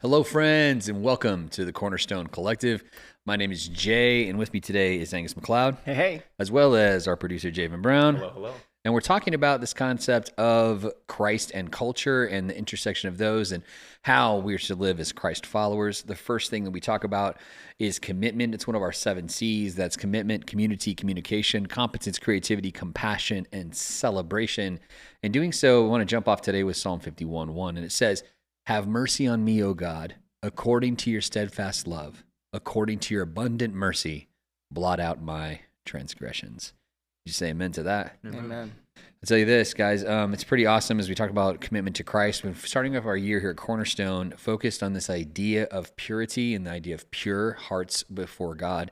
Hello, friends, and welcome to the Cornerstone Collective. My name is Jay, and with me today is Angus McLeod, Hey. as well as our producer, Javan Brown. Hello. And we're talking about this concept of Christ and culture and the intersection of those and how we're to live as Christ followers. The first thing that we talk about is commitment. It's one of our 7 C's. That's commitment, community, communication, competence, creativity, compassion, and celebration. In doing so, we want to jump off today with Psalm 51:1, and it says, "Have mercy on me, O God, according to your steadfast love, according to your abundant mercy, blot out my transgressions." You say amen to that? Amen. I'll tell you this, guys. It's pretty awesome as we talk about commitment to Christ. We're starting off our year here at Cornerstone, focused on this idea of purity and the idea of pure hearts before God.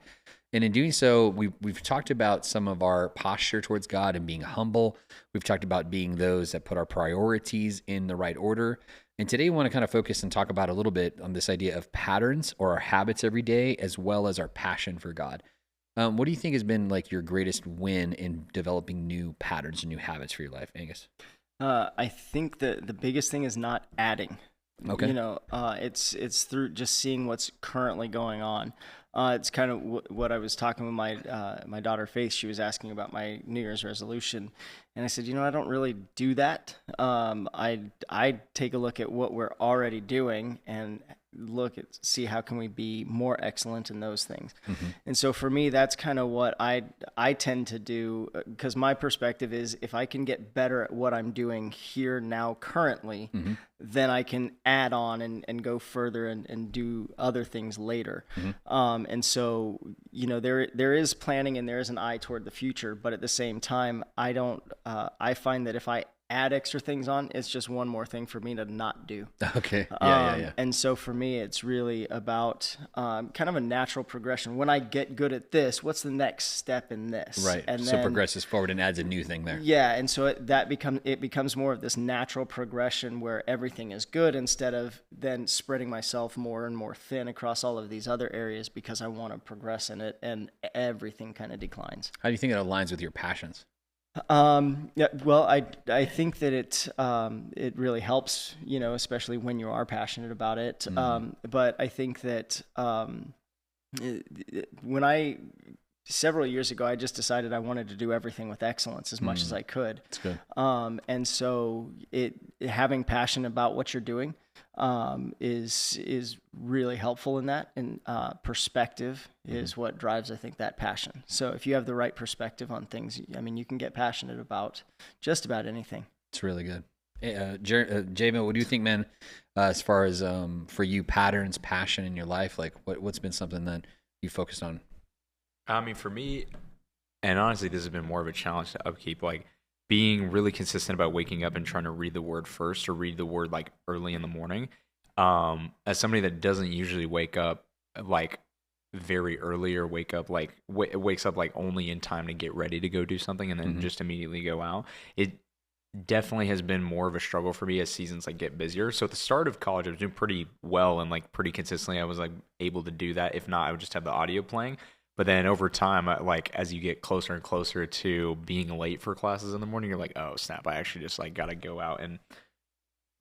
And in doing so, we've talked about some of our posture towards God and being humble. We've talked about being those that put our priorities in the right order. And today we want to kind of focus and talk about a little bit on this idea of patterns or our habits every day, as well as our passion for God. What do you think has been like your greatest win in developing new patterns and new habits for your life, Angus? I think that the biggest thing is not adding. Okay. It's through just seeing what's currently going on. It's kind of what I was talking with my daughter Faith. She was asking about my New Year's resolution, and I said, I don't really do that. I take a look at what we're already doing and see how can we be more excellent in those things. Mm-hmm. And so for me, that's kind of what I tend to do, because my perspective is if I can get better at what I'm doing here now currently, mm-hmm. then I can add on and go further and do other things later. Mm-hmm. And so, there is planning and there is an eye toward the future, but at the same time, I find that if I add extra things on, it's just one more thing for me to not do. Okay. Yeah. And so for me, it's really about kind of a natural progression. When I get good at this, what's the next step in this? Right. And so then, progresses forward and adds a new thing there. Yeah. And so it becomes more of this natural progression where everything is good, instead of then spreading myself more and more thin across all of these other areas because I want to progress in it, and everything kind of declines. How do you think it aligns with your passions? Yeah, well, I think that it really helps, especially when you are passionate about it. But I think that several years ago, I just decided I wanted to do everything with excellence as much as I could. That's good. And so having passion about what you're doing is really helpful in that, and perspective is what drives, I think, that passion. So if you have the right perspective on things, you can get passionate about just about anything. It's really good. Javen, what do you think, man, as far as for you, patterns, passion in your life, like what's been something that you focused on? For me, and honestly, this has been more of a challenge to upkeep, like being really consistent about waking up and trying to read the word first, or read the word like early in the morning. As somebody that doesn't usually wake up like very early, or wakes up like only in time to get ready to go do something and then just immediately go out, it definitely has been more of a struggle for me as seasons like get busier. So at the start of college, I was doing pretty well and like pretty consistently. I was like able to do that. If not, I would just have the audio playing. But then over time, like as you get closer and closer to being late for classes in the morning, you're like, oh snap, I actually just like got to go out and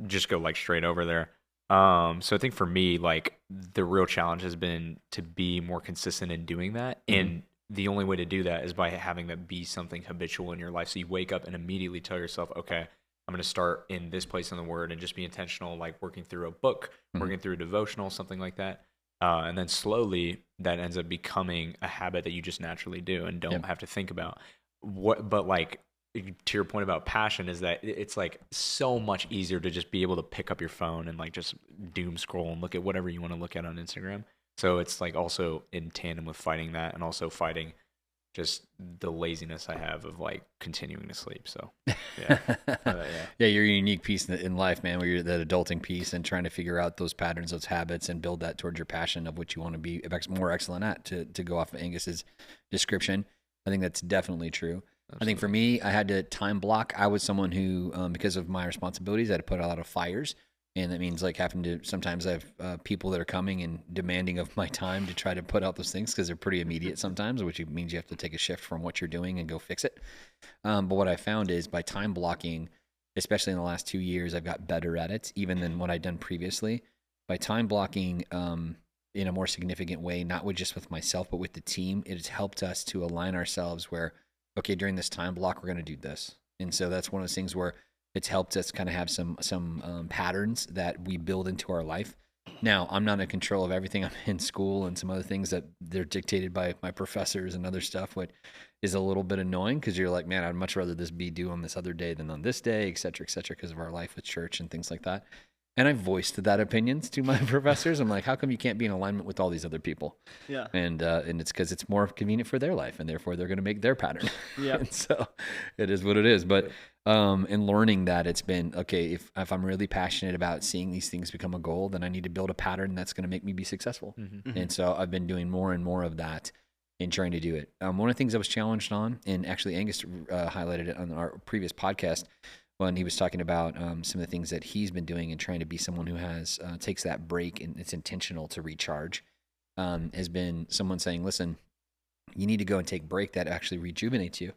just go like straight over there. So I think for me, like the real challenge has been to be more consistent in doing that. And the only way to do that is by having that be something habitual in your life. So you wake up and immediately tell yourself, okay, I'm going to start in this place in the word, and just be intentional, like working through a book, working through a devotional, something like that. And then slowly that ends up becoming a habit that you just naturally do and don't have to think about but like to your point about passion is that it's like so much easier to just be able to pick up your phone and like just doom scroll and look at whatever you want to look at on Instagram. So it's like also in tandem with fighting that, and also fighting just the laziness I have of like continuing to sleep. So yeah. Yeah, you're a unique piece in life, man, where you're that adulting piece and trying to figure out those patterns, those habits, and build that towards your passion of what you want to be more excellent at, to go off of Angus's description. I think that's definitely true. Absolutely. I think for me, I had to time block. I was someone who, because of my responsibilities, I had to put out a lot of fires. And that means like having to, sometimes I have people that are coming and demanding of my time to try to put out those things, because they're pretty immediate sometimes, which means you have to take a shift from what you're doing and go fix it. But what I found is by time blocking, especially in the last 2 years, I've got better at it even than what I'd done previously. by time blocking in a more significant way, not just with myself, but with the team, it has helped us to align ourselves where, okay, during this time block, we're going to do this. And so that's one of those things where it's helped us kind of have some patterns that we build into our life. Now, I'm not in control of everything. I'm in school and some other things that they're dictated by my professors and other stuff, what is a little bit annoying because you're like, man, I'd much rather this be due on this other day than on this day, et cetera, because of our life with church and things like that. And I've voiced that opinions to my professors. I'm like, how come you can't be in alignment with all these other people? Yeah. And it's because it's more convenient for their life, and therefore they're going to make their pattern. Yeah. And so it is what it is. But in learning that, it's been, okay, if I'm really passionate about seeing these things become a goal, then I need to build a pattern that's going to make me be successful. Mm-hmm. And so I've been doing more and more of that and trying to do it. One of the things I was challenged on, and actually Angus highlighted it on our previous podcast, when he was talking about some of the things that he's been doing and trying to be someone who has takes that break and it's intentional to recharge, has been someone saying, listen, you need to go and take a break that actually rejuvenates you.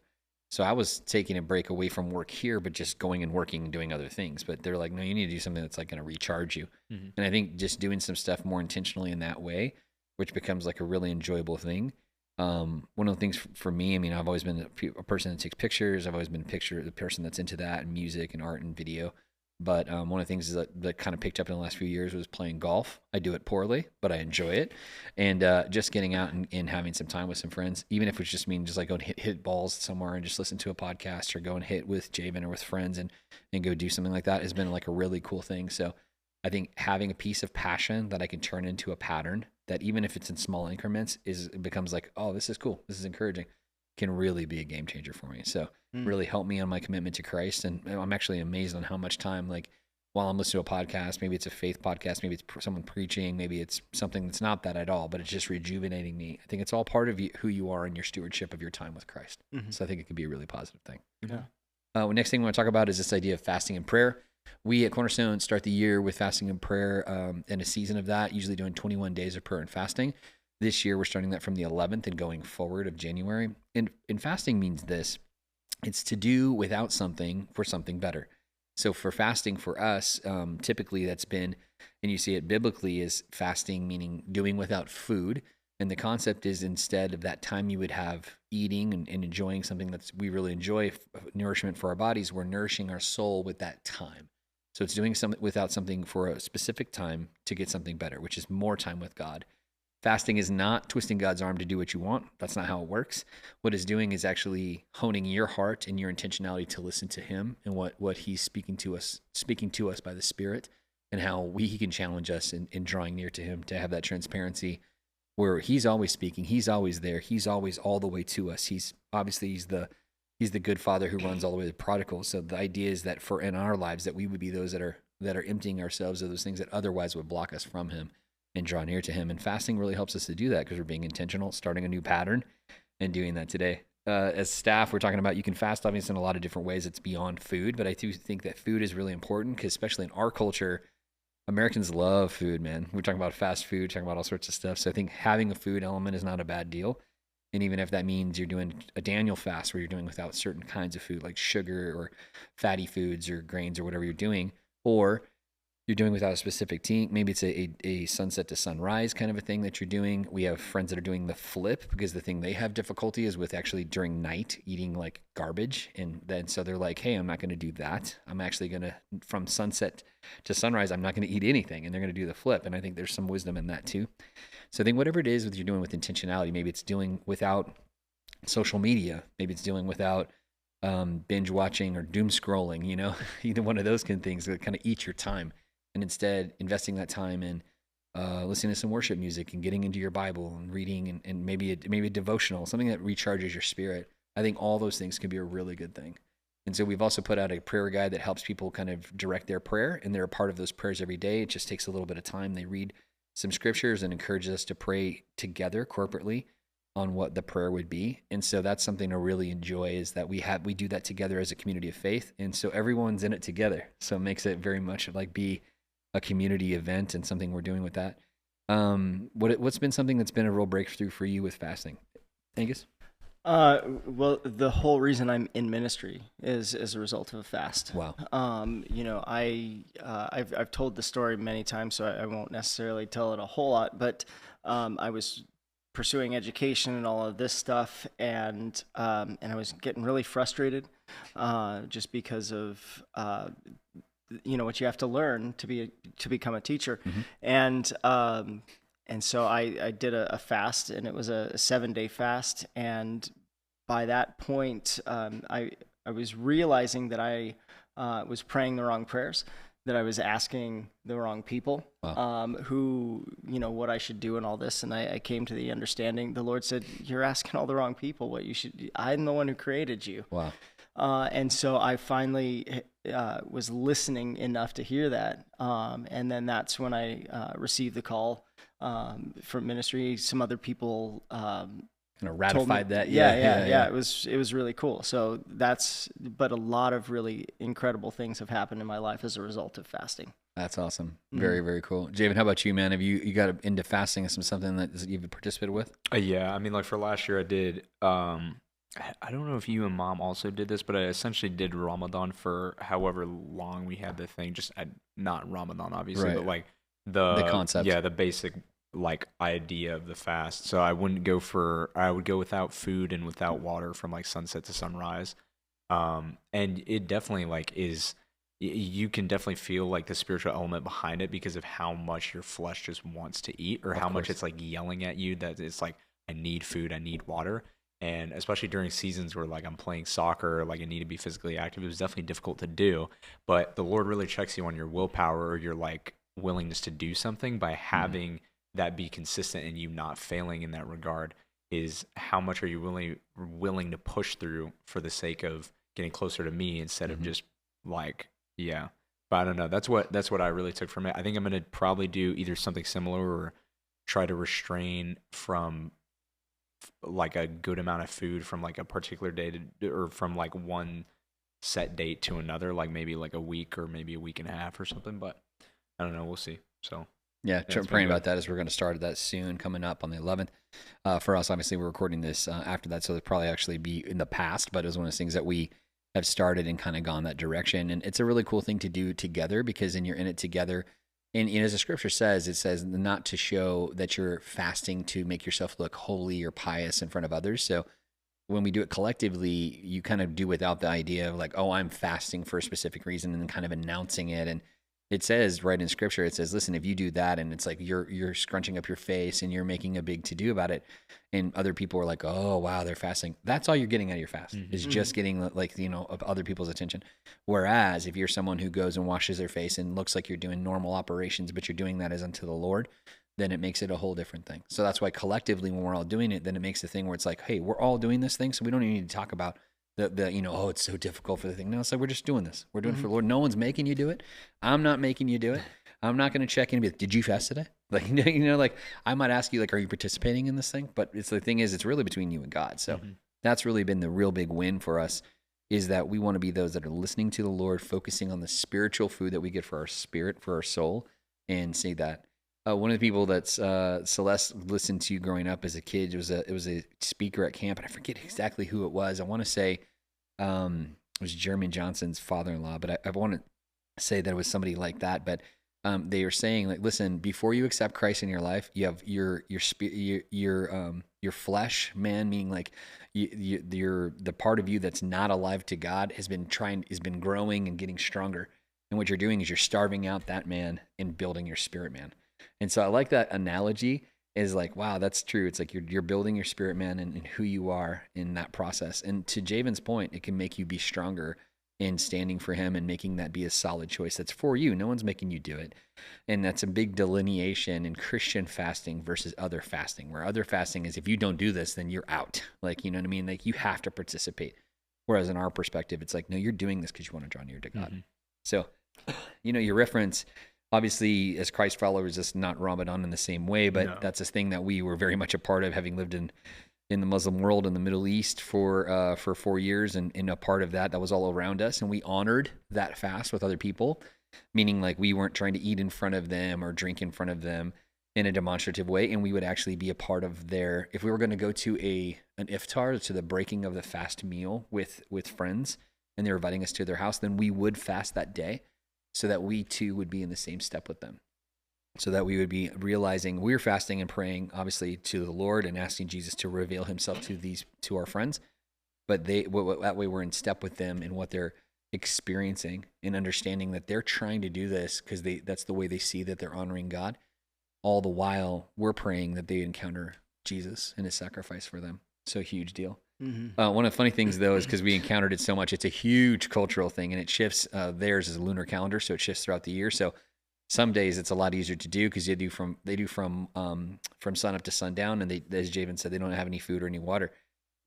So I was taking a break away from work here, but just going and working and doing other things. But they're like, no, you need to do something that's like going to recharge you. Mm-hmm. And I think just doing some stuff more intentionally in that way, which becomes like a really enjoyable thing. One of the things for me, I mean, I've always been a person that takes pictures. I've always been the person that's into that and music and art and video. But one of the things that kind of picked up in the last few years was playing golf. I do it poorly, but I enjoy it. And just getting out and having some time with some friends, even if it's just mean just like go and hit balls somewhere and just listen to a podcast, or go and hit with Javan or with friends and go do something like that has been like a really cool thing. So I think having a piece of passion that I can turn into a pattern that, even if it's in small increments, it becomes like, oh, this is cool, this is encouraging, can really be a game changer for me. So really helped me on my commitment to Christ. And I'm actually amazed on how much time, like while I'm listening to a podcast, maybe it's a faith podcast, maybe it's someone preaching, maybe it's something that's not that at all, but it's just rejuvenating me. I think it's all part of who you are in your stewardship of your time with Christ. Mm-hmm. So I think it could be a really positive thing. Yeah. Next thing we want to talk about is this idea of fasting and prayer. We at Cornerstone start the year with fasting and prayer, and a season of that, usually doing 21 days of prayer and fasting. This year, we're starting that from the 11th and going forward of January. And fasting means this: it's to do without something for something better. So for fasting for us, typically that's been, and you see it biblically, is fasting meaning doing without food. And the concept is, instead of that time you would have eating and enjoying something that we really enjoy, nourishment for our bodies, we're nourishing our soul with that time. So it's doing something without something for a specific time to get something better, which is more time with God. Fasting is not twisting God's arm to do what you want. That's not how it works. What it's doing is actually honing your heart and your intentionality to listen to Him and what He's speaking to us by the Spirit, and how He can challenge us in drawing near to Him, to have that transparency where He's always speaking, He's always there, He's always all the way to us. He's the good Father who runs all the way to the prodigal. So the idea is that in our lives, that we would be those that are emptying ourselves of those things that otherwise would block us from Him and draw near to Him. And fasting really helps us to do that, because we're being intentional, starting a new pattern, and doing that today. As staff, we're talking about, you can fast obviously in a lot of different ways. It's beyond food, but I do think that food is really important, because especially in our culture, Americans love food, man. We're talking about fast food, talking about all sorts of stuff. So I think having a food element is not a bad deal. And even if that means you're doing a Daniel fast, where you're doing without certain kinds of food like sugar or fatty foods or grains or whatever you're doing, or you're doing without a specific thing, maybe it's a sunset to sunrise kind of a thing that you're doing. We have friends that are doing the flip, because the thing they have difficulty is with actually during night eating like garbage. And then so they're like, hey, I'm not going to do that. I'm actually going to, from sunset to sunrise, I'm not going to eat anything. And they're going to do the flip. And I think there's some wisdom in that too. So I think whatever it is that you're doing with intentionality, maybe it's doing without social media, maybe it's doing without binge watching or doom scrolling, either one of those kind of things that kind of eat your time. And instead investing that time in listening to some worship music and getting into your Bible and reading and maybe a devotional, something that recharges your spirit. I think all those things can be a really good thing. And so we've also put out a prayer guide that helps people kind of direct their prayer, and they're a part of those prayers every day. It just takes a little bit of time. They read some scriptures and encourages us to pray together corporately on what the prayer would be. And so that's something to really enjoy, is that we do that together as a community of faith. And so everyone's in it together. So it makes it very much like be a community event and something we're doing with that. What's been something that's been a real breakthrough for you with fasting, Angus? Well, the whole reason I'm in ministry is as a result of a fast. Wow. I've told the story many times, so I won't necessarily tell it a whole lot. But I was pursuing education and all of this stuff, and I was getting really frustrated, just because of what you have to learn to become a teacher, and so I did a fast, and it was a 7-day fast. And by that point, I was realizing that I was praying the wrong prayers, that I was asking the wrong people, who, what I should do and all this. And I came to the understanding, the Lord said, you're asking all the wrong people what you should. I'm the one who created you. Wow. And so I finally was listening enough to hear that. And then that's when I received the call from ministry. Some other people kind of ratified that. Yeah. It was really cool. So but a lot of really incredible things have happened in my life as a result of fasting. That's awesome. Very, very cool. Javen, how about you, man? Have you got into fasting? Is something that you've participated with? Yeah. I mean, like for last year I did, I don't know if you and Mom also did this, but I essentially did Ramadan for however long we had the thing. Just not Ramadan, obviously, but like the concept. Yeah, the basic like idea of the fast. So I would go without food and without water from like sunset to sunrise. And it definitely like you can definitely feel like the spiritual element behind it because of how much your flesh just wants to eat, or how much it's like yelling at you that it's like, I need food, I need water. And especially during seasons where like I'm playing soccer, like I need to be physically active, it was definitely difficult to do. But the Lord really checks you on your willpower or your like willingness to do something by having that be consistent and you not failing in that regard. Is how much are you willing to push through for the sake of getting closer to me instead of just like, yeah. But I don't know. That's what I really took from it. I think I'm going to probably do either something similar or try to restrain from like a good amount of food from like a particular day or from like one set date to another, like maybe like a week or maybe a week and a half or something. But I don't know. We'll see. So yeah, praying about that as we're going to start that soon, coming up on the 11th. For us, obviously, we're recording this after that, so it'll probably actually be in the past, but it was one of those things that we have started and kind of gone that direction. And it's a really cool thing to do together because then you're in it together. And as the scripture says, it says not to show that you're fasting to make yourself look holy or pious in front of others. So when we do it collectively, you kind of do without the idea of like, oh, I'm fasting for a specific reason and then kind of announcing it. And it says right in scripture, it says, listen, if you do that and it's like you're scrunching up your face and you're making a big to-do about it and other people are like, oh, wow, they're fasting. That's all you're getting out of your fast is just getting like, of other people's attention. Whereas if you're someone who goes and washes their face and looks like you're doing normal operations, but you're doing that as unto the Lord, then it makes it a whole different thing. So that's why collectively when we're all doing it, then it makes the thing where it's like, hey, we're all doing this thing. So we don't even need to talk about oh, it's so difficult for the thing. No, it's like, we're just doing this. We're doing it for the Lord. No one's making you do it. I'm not making you do it. I'm not going to check in and be like, did you fast today? Like, like I might ask you, like, are you participating in this thing? But it's the thing is, it's really between you and God. So that's really been the real big win for us, is that we want to be those that are listening to the Lord, focusing on the spiritual food that we get for our spirit, for our soul, and say that. One of the people that Celeste listened to growing up as a kid, it was a speaker at camp, and I forget exactly who it was. I want to say it was Jeremy Johnson's father-in-law, but I want to say that it was somebody like that. But they were saying, like, listen, before you accept Christ in your life, you have your flesh, man, meaning like the part of you that's not alive to God has been growing and getting stronger. And what you're doing is you're starving out that man and building your spirit man. And so I like that analogy, is like, wow, that's true. It's like you're building your spirit man and who you are in that process. And to Javen's point, it can make you be stronger in standing for him and making that be a solid choice that's for you. No one's making you do it. And that's a big delineation in Christian fasting versus other fasting, where other fasting is, if you don't do this, then you're out. Like, you know what I mean? Like, you have to participate. Whereas in our perspective, it's like, no, you're doing this because you want to draw near to God. So, your reference, obviously, as Christ followers, is not Ramadan in the same way, but that's a thing that we were very much a part of, having lived in the Muslim world in the Middle East for 4 years, and a part of that was all around us, and we honored that fast with other people, meaning like we weren't trying to eat in front of them or drink in front of them. in a demonstrative way, and we would actually be a part of their, if we were going to go to an iftar, to the breaking of the fast meal with friends, and they were inviting us to their house, then we would fast that day so that we too would be in the same step with them. So that we would be realizing we're fasting and praying, obviously, to the Lord and asking Jesus to reveal himself to our friends. But that way we're in step with them in what they're experiencing, and understanding that they're trying to do this because that's the way they see that they're honoring God. All the while we're praying that they encounter Jesus and his sacrifice for them. So huge deal. Mm-hmm. One of the funny things though is because we encountered it so much, it's a huge cultural thing, and it shifts. Theirs is a lunar calendar, so it shifts throughout the year. So some days it's a lot easier to do because they do from sun up to sundown, and they, as Javan said, they don't have any food or any water.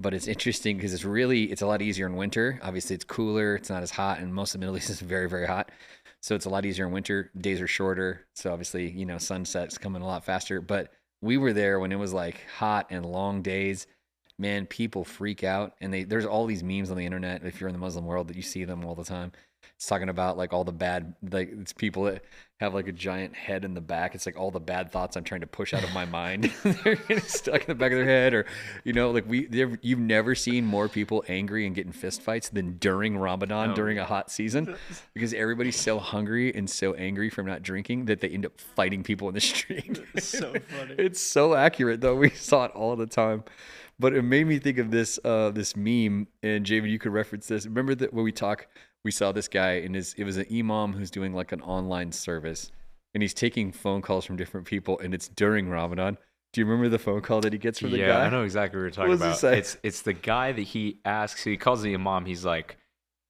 But it's interesting because it's a lot easier in winter. Obviously, it's cooler, it's not as hot, and most of the Middle East is very, very hot. So it's a lot easier in winter. Days are shorter. So obviously, sunset's coming a lot faster. But we were there when it was like hot and long days. Man, people freak out. And there's all these memes on the internet, if you're in the Muslim world, that you see them all the time. It's talking about like all the bad, like it's people that have like a giant head in the back. It's like all the bad thoughts I'm trying to push out of my mind. They're getting stuck in the back of their head, or, like you've never seen more people angry and getting fist fights than during Ramadan, during a hot season, because everybody's so hungry and so angry from not drinking that they end up fighting people in the street. It's so funny. It's so accurate though. We saw it all the time. But it made me think of this meme, and Javan, you could reference this. Remember that when we saw this guy, and it was an imam who's doing like an online service, and he's taking phone calls from different people, and it's during Ramadan. Do you remember the phone call that he gets from the guy? Yeah, I know exactly what you're talking about. What does he say? It's the guy that he asks. He calls the imam. He's like,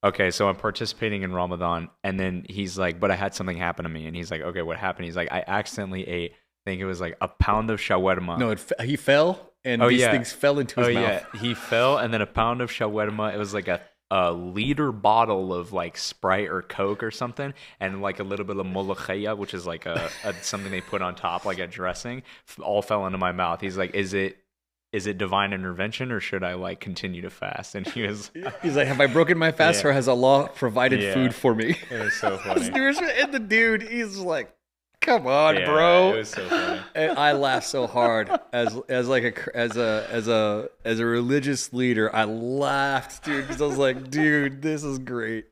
okay, so I'm participating in Ramadan, and then he's like, but I had something happen to me, and he's like, okay, what happened? He's like, I accidentally ate, I think it was like a pound of shawarma. No, he fell. And these things fell into his mouth. Yeah, he fell, and then a pound of shawarma. It was like a liter bottle of like Sprite or Coke or something, and like a little bit of molokhaya, which is like a something they put on top, like a dressing, all fell into my mouth. He's like, is it divine intervention, or should I like continue to fast? And he's like, have I broken my fast, or has Allah provided food for me? It was so funny. And the dude, he's like, come on, yeah, bro. It was so funny. And I laughed so hard as a religious leader. I laughed, dude, because I was like, dude, this is great.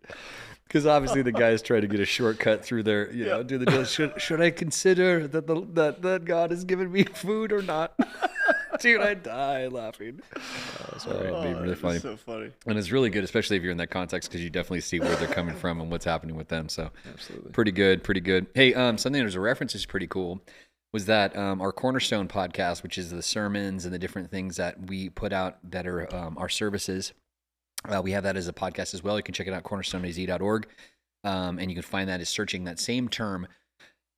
Because obviously the guys try to get a shortcut through their, do the deal. Should I consider that God has given me food or not? Dude, I die laughing. Sorry, it'd be really funny. It's so funny. And it's really good, especially if you're in that context, because you definitely see where they're coming from and what's happening with them. So absolutely. Pretty good. Hey, something that was a reference is pretty cool was that our Cornerstone podcast, which is the sermons and the different things that we put out that are our services, we have that as a podcast as well. You can check it out, cornerstoneaz.org, and you can find that as searching that same term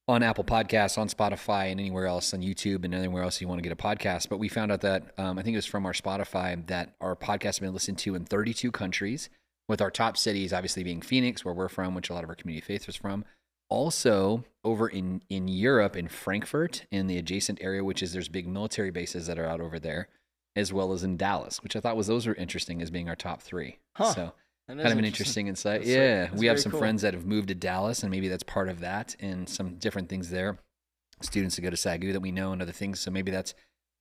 on Apple Podcasts, on Spotify, and anywhere else, on YouTube, and anywhere else you want to get a podcast. But we found out that, I think it was from our Spotify, that our podcast has been listened to in 32 countries, with our top cities obviously being Phoenix, where we're from, which a lot of our community of faith is from. Also, over in Europe, in Frankfurt, in the adjacent area, which is there's big military bases that are out over there, as well as in Dallas, which I thought those were interesting as being our top three. Huh. So kind of an interesting insight. That's we have some cool. friends that have moved to Dallas, and maybe that's part of that, and some different things there. Students that go to SAGU that we know and other things, so maybe that's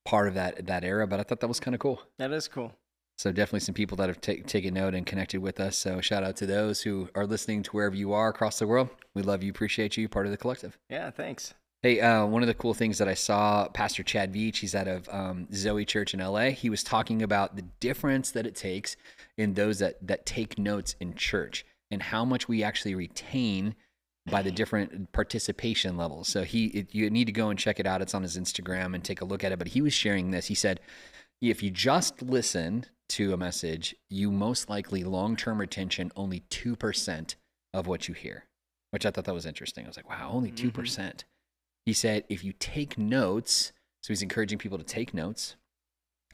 part of that era. But I thought that was kind of cool. That is cool. So definitely some people that have taken note and connected with us. So shout out to those who are listening to wherever you are across the world. We love you, appreciate you, part of the collective. Yeah, thanks. Hey, one of the cool things that I saw, Pastor Chad Veach, he's out of Zoe Church in LA. He was talking about the difference that it takes in those that take notes in church and how much we actually retain by the different participation levels. So you need to go and check it out. It's on his Instagram and take a look at it. But he was sharing this. He said, if you just listen to a message, you most likely long-term retention only 2% of what you hear, which I thought that was interesting. I was like, wow, only 2%. He said, if you take notes, so he's encouraging people to take notes.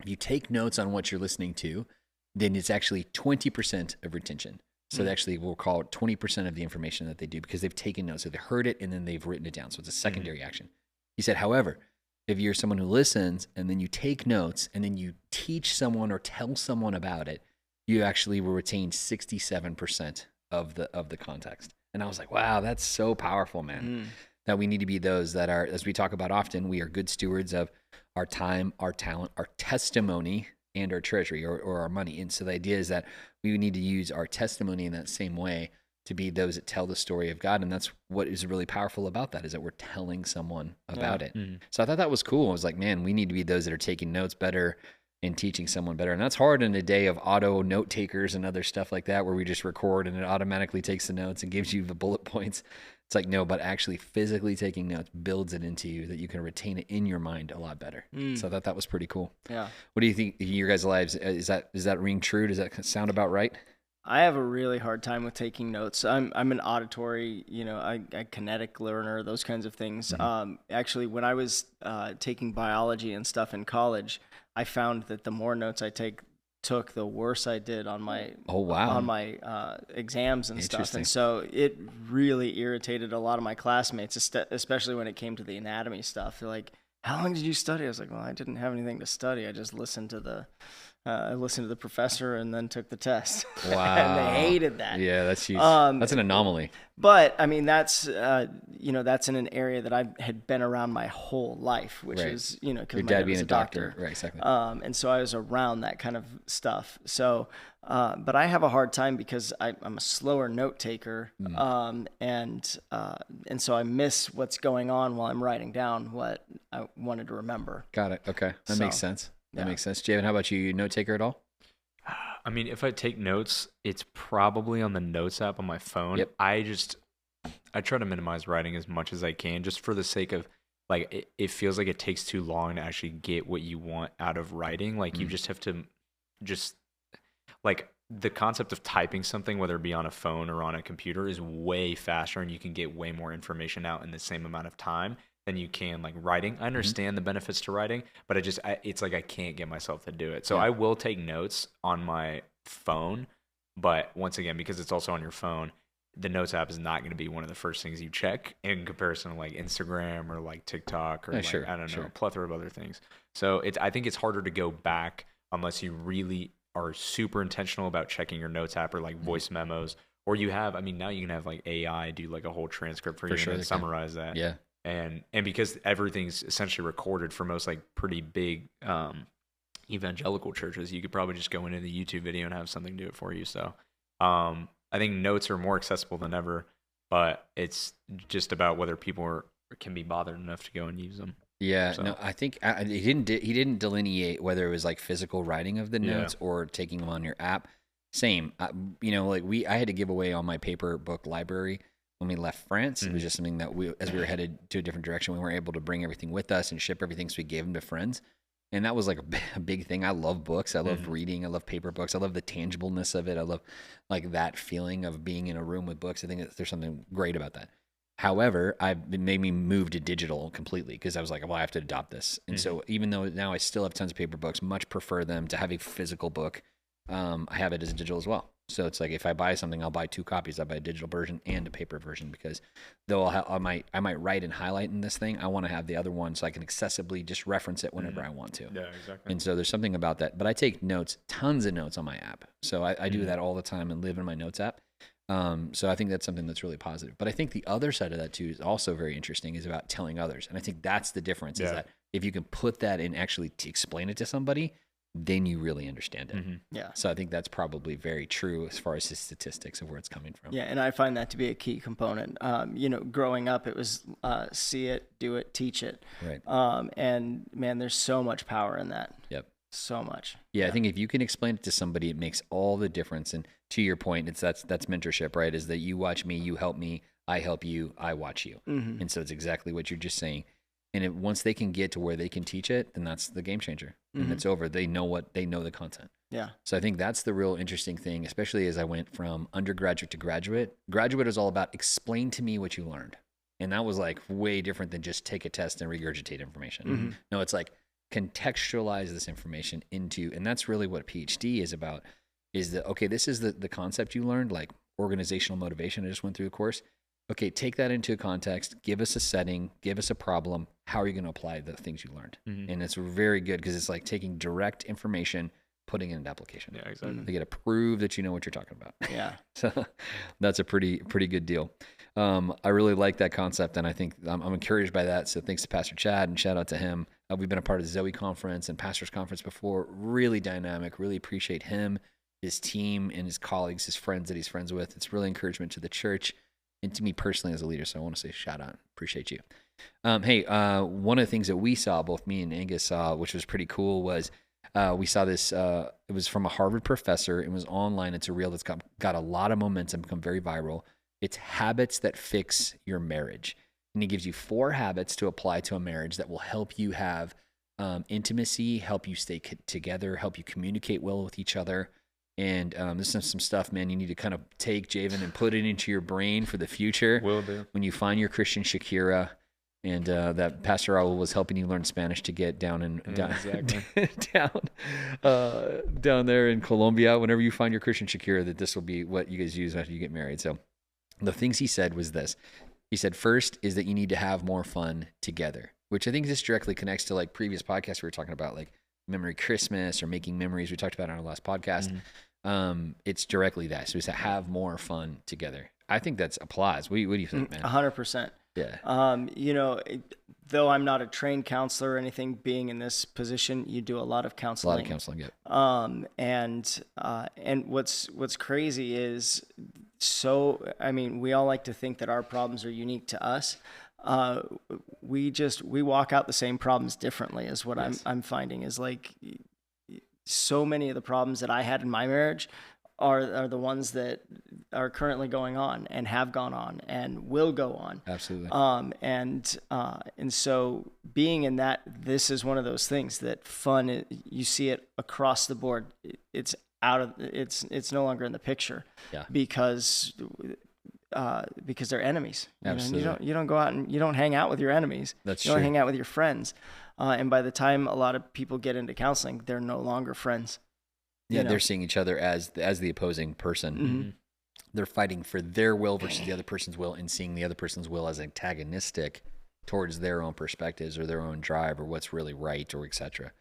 If you take notes on what you're listening to, then it's actually 20% of retention. So they actually will call it 20% of the information that they do because they've taken notes. So they heard it and then they've written it down. So it's a secondary action. He said, however, if you're someone who listens and then you take notes and then you teach someone or tell someone about it, you actually will retain 67% of the context. And I was like, wow, that's so powerful, man. that we need to be those that are, as we talk about often, we are good stewards of our time, our talent, our testimony, and our treasury or our money. And so the idea is that we need to use our testimony in that same way to be those that tell the story of God. And that's what is really powerful about that, is that we're telling someone about it. So I thought that was cool. I was like, man, we need to be those that are taking notes better and teaching someone better. And that's hard in a day of auto note takers and other stuff like that, where we just record and it automatically takes the notes and gives you the bullet points. It's like, no, but actually physically taking notes builds it into you that you can retain it in your mind a lot better. So I thought that was pretty cool. Yeah. What do you think in your guys' lives? Does that ring true? Does that sound about right? I have a really hard time with taking notes. I'm an auditory, I kinetic learner, those kinds of things. Actually, when I was taking biology and stuff in college, I found that the more notes I took, the worse I did on my on my exams and stuff. And so it really irritated a lot of my classmates, especially when it came to the anatomy stuff. They're like, "How long did you study?" I was like, "Well, I didn't have anything to study. I just listened to the professor and then took the test." Wow. And they hated that. Yeah, that's huge. That's an anomaly. But I mean, that's that's in an area that I had been around my whole life, which is because my dad was a doctor. Right, exactly. And so I was around that kind of stuff. So, but I have a hard time because I'm a slower note taker, and so I miss what's going on while I'm writing down what I wanted to remember. Got it. Okay, that makes sense. That makes sense. Javan, how about you? You note taker at all? I mean, if I take notes, it's probably on the notes app on my phone. Yep. I try to minimize writing as much as I can, just for the sake of, like, it feels like it takes too long to actually get what you want out of writing. Like, you just have to like, the concept of typing something, whether it be on a phone or on a computer, is way faster, and you can get way more information out in the same amount of time than you can like writing. I understand the benefits to writing, but it's like I can't get myself to do it. So I will take notes on my phone, but once again, because it's also on your phone, the notes app is not going to be one of the first things you check in comparison to like Instagram or like TikTok or I don't know, a plethora of other things. So I think it's harder to go back unless you really are super intentional about checking your notes app or like voice memos, or you have, I mean, now you can have like AI do like a whole transcript for you and summarize that. Yeah. And because everything's essentially recorded for most like pretty big evangelical churches, you could probably just go into the YouTube video and have something do it for you. So I think notes are more accessible than ever, but it's just about whether people can be bothered enough to go and use them. Yeah, so. No, I think he didn't delineate whether it was like physical writing of the notes or taking them on your app. Same, like I had to give away all my paper book library when we left France. It was just something that as we were headed to a different direction, we weren't able to bring everything with us and ship everything, so we gave them to friends. And that was like a big thing. I love books. I love reading. I love paper books. I love the tangibleness of it. I love like that feeling of being in a room with books. I think that there's something great about that. However, it made me move to digital completely because I was like, well, I have to adopt this. And so even though now I still have tons of paper books, much prefer them to have a physical book. I have it as digital as well. So it's like if I buy something, I'll buy 2 copies. I'll buy a digital version and a paper version because though I might write and highlight in this thing, I want to have the other one so I can accessibly just reference it whenever I want to. Yeah, exactly. And so there's something about that. But I take notes, tons of notes on my app. So I do that all the time and live in my notes app. So I think that's something that's really positive. But I think the other side of that too is also very interesting, is about telling others. And I think that's the difference is that if you can put that in actually to explain it to somebody, then you really understand it. Yeah. So I think that's probably very true as far as the statistics of where it's coming from. Yeah, and I find that to be a key component. Growing up, it was see it, do it, teach it. Right. And man, there's so much power in that. Yep. So much. Yeah, I think if you can explain it to somebody, it makes all the difference. And to your point, that's mentorship, right? Is that you watch me, you help me, I help you, I watch you. And so it's exactly what you're just saying. And once they can get to where they can teach it, then that's the game changer. And it's over. They know the content. Yeah. So I think that's the real interesting thing, especially as I went from undergraduate to graduate. Graduate is all about explain to me what you learned. And that was like way different than just take a test and regurgitate information. No, it's like contextualize this information into, and that's really what a PhD is about, is that, okay, this is the concept you learned, like organizational motivation. I just went through a course. Okay, take that into context, give us a setting, give us a problem. How are you going to apply the things you learned? And it's very good because it's like taking direct information putting it into application. Yeah, exactly. They get to prove that you know what you're talking about. Yeah. So that's a pretty good deal. I really like that concept, and I think I'm encouraged by that. So thanks to Pastor Chad, and shout out to him. We've been a part of the Zoe Conference and Pastors Conference before. Really dynamic. Really appreciate him, his team, and his colleagues, his friends that he's friends with. It's really encouragement to the church and to me personally as a leader. So I want to say shout out. Appreciate you. Hey, one of the things that we saw, both me and Angus saw, which was pretty cool, was we saw this. It was from a Harvard professor. It was online. It's a reel that's got a lot of momentum, become very viral. It's habits that fix your marriage. And he gives you 4 habits to apply to a marriage that will help you have intimacy, help you stay together, help you communicate well with each other. And this is some stuff, man, you need to kind of take, Javan, and put it into your brain for the future. Will do. When you find your Christian Shakira, and that Pastor Raul was helping you learn Spanish to get down down there in Colombia. Whenever you find your Christian Shakira, that this will be what you guys use after you get married. So the things he said was this. He said, first is that you need to have more fun together, which I think this directly connects to like previous podcasts we were talking about, like Memory Christmas or making memories we talked about on our last podcast. It's directly that. So we said, have more fun together. I think that's applies. What do you think, man? 100%. Yeah. You know, though I'm not a trained counselor or anything, being in this position, you do a lot of counseling. A lot of counseling, yeah. And what's crazy is, I mean, we all like to think that our problems are unique to us. We walk out the same problems differently, is what Yes. I'm finding, is like so many of the problems that I had in my marriage are the ones that are currently going on and have gone on and will go on. Absolutely. And so being in that, this is one of those things that fun, you see it across the board. It's no longer in the picture. Yeah. Because they're enemies. Absolutely. You don't go out and you don't hang out with your enemies. That's you don't true. hang out with your friends. And by the time a lot of people get into counseling, they're no longer friends. Yeah, they're seeing each other as the opposing person. Mm-hmm. They're fighting for their will versus the other person's will, and seeing the other person's will as antagonistic towards their own perspectives or their own drive or what's really right or etc.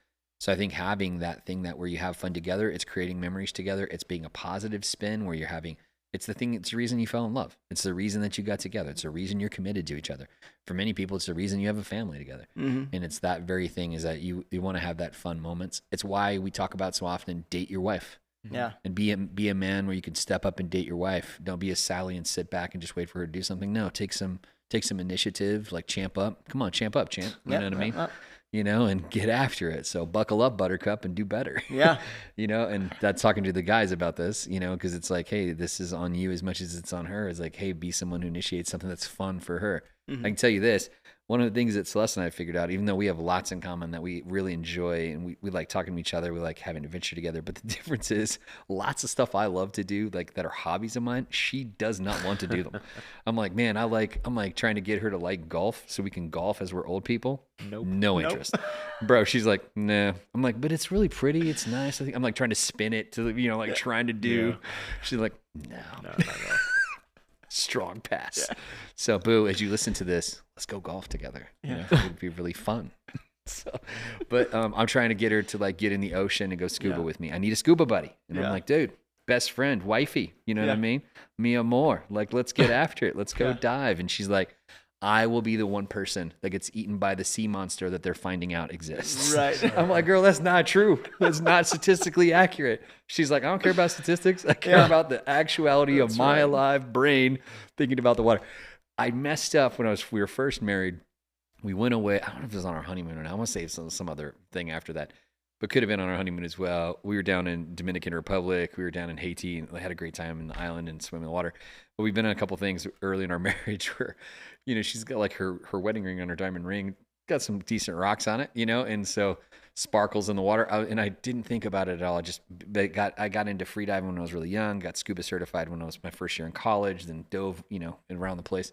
So I think having that thing that where you have fun together, it's creating memories together. It's being a positive spin where you're having. It's the reason you fell in love. It's the reason that you got together. It's the reason you're committed to each other. For many people, it's the reason you have a family together. Mm-hmm. And it's that very thing is that you want to have that fun moments. It's why we talk about so often, date your wife. Yeah. And be a man where you can step up and date your wife. Don't be a Sally and sit back and just wait for her to do something. No, take some initiative, like champ up. Come on, champ up, champ. You know what I mean? And get after it. So buckle up, Buttercup, and do better. Yeah. And that's talking to the guys about this, because it's like, hey, this is on you as much as it's on her. It's like, hey, be someone who initiates something that's fun for her. Mm-hmm. I can tell you this. One of the things that Celeste and I figured out, even though we have lots in common that we really enjoy and we like talking to each other, we like having an adventure together. But the difference is lots of stuff I love to do, like that are hobbies of mine. She does not want to do them. I'm like, man, I'm like trying to get her to like golf so we can golf as we're old people. Nope. No interest. Bro, she's like, nah. I'm like, but it's really pretty. It's nice. I think I'm like trying to spin it to, trying to do. Yeah. She's like, no. Strong pass. Yeah. So, Boo, as you listen to this, let's go golf together. Yeah. It would be really fun. But I'm trying to get her to like get in the ocean and go scuba with me. I need a scuba buddy. And I'm like, dude, best friend, wifey. You know what I mean? Mi amor. Like, let's get after it. Let's go dive. And she's like, I will be the one person that gets eaten by the sea monster that they're finding out exists. Right. I'm like, girl, that's not true. That's not statistically accurate. She's like, I don't care about statistics. I care about the actuality of my alive brain thinking about the water. I messed up when we were first married. We went away. I don't know if it was on our honeymoon or not. I want to say some other thing after that, but could have been on our honeymoon as well. We were down in Dominican Republic. We were down in Haiti and had a great time in the island and swimming in the water. But we've been on a couple things early in our marriage where, she's got like her wedding ring on her diamond ring, got some decent rocks on it, and so sparkles in the water. And I didn't think about it at all. I got into free diving when I was really young, got scuba certified when I was my first year in college, then dove, around the place.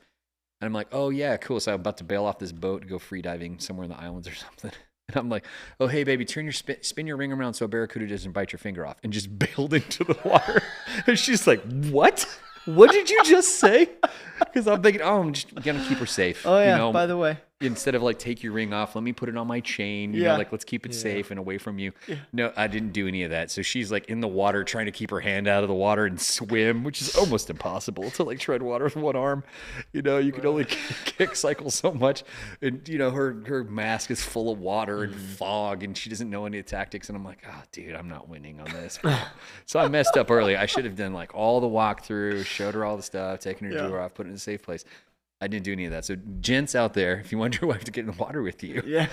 And I'm like, oh yeah, cool. So I'm about to bail off this boat to go free diving somewhere in the islands or something. And I'm like, oh, hey, baby, spin your ring around so a barracuda doesn't bite your finger off, and just bailed into the water. And she's like, what? What did you just say? Because I'm thinking, I'm just going to keep her safe. Oh, yeah, by the way. Instead of like, take your ring off, let me put it on my chain. You know, like, let's keep it safe and away from you. Yeah. No, I didn't do any of that. So she's like in the water trying to keep her hand out of the water and swim, which is almost impossible to like tread water with one arm. You know, you can only kick cycle so much. And, you know, her mask is full of water and fog, and she doesn't know any of the tactics. And I'm like, oh, dude, I'm not winning on this. So I messed up early. I should have done like all the walkthrough, showed her all the stuff, taken her gear off, put it in a safe place. I didn't do any of that. So gents out there, if you want your wife to get in the water with you,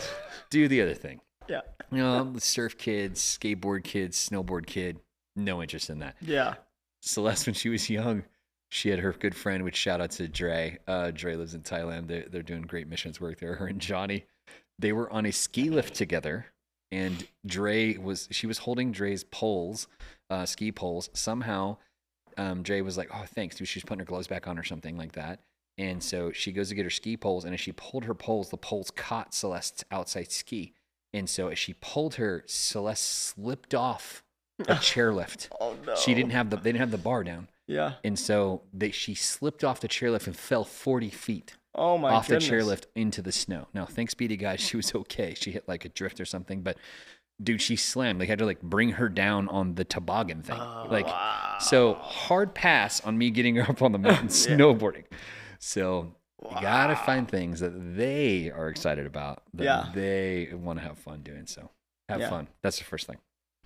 do the other thing. Yeah. You know, the surf kids, skateboard kids, snowboard kid, no interest in that. Yeah. Celeste, when she was young, she had her good friend, which shout out to Dre. Dre lives in Thailand. They're doing great missions work there. Her and Johnny, they were on a ski lift together, and she was holding Dre's poles, ski poles. Somehow, Dre was like, oh, thanks, dude. She's putting her gloves back on or something like that. And so she goes to get her ski poles, and as she pulled her poles, the poles caught Celeste's outside ski. And so as she pulled her, Celeste slipped off a chairlift. Oh no! They didn't have the bar down. Yeah. And so she slipped off the chairlift and fell 40 feet. Oh my off goodness. the chairlift into the snow. Now, thanks be to God, she was okay. She hit like a drift or something, but dude, she slammed. They had to like bring her down on the toboggan thing. So hard pass on me getting her up on the mountain snowboarding. So you gotta find things that they are excited about, that they want to have fun doing. So have fun. That's the first thing.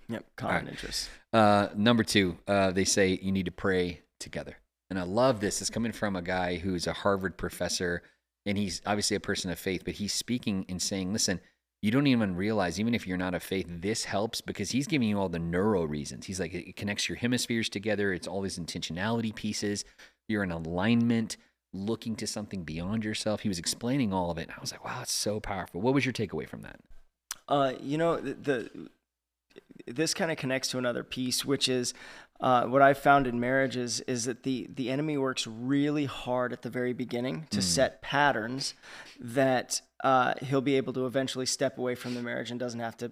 Yep, common interest. Number 2, they say you need to pray together. And I love this. It's coming from a guy who's a Harvard professor, and he's obviously a person of faith, but he's speaking and saying, listen, you don't even realize, even if you're not of faith, this helps, because he's giving you all the neuro reasons. He's like, it connects your hemispheres together. It's all these intentionality pieces. You're in alignment, looking to something beyond yourself. He was explaining all of it. And I was like, wow, it's so powerful. What was your takeaway from that? You know, this kind of connects to another piece, which is what I've found in marriages is that the enemy works really hard at the very beginning to set patterns that he'll be able to eventually step away from the marriage and doesn't have to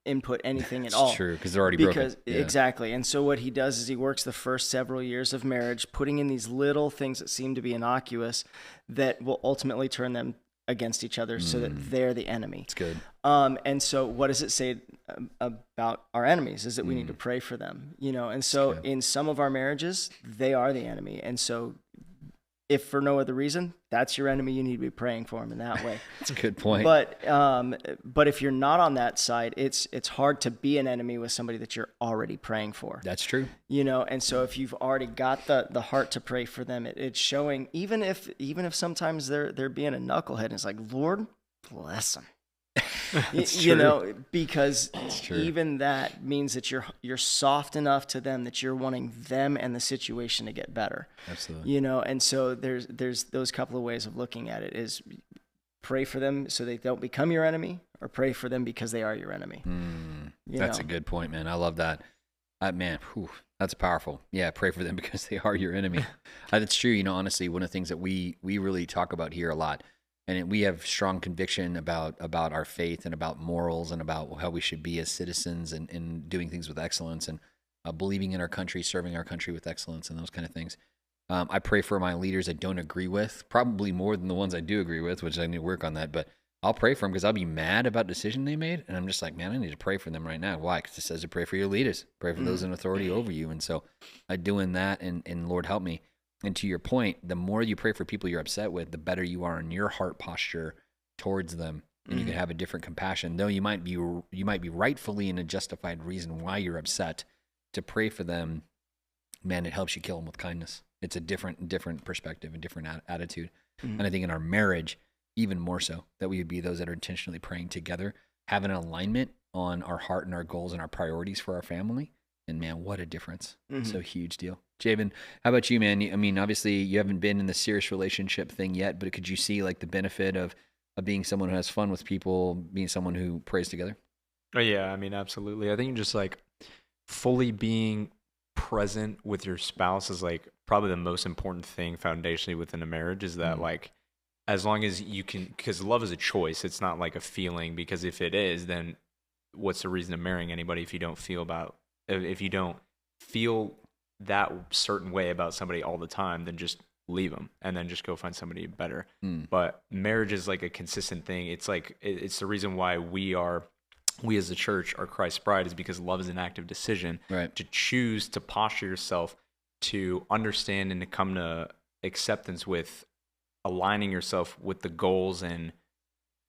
input anything at all. It's true, because they're already broken. Exactly. And so what he does is he works the first several years of marriage, putting in these little things that seem to be innocuous that will ultimately turn them against each other so that they're the enemy. It's good. And so what does it say about our enemies is that we need to pray for them, you know? And so in some of our marriages, they are the enemy. And so if for no other reason, that's your enemy, you need to be praying for him in that way. That's a good point. But if you're not on that side, it's hard to be an enemy with somebody that you're already praying for. That's true. You know, and so if you've already got the heart to pray for them, it's showing, even if sometimes they're being a knucklehead, and it's like, Lord, bless them. You know, because even that means that you're soft enough to them that you're wanting them and the situation to get better. Absolutely. You know, and so there's those couple of ways of looking at it: is pray for them so they don't become your enemy, or pray for them because they are your enemy. That's a good point, man. I love that. That's powerful. Yeah, pray for them because they are your enemy. That's true. You know, honestly, one of the things that we really talk about here a lot, and we have strong conviction about our faith and about morals and about how we should be as citizens and doing things with excellence and believing in our country, serving our country with excellence and those kind of things. I pray for my leaders I don't agree with, probably more than the ones I do agree with, which I need to work on that. But I'll pray for them because I'll be mad about the decision they made. And I'm just like, man, I need to pray for them right now. Why? Because it says to pray for your leaders, pray for those in authority over you. And so I'm doing that, and Lord help me. And to your point, the more you pray for people you're upset with, the better you are in your heart posture towards them, and you can have a different compassion. Though you might be rightfully in a justified reason why you're upset, to pray for them, man, it helps you kill them with kindness. It's a different perspective, a different attitude. And I think in our marriage, even more so, that we would be those that are intentionally praying together, have an alignment on our heart and our goals and our priorities for our family. And man, what a difference. So huge deal. Javen, how about you, man? I mean, obviously you haven't been in the serious relationship thing yet, but could you see like the benefit of being someone who has fun with people, being someone who prays together? Oh yeah, I mean, absolutely. I think just like fully being present with your spouse is like probably the most important thing foundationally within a marriage, is that like, as long as you can, because love is a choice. It's not like a feeling, because if it is, then what's the reason of marrying anybody if you don't feel that certain way about somebody all the time? Then just leave them and then just go find somebody better. Mm. But marriage is like a consistent thing. It's like, it's the reason why we as a church are Christ's bride, is because love is an active decision Right. to choose to posture yourself to understand and to come to acceptance with aligning yourself with the goals and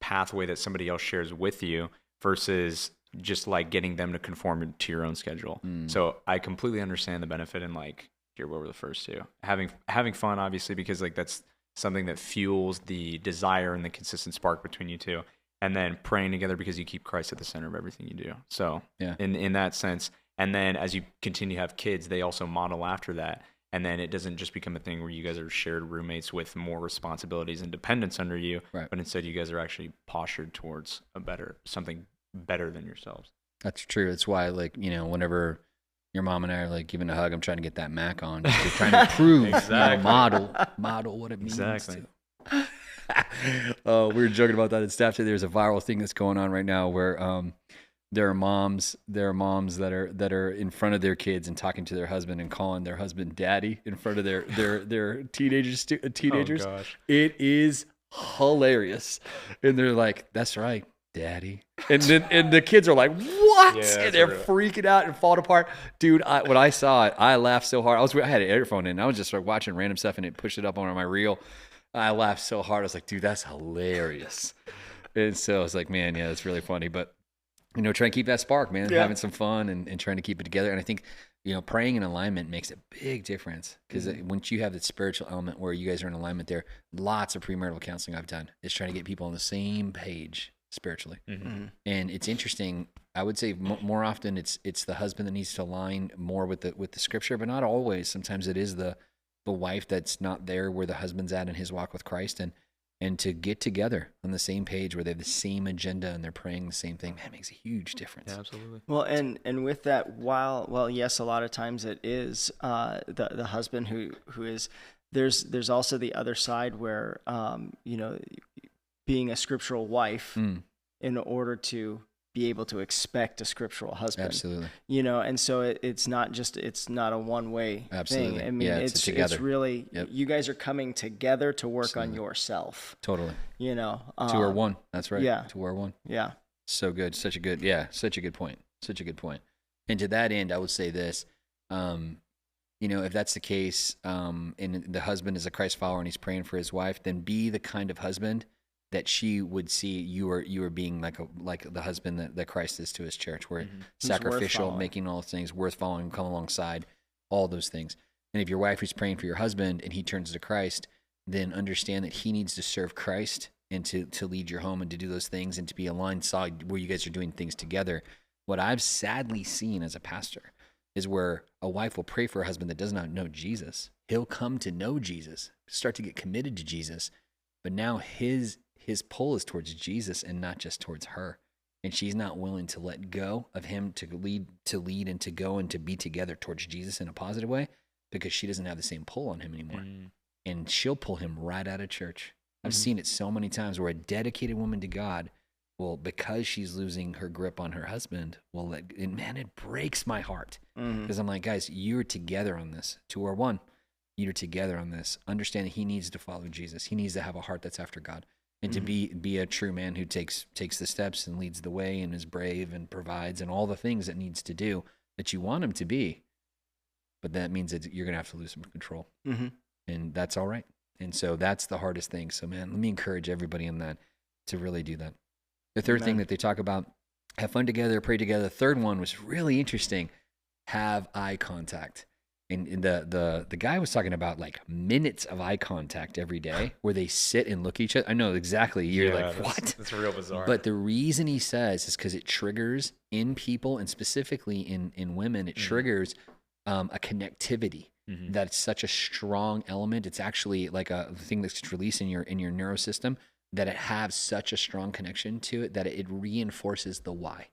pathway that somebody else shares with you versus just like getting them to conform to your own schedule. So I completely understand the benefit in like, here, what were the first two? Having fun, obviously, because like that's something that fuels the desire and the consistent spark between you two. And then praying together because you keep Christ at the center of everything you do. So in that sense, and then as you continue to have kids, they also model after that. And then it doesn't just become a thing where you guys are shared roommates with more responsibilities and dependence under you, right. but instead you guys are actually postured towards something better than yourselves. That's true. That's why, like, you know, whenever your mom and I are like giving a hug, I'm trying to get that Mac on. Just trying to prove, Exactly. model what it means. Exactly. We were joking about that at staff today. There's a viral thing that's going on right now where there are moms that are in front of their kids and talking to their husband and calling their husband daddy in front of their teenagers. Oh, gosh. It is hilarious, and they're like, "That's right, daddy," and the kids are like, "What?" Yeah, and they're real. freaking out and falling apart. Dude, when I saw it, I laughed so hard. I had an earphone in. I was just like watching random stuff, and it pushed it up on my reel. I laughed so hard. I was like, dude, that's hilarious. And so I was like, man, yeah, that's really funny. But, you know, trying to keep that spark, man, having some fun and trying to keep it together. And I think, you know, praying in alignment makes a big difference because once you have that spiritual element where you guys are in alignment there, lots of premarital counseling I've done is trying to get people on the same page spiritually. Mm-hmm. And it's interesting. I would say more often it's the husband that needs to align more with the scripture, but not always. Sometimes it is the wife that's not there where the husband's at in his walk with Christ, and to get together on the same page where they have the same agenda and they're praying the same thing, that makes a huge difference. Yeah, absolutely. Well, and with that, yes, a lot of times it is the husband who is. There's also the other side where you know, being a scriptural wife in order to be able to expect a scriptural husband. Absolutely. You know, and so it's not a one-way Absolutely. thing. I mean, Yeah, it's together. really, Yep. you guys are coming together to work Absolutely. on yourself, Totally. you know. Two or one. That's right. Yeah. 2 or 1. Yeah. So good. Such a good point. Such a good point. And to that end, I would say this, you know, if that's the case, and the husband is a Christ follower and he's praying for his wife, then be the kind of husband that she would see you are being like the husband that Christ is to his church, where sacrificial, making all things worth following, come alongside, all those things. And if your wife is praying for your husband and he turns to Christ, then understand that he needs to serve Christ and to lead your home and to do those things and to be aligned side where you guys are doing things together. What I've sadly seen as a pastor is where a wife will pray for a husband that does not know Jesus. He'll come to know Jesus, start to get committed to Jesus, but now his pull is towards Jesus and not just towards her. And she's not willing to let go of him to lead and to go and to be together towards Jesus in a positive way because she doesn't have the same pull on him anymore. And she'll pull him right out of church. I've seen it so many times where a dedicated woman to God, well, because she's losing her grip on her husband, it breaks my heart. Because I'm like, guys, you're together on this. 2 or 1. You're together on this. Understand that he needs to follow Jesus. He needs to have a heart that's after God. And to be a true man who takes the steps and leads the way and is brave and provides and all the things it needs to do that you want him to be. But that means that you're going to have to lose some control. And that's all right. And so that's the hardest thing. So, man, let me encourage everybody in that to really do that. The third thing that they talk about, have fun together, pray together. The third one was really interesting. Have eye contact. And the guy was talking about like minutes of eye contact every day where they sit and look at each other. I know exactly. You're like, what? That's real bizarre. But the reason he says is because it triggers in people and specifically in women, it triggers a connectivity. That's such a strong element. It's actually like a thing that's released in your neurosystem that it has such a strong connection to it that it reinforces the why.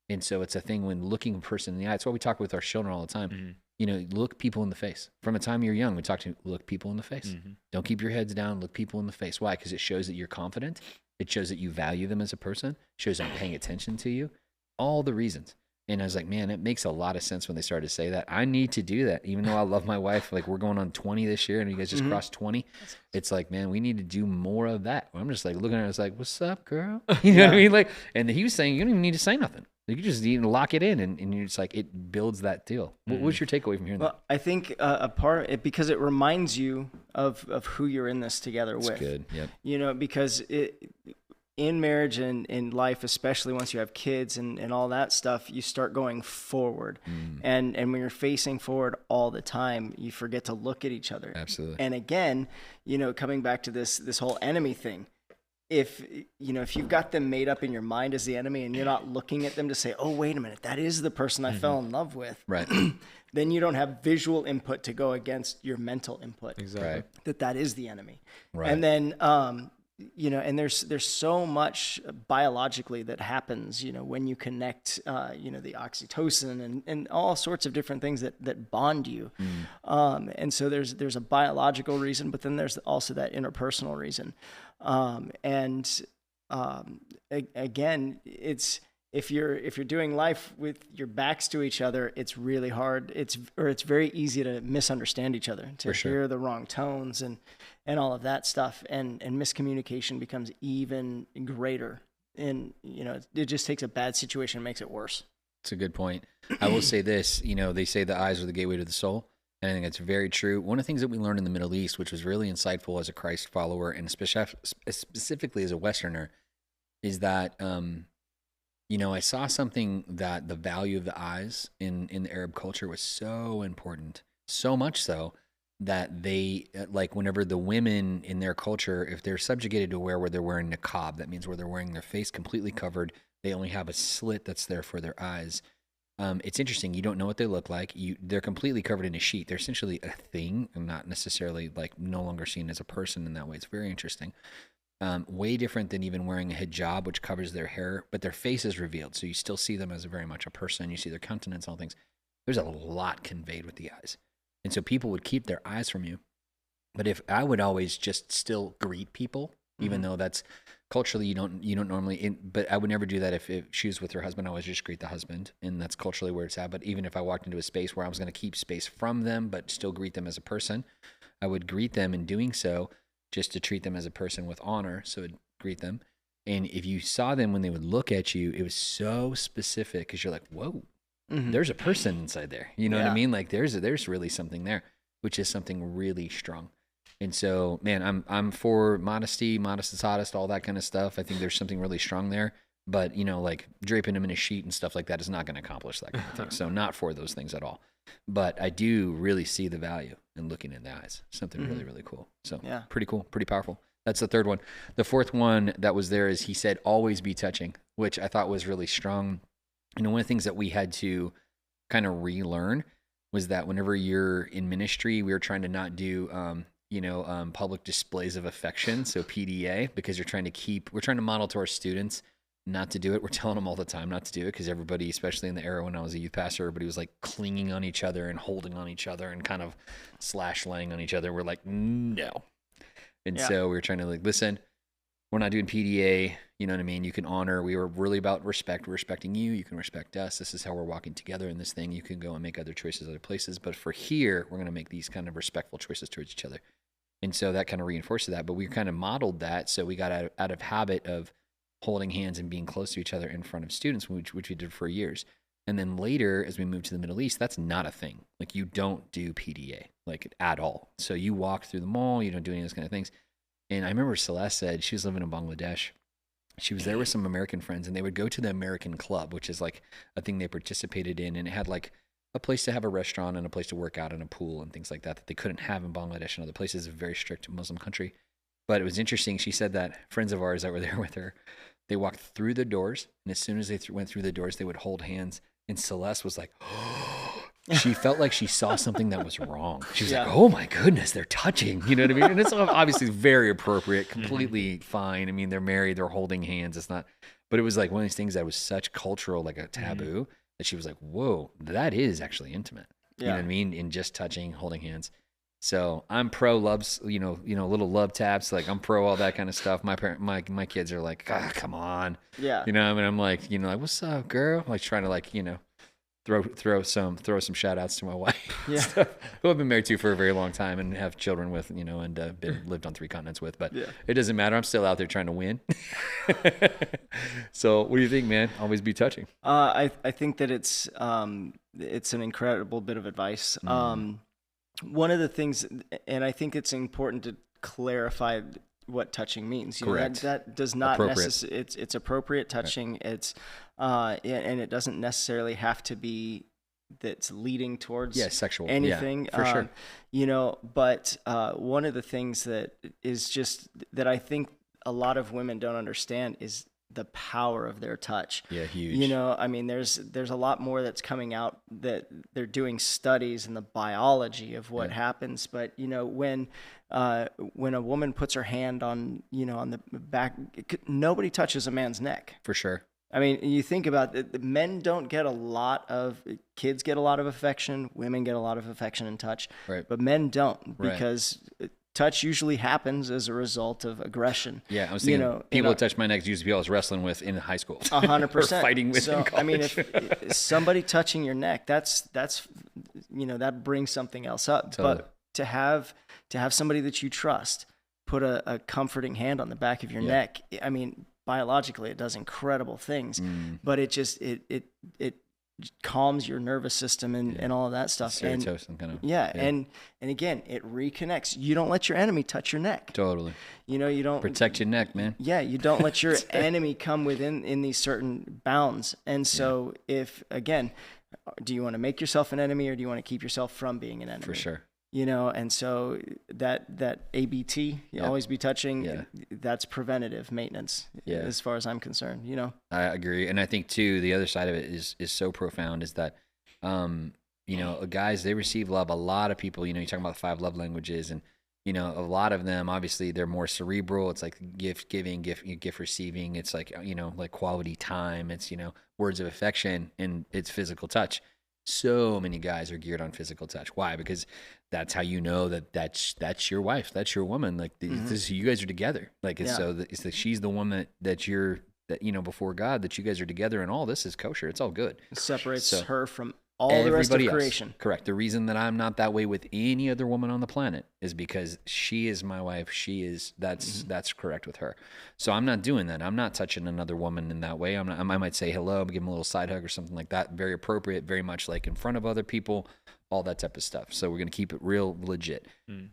And so it's a thing when looking a person in the eye. It's what we talk with our children all the time. You know, look people in the face. From the time you're young, we talk to look people in the face. Don't keep your heads down. Look people in the face. Why? Because it shows that you're confident. It shows that you value them as a person. It shows I'm paying attention to you. All the reasons. And I was like, man, it makes a lot of sense when they started to say that. I need to do that. Even though I love my wife, like we're going on 20 this year and you guys just crossed 20. It's like, man, we need to do more of that. I'm just like looking at her, I was like, what's up, girl? You know what I mean? Like, and he was saying, you don't even need to say nothing. Like, you just need to lock it in and you're just like, it builds that deal. What was your takeaway from hearing that? I think a part of it, because it reminds you of who you're in this together with. Good. Yep. You know, because in marriage and in life, especially once you have kids and all that stuff, you start going forward. And when you're facing forward all the time, you forget to look at each other. Absolutely. And again, you know, coming back to this whole enemy thing, if you've got them made up in your mind as the enemy and you're not looking at them to say, oh, wait a minute, that is the person I fell in love with. Right. Then you don't have visual input to go against your mental input. Exactly. Right. That is the enemy. Right. And then, you know, and there's so much biologically that happens, you know, when you connect, you know, the oxytocin and all sorts of different things that bond you. And so there's a biological reason, but then there's also that interpersonal reason. Again, it's, if you're doing life with your backs to each other, it's really hard. It's very easy to misunderstand each other, to hear the wrong tones and all of that stuff. And miscommunication becomes even greater. And, you know, it just takes a bad situation and makes it worse. It's a good point. I will say this, you know, they say the eyes are the gateway to the soul. And I think it's very true. One of the things that we learned in the Middle East, which was really insightful as a Christ follower and specifically as a Westerner, is that, you know, I saw something that the value of the eyes in the Arab culture was so important, so much so that they, like whenever the women in their culture, if they're subjugated to where they're wearing niqab, that means where they're wearing their face completely covered, they only have a slit that's there for their eyes. It's interesting. You don't know what they look like. They're completely covered in a sheet. They're essentially a thing and not necessarily like no longer seen as a person in that way. It's very interesting. Way different than even wearing a hijab, which covers their hair, but their face is revealed. So you still see them as very much a person. You see their countenance, all things. There's a lot conveyed with the eyes. And so people would keep their eyes from you. But if I would always just still greet people, even though that's culturally you don't normally, but I would never do that if she was with her husband. I always just greet the husband, and that's culturally where it's at. But even if I walked into a space where I was going to keep space from them, but still greet them as a person, I would greet them in doing so just to treat them as a person with honor. So I'd greet them. And if you saw them when they would look at you, it was so specific because you're like, whoa, there's a person inside there. You know what I mean? Like there's really something there, which is something really strong. And so, man, I'm for modesty, modest is hottest, all that kind of stuff. I think there's something really strong there. But, you know, like draping them in a sheet and stuff like that is not going to accomplish that kind of thing. So not for those things at all. But I do really see the value in looking in the eyes. Something really, really cool. So pretty cool, pretty powerful. That's the third one. The fourth one that was there is he said, always be touching, which I thought was really strong. You know, one of the things that we had to kind of relearn was that whenever you're in ministry, we were trying to not do, public displays of affection. So PDA, because we're trying to model to our students not to do it. We're telling them all the time not to do it because everybody, especially in the era when I was a youth pastor, everybody was like clinging on each other and holding on each other and kind of laying on each other. We're like, no. And so we were trying to like, listen, we're not doing PDA. You know what I mean? You can honor. We were really about respect. We're respecting you. You can respect us. This is how we're walking together in this thing. You can go and make other choices other places. But for here, we're going to make these kind of respectful choices towards each other. And so that kind of reinforced that. But we kind of modeled that. So we got out of habit of holding hands and being close to each other in front of students, which we did for years. And then later, as we moved to the Middle East, that's not a thing. Like you don't do PDA like at all. So you walk through the mall, you don't do any of those kind of things. And I remember Celeste said she was living in Bangladesh. She was there with some American friends and they would go to the American Club, which is like a thing they participated in. And it had like a place to have a restaurant and a place to work out and a pool and things like that they couldn't have in Bangladesh and other places. It's a very strict Muslim country. But it was interesting. She said that friends of ours that were there with her, they walked through the doors, and as soon as they went through the doors, they would hold hands. And Celeste was like, oh, she felt like she saw something that was wrong. She was like, oh my goodness, they're touching. You know what I mean? And it's obviously very appropriate, completely fine. I mean, they're married, they're holding hands. It's not, but it was like one of these things that was such cultural, like a taboo, that she was like, whoa, that is actually intimate. You know what I mean? In just touching, holding hands. So I'm pro loves, little love taps. Like I'm pro all that kind of stuff. My kids are like, come on. Yeah. You know, I mean, I'm like, like, what's up, girl? Like trying to like, throw some shout outs to my wife, Yeah. who I've been married to for a very long time and have children with, you know, and lived on 3 continents with. But it doesn't matter. I'm still out there trying to win. So, what do you think, man? Always be touching. I think that it's an incredible bit of advice. One of the things, and I think it's important to clarify what touching means. You Correct. know, that does not necessarily, it's appropriate touching. Right. It's and it doesn't necessarily have to be that's leading towards sexual anything. Yeah, for sure. You know, but one of the things that is just that I think a lot of women don't understand is the power of their touch. Yeah, huge. You know, I mean, there's a lot more that's coming out, that they're doing studies in the biology of what happens. But, you know, when a woman puts her hand on, you know, on the back, nobody touches a man's neck. For sure. I mean, you think about it, men don't get kids get a lot of affection, women get a lot of affection and touch, right. But men don't, because touch usually happens as a result of aggression. Yeah, I was thinking people that touch my neck usually people I was wrestling with in high school. 100%. Or fighting with in college. I mean, if somebody touching your neck, that's you know, that brings something else up. Totally. But to have somebody that you trust put a comforting hand on the back of your neck, I mean, biologically it does incredible things, but it just it calms your nervous system and all of that stuff. Serotonin kind of. Yeah. And again, it reconnects. You don't let your enemy touch your neck. Totally. You know, you don't protect your neck, man. Yeah, you don't let your enemy come within these certain bounds. And so if, again, do you want to make yourself an enemy or do you want to keep yourself from being an enemy? For sure. You know, and so that ABT, always be touching, that's preventative maintenance as far as I'm concerned, you know. I agree. And I think too, the other side of it is so profound is that, you know, guys, they receive love. A lot of people, you know, you're talking about the 5 love languages, and, you know, a lot of them, obviously they're more cerebral. It's like gift giving, gift receiving. It's like, you know, like quality time. It's, you know, words of affection, and it's physical touch. So many guys are geared on physical touch. Why? Because that's how you know that's your wife, that's your woman. Like this, you guys are together. Like it's it's that she's the one that you know, before God, that you guys are together, and all this is kosher. It's all good. It separates her from all the rest of creation. Correct. The reason that I'm not that way with any other woman on the planet is because she is my wife. That's correct with her. So I'm not doing that. I'm not touching another woman in that way. I might say hello, give them a little side hug or something like that. Very appropriate, very much like in front of other people, all that type of stuff. So we're going to keep it real legit.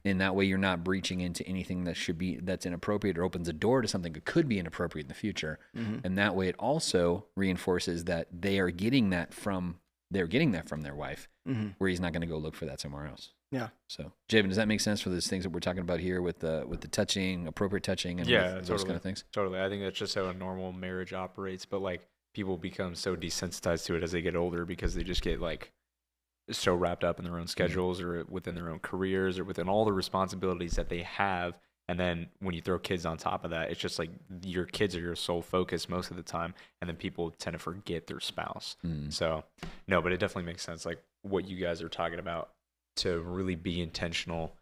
In that way, you're not breaching into anything that's inappropriate or opens a door to something that could be inappropriate in the future. And that way it also reinforces that they are getting that from their wife, where he's not going to go look for that somewhere else. Yeah. So, Javan, does that make sense for those things that we're talking about here with the touching, appropriate touching, and those kind of things? Totally. I think that's just how a normal marriage operates. But like, people become so desensitized to it as they get older because they just get like so wrapped up in their own schedules or within their own careers or within all the responsibilities that they have. And then when you throw kids on top of that, it's just like your kids are your sole focus most of the time. And then people tend to forget their spouse. So, no, but it definitely makes sense. Like what you guys are talking about, to really be intentional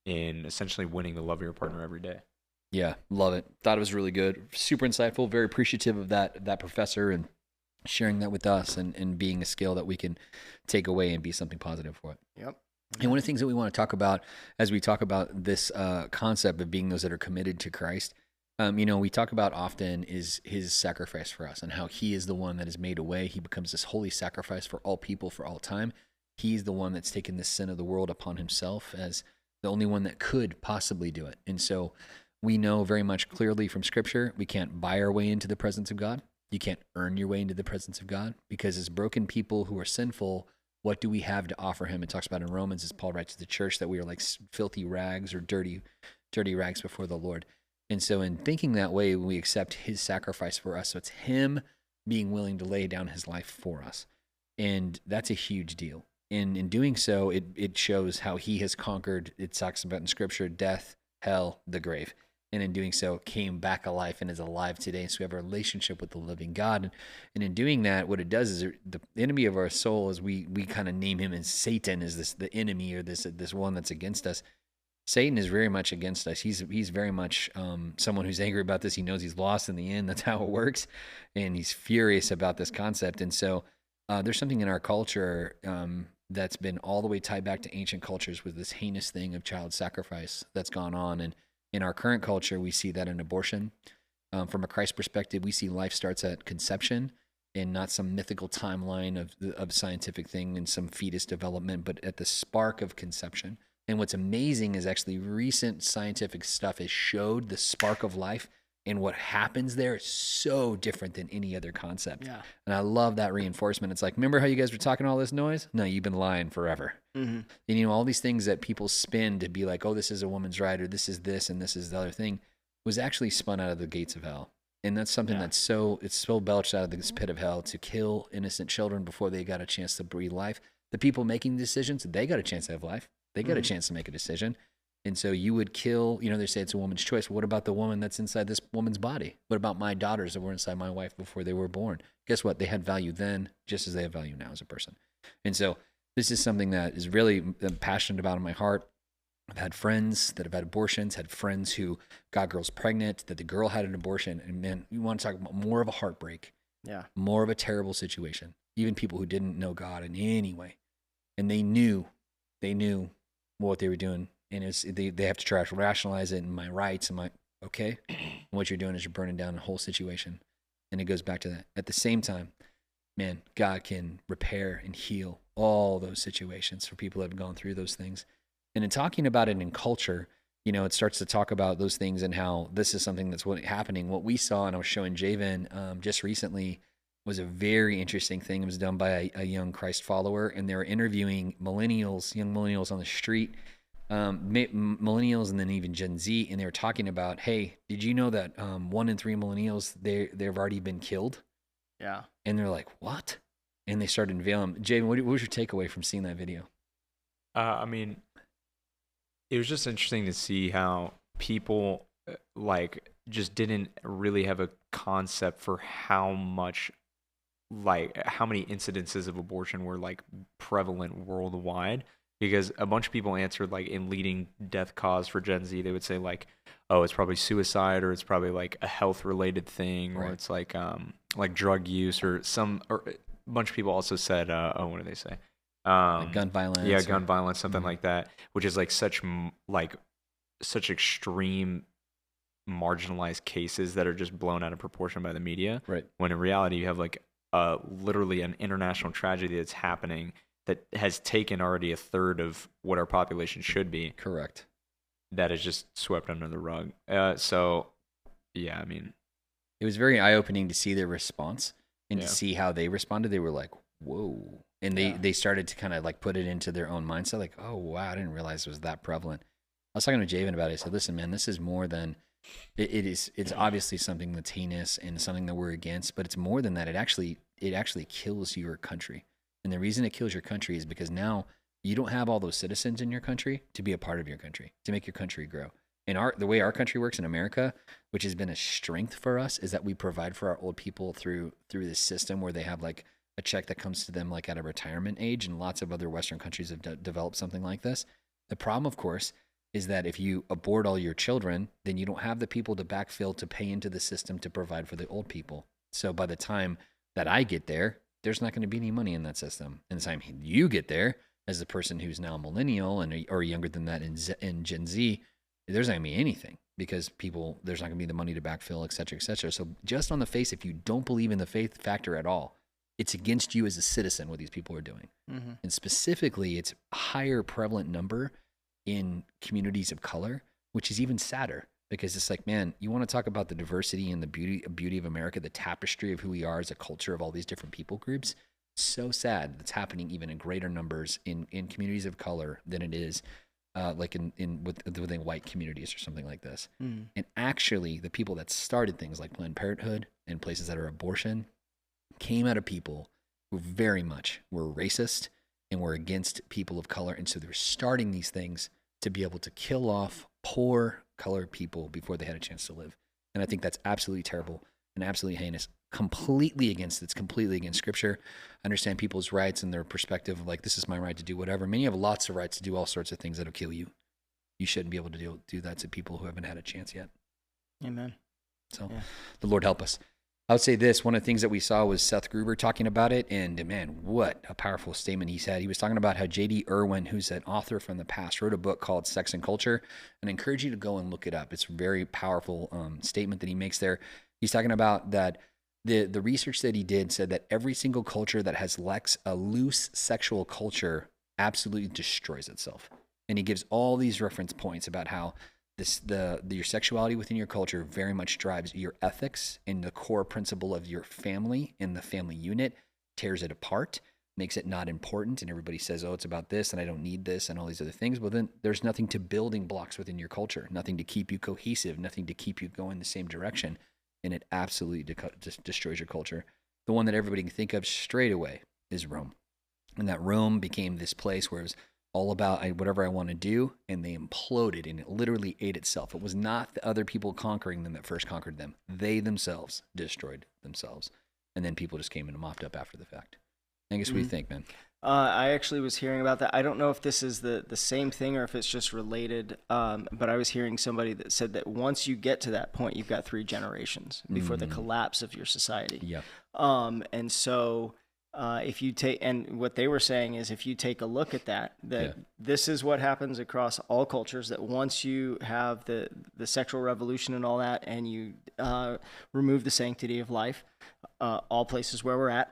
in essentially winning the love of your partner every day. Yeah, love it. Thought it was really good. Super insightful. Very appreciative of that professor and sharing that with us and being a skill that we can take away and be something positive for it. Yep. And one of the things that we want to talk about as we talk about this concept of being those that are committed to Christ, you know, we talk about often is his sacrifice for us and how he is the one that has made a way. He becomes this holy sacrifice for all people for all time. He's the one that's taken the sin of the world upon himself as the only one that could possibly do it. And so we know very much clearly from Scripture, we can't buy our way into the presence of God. You can't earn your way into the presence of God, because as broken people who are sinful, what do we have to offer him? It talks about in Romans, as Paul writes to the church, that we are like filthy rags or dirty rags before the Lord. And so in thinking that way, we accept his sacrifice for us. So it's him being willing to lay down his life for us. And that's a huge deal. And in doing so, it shows how he has conquered, it talks about in Scripture, death, hell, the grave. And in doing so, came back alive and is alive today. So we have a relationship with the living God. And in doing that, what it does is the enemy of our soul, is we kind of name him as Satan, is the enemy, or this one that's against us. Satan is very much against us. He's very much someone who's angry about this. He knows he's lost in the end. That's how it works. And he's furious about this concept. And so there's something in our culture that's been all the way tied back to ancient cultures with this heinous thing of child sacrifice that's gone on. And in our current culture, we see that in abortion. From a Christ perspective, we see life starts at conception and not some mythical timeline of scientific thing and some fetus development, but at the spark of conception. And what's amazing is actually recent scientific stuff has showed the spark of life, and what happens there is so different than any other concept. Yeah. And I love that reinforcement. It's like, remember how you guys were talking all this noise? No, you've been lying forever. Mm-hmm. And, you know, all these things that people spin to be like, oh, this is a woman's right, or this is this, and this is the other thing, was actually spun out of the gates of hell. And that's something that's it's so belched out of this pit of hell to kill innocent children before they got a chance to breathe life. The people making decisions, they got a chance to have life. They got a chance to make a decision. And so you would kill, you know, they say it's a woman's choice. What about the woman that's inside this woman's body? What about my daughters that were inside my wife before they were born? Guess what? They had value then, just as they have value now as a person. And so this is something that is really I'm passionate about in my heart. I've had friends that have had abortions, had friends who got girls pregnant, that the girl had an abortion. And man, you want to talk about more of a heartbreak, more of a terrible situation. Even people who didn't know God in any way. And they knew what they were doing. And they have to try to rationalize it and my rights and okay. And what you're doing is you're burning down the whole situation. And it goes back to that. At the same time, man, God can repair and heal all those situations for people that have gone through those things. And in talking about it in culture, you know, it starts to talk about those things and how this is something that's happening. What we saw, and I was showing Javan just recently, was a very interesting thing. It was done by a young Christ follower, and they were interviewing young millennials on the street, millennials, and then even Gen Z, and they were talking about, hey, did you know that 1 in 3 millennials, they've already been killed? Yeah. And they're like, what? And they started unveiling. Javan, what was your takeaway from seeing that video? I mean, it was just interesting to see how people like just didn't really have a concept for how many incidences of abortion were like prevalent worldwide, because a bunch of people answered like in leading death cause for Gen Z, they would say like, oh, it's probably suicide, or it's probably like a health related thing, or it's like drug use, or a bunch of people also said, what do they say? Like gun violence. Yeah, gun violence, something like that, which is like such extreme marginalized cases that are just blown out of proportion by the media. Right. When in reality, you have like literally an international tragedy that's happening that has taken already a third of what our population should be. Correct. That is just swept under the rug. So, yeah, I mean, it was very eye-opening to see their response and to see how they responded. They were like, whoa. And they started to kind of like put it into their own mindset, like, oh, wow, I didn't realize it was that prevalent. I was talking to Javan about it. I said, listen, man, this is more than, it's obviously something that's heinous and something that we're against, but it's more than that. It actually kills your country. And the reason it kills your country is because now you don't have all those citizens in your country to be a part of your country, to make your country grow. And the way our country works in America, which has been a strength for us, is that we provide for our old people through this system where they have like a check that comes to them like at a retirement age, and lots of other Western countries have developed something like this. The problem, of course, is that if you abort all your children, then you don't have the people to backfill to pay into the system to provide for the old people. So by the time that I get there, there's not going to be any money in that system. And the time you get there, as the person who's now millennial or younger than that in Gen Z, there's not going to be anything, because there's not going to be the money to backfill, et cetera, et cetera. So just on the face, if you don't believe in the faith factor at all, it's against you as a citizen what these people are doing. Mm-hmm. And specifically, it's a higher prevalent number in communities of color, which is even sadder, because it's like, man, you want to talk about the diversity and the beauty of America, the tapestry of who we are as a culture of all these different people groups. So sad that's happening even in greater numbers in communities of color than it is like within white communities or something like this. Mm. And actually, the people that started things like Planned Parenthood and places that are abortion came out of people who very much were racist and were against people of color. And so they were starting these things to be able to kill off poor colored people before they had a chance to live. And I think that's absolutely terrible and absolutely heinous. It's completely against Scripture. I understand people's rights and their perspective of like, this is my right to do whatever. Many have lots of rights to do all sorts of things that'll kill you. You shouldn't be able to do that to people who haven't had a chance yet. Amen. So The Lord help us. I would say this, one of the things that we saw was Seth Gruber talking about it, and man, what a powerful statement he said. He was talking about how J.D. Irwin, who's an author from the past, wrote a book called Sex and Culture, and I encourage you to go and look it up. It's a very powerful statement that he makes there. He's talking about that the research that he did said that every single culture that has a loose sexual culture absolutely destroys itself. And he gives all these reference points about how your sexuality within your culture very much drives your ethics, and the core principle of your family and the family unit tears it apart, makes it not important. And everybody says, oh, it's about this and I don't need this and all these other things. Well, then there's nothing to building blocks within your culture, nothing to keep you cohesive, nothing to keep you going the same direction. And it absolutely destroys your culture. The one that everybody can think of straight away is Rome. And that Rome became this place where it was all about whatever I want to do, and they imploded, and it literally ate itself. It was not the other people conquering them that first conquered them. They themselves destroyed themselves, and then people just came and mopped up after the fact. Angus, what do you think, man? I actually was hearing about that. I don't know if this is the same thing or if it's just related, but I was hearing somebody that said that once you get to that point, you've got 3 generations before the collapse of your society. Yeah. And so... if you take, and what they were saying is, if you take a look at that this is what happens across all cultures, that once you have the sexual revolution and all that, and you remove the sanctity of life, all places where we're at,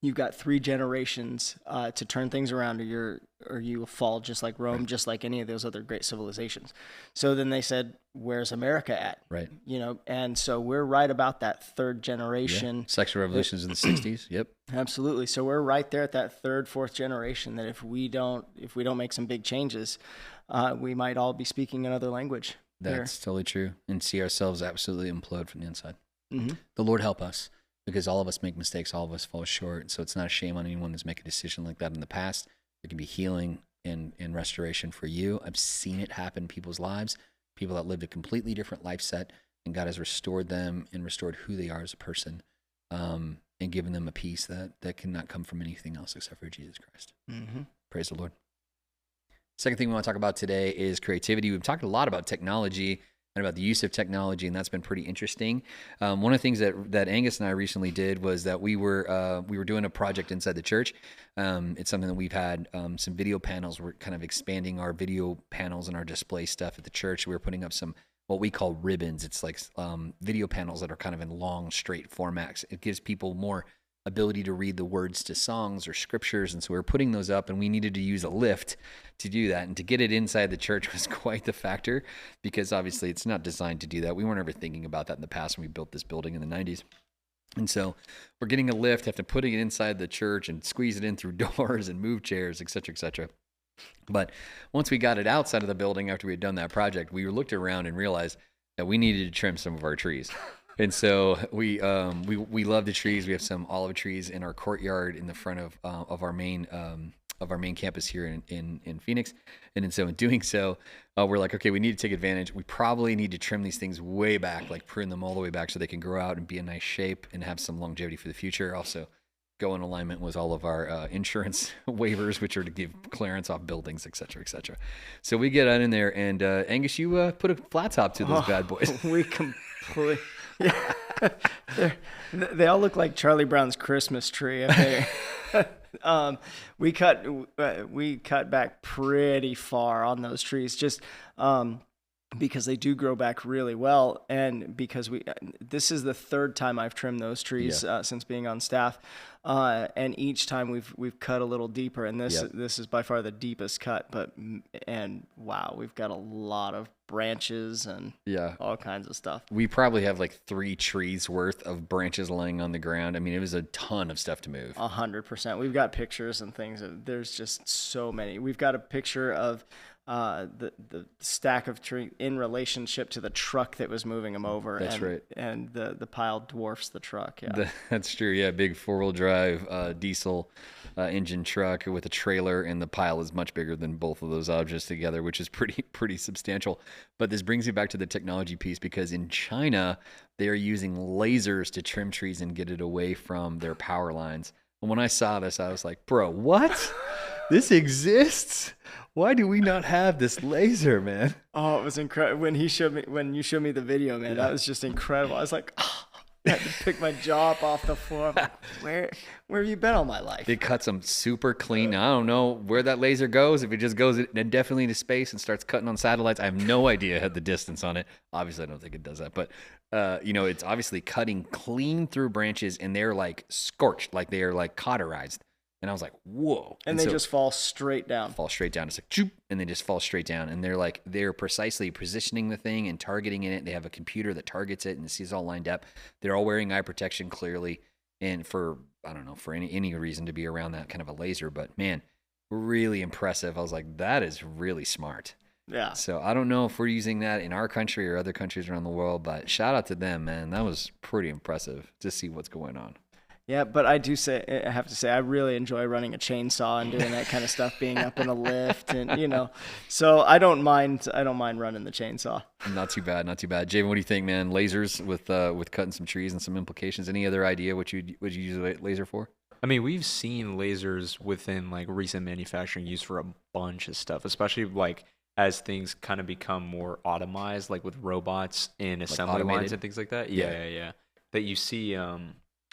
you've got 3 generations to turn things around, or you will fall just like Rome, right. Just like any of those other great civilizations. So then they said, where's America at? Right. And so we're right about that 3rd generation. Yeah. Sexual revolutions in the 60s. Yep. Absolutely. So we're right there at that 3rd, 4th generation, that if we don't make some big changes, we might all be speaking another language. That's totally true. And see ourselves absolutely implode from the inside. Mm-hmm. The Lord help us, because all of us make mistakes. All of us fall short. So it's not a shame on anyone who's made a decision like that in the past. There can be healing and restoration for you. I've seen it happen in people's lives, people that lived a completely different life set, and God has restored them and restored who they are as a person, and given them a peace that cannot come from anything else except for Jesus Christ. Mm-hmm. Praise the Lord. Second thing we want to talk about today is creativity. We've talked a lot about technology and about the use of technology, and that's been pretty interesting. One of the things that Angus and I recently did was that we were doing a project inside the church. It's something that we've had some video panels. We're kind of expanding our video panels and our display stuff at the church. We were putting up some what we call ribbons. It's like video panels that are kind of in long, straight formats. It gives people more ability to read the words to songs or scriptures. And so we were putting those up, and we needed to use a lift to do that. And to get it inside the church was quite the factor, because obviously it's not designed to do that. We weren't ever thinking about that in the past when we built this building in the 90s. And so we're getting a lift, have to put it inside the church and squeeze it in through doors and move chairs, et cetera, et cetera. But once we got it outside of the building after we had done that project, we looked around and realized that we needed to trim some of our trees. And so we love the trees. We have some olive trees in our courtyard in the front of our main campus here in Phoenix. And so in doing so, we're like, okay, we need to take advantage. We probably need to trim these things way back, like prune them all the way back so they can grow out and be in nice shape and have some longevity for the future. Also go in alignment with all of our insurance waivers, which are to give clearance off buildings, et cetera, et cetera. So we get out in there, and Angus, you put a flat top to those bad boys. We completely... Yeah. They all look like Charlie Brown's Christmas tree. We cut back pretty far on those trees, just because they do grow back really well, and because this is the 3rd time I've trimmed those trees since being on staff, and each time we've cut a little deeper, and this is by far the deepest cut. And wow, we've got a lot of branches and all kinds of stuff. We probably have like 3 trees worth of branches laying on the ground. I mean, it was a ton of stuff to move. 100%. We've got pictures and things. There's just so many. We've got a picture of the stack of tree in relationship to the truck that was moving them over. That's right. And the pile dwarfs the truck. Yeah, that's true. Yeah, big 4-wheel drive diesel engine truck with a trailer, and the pile is much bigger than both of those objects together, which is pretty substantial. But this brings me back to the technology piece, because in China they are using lasers to trim trees and get it away from their power lines. And when I saw this, I was like, bro, what? This exists? Why do we not have this laser, man? Oh, it was incredible when you showed me the video, man. That was just incredible. I was like, oh, I had to pick my jaw up off the floor. I'm like, where have you been all my life? It cuts them super clean. I don't know where that laser goes. If it just goes indefinitely into space and starts cutting on satellites, I have no idea the distance on it. Obviously, I don't think it does that. But, it's obviously cutting clean through branches, and they're like scorched, like they are like cauterized. And I was like, whoa. And they just fall straight down. Fall straight down. It's like, choop, and they just fall straight down. And they're precisely positioning the thing and targeting it. They have a computer that targets it and sees all lined up. They're all wearing eye protection clearly. And for any reason to be around that kind of a laser. But man, really impressive. I was like, that is really smart. Yeah. So I don't know if we're using that in our country or other countries around the world, but shout out to them, man. That was pretty impressive to see what's going on. Yeah, but I have to say, I really enjoy running a chainsaw and doing that kind of stuff, being up in a lift, and so I don't mind running the chainsaw. Not too bad. Javen, what do you think, man? Lasers with cutting some trees and some implications. Any other idea what you use a laser for? I mean, we've seen lasers within like recent manufacturing used for a bunch of stuff, especially like as things kind of become more automized, like with robots and assembly lines and things like that. Yeah. That you see.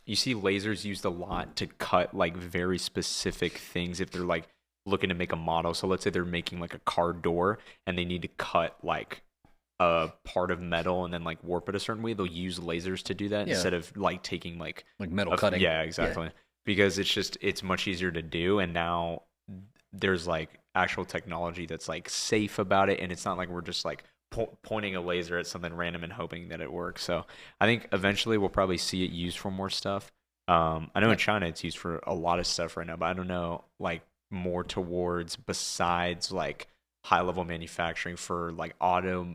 You see lasers used a lot to cut like very specific things if they're like looking to make a model. So let's say they're making like a car door and they need to cut like a part of metal and then like warp it a certain way. They'll use lasers to do that instead of like taking like metal cutting. Yeah, exactly. Yeah. Because it's much easier to do. And now there's like actual technology that's like safe about it. And it's not like we're just like pointing a laser at something random and hoping that it works. So I think eventually we'll probably see it used for more stuff. I know in China it's used for a lot of stuff right now, but I don't know like more towards besides like high level manufacturing for like automobiles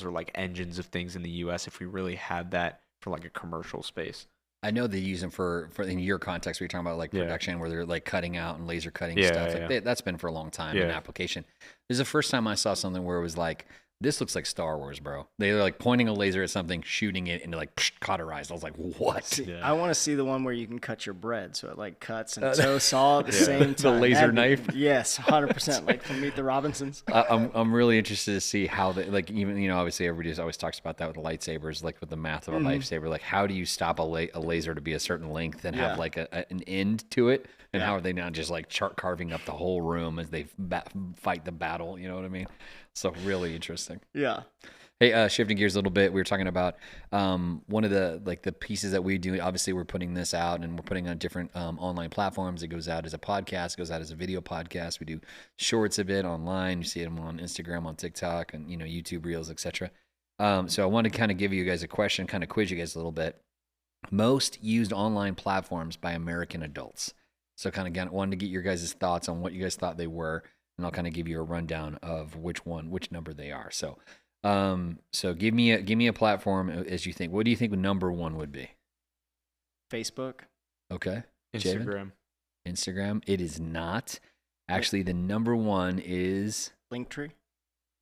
or like engines of things in the US if we really had that for like a commercial space. I know they use them for in your context where you're talking about like production where they're like cutting out and laser cutting stuff. Like that's been for a long time in application. This is the first time I saw something where it was like, this looks like Star Wars, bro. They were like pointing a laser at something, shooting it, and like cauterized. I was like, what? I want to see the one where you can cut your bread, so it like cuts and toasts all at the same time. The laser knife. Yes, 100%. Like from Meet the Robinsons. I'm really interested to see how they like even obviously everybody always talks about that with the lightsabers, like with the math of a lightsaber. Like how do you stop a laser to be a certain length and have like an end to it? And how are they now just like carving up the whole room as they fight the battle? You know what I mean? So really interesting. Yeah. Hey, shifting gears a little bit, we were talking about one of the pieces that we do. Obviously, we're putting this out and we're putting on different online platforms. It goes out as a podcast, goes out as a video podcast. We do shorts a bit online. You see them on Instagram, on TikTok, and YouTube Reels, etc. So I wanted to kind of give you guys a question, kind of quiz you guys a little bit. Most used online platforms by American adults. So kind of wanted to get your guys' thoughts on what you guys thought they were, and I'll kind of give you a rundown of which number they are. So, give me a platform as you think. What do you think number one would be? Facebook. Okay. Instagram. Instagram. It is not. Actually, the number one is Linktree.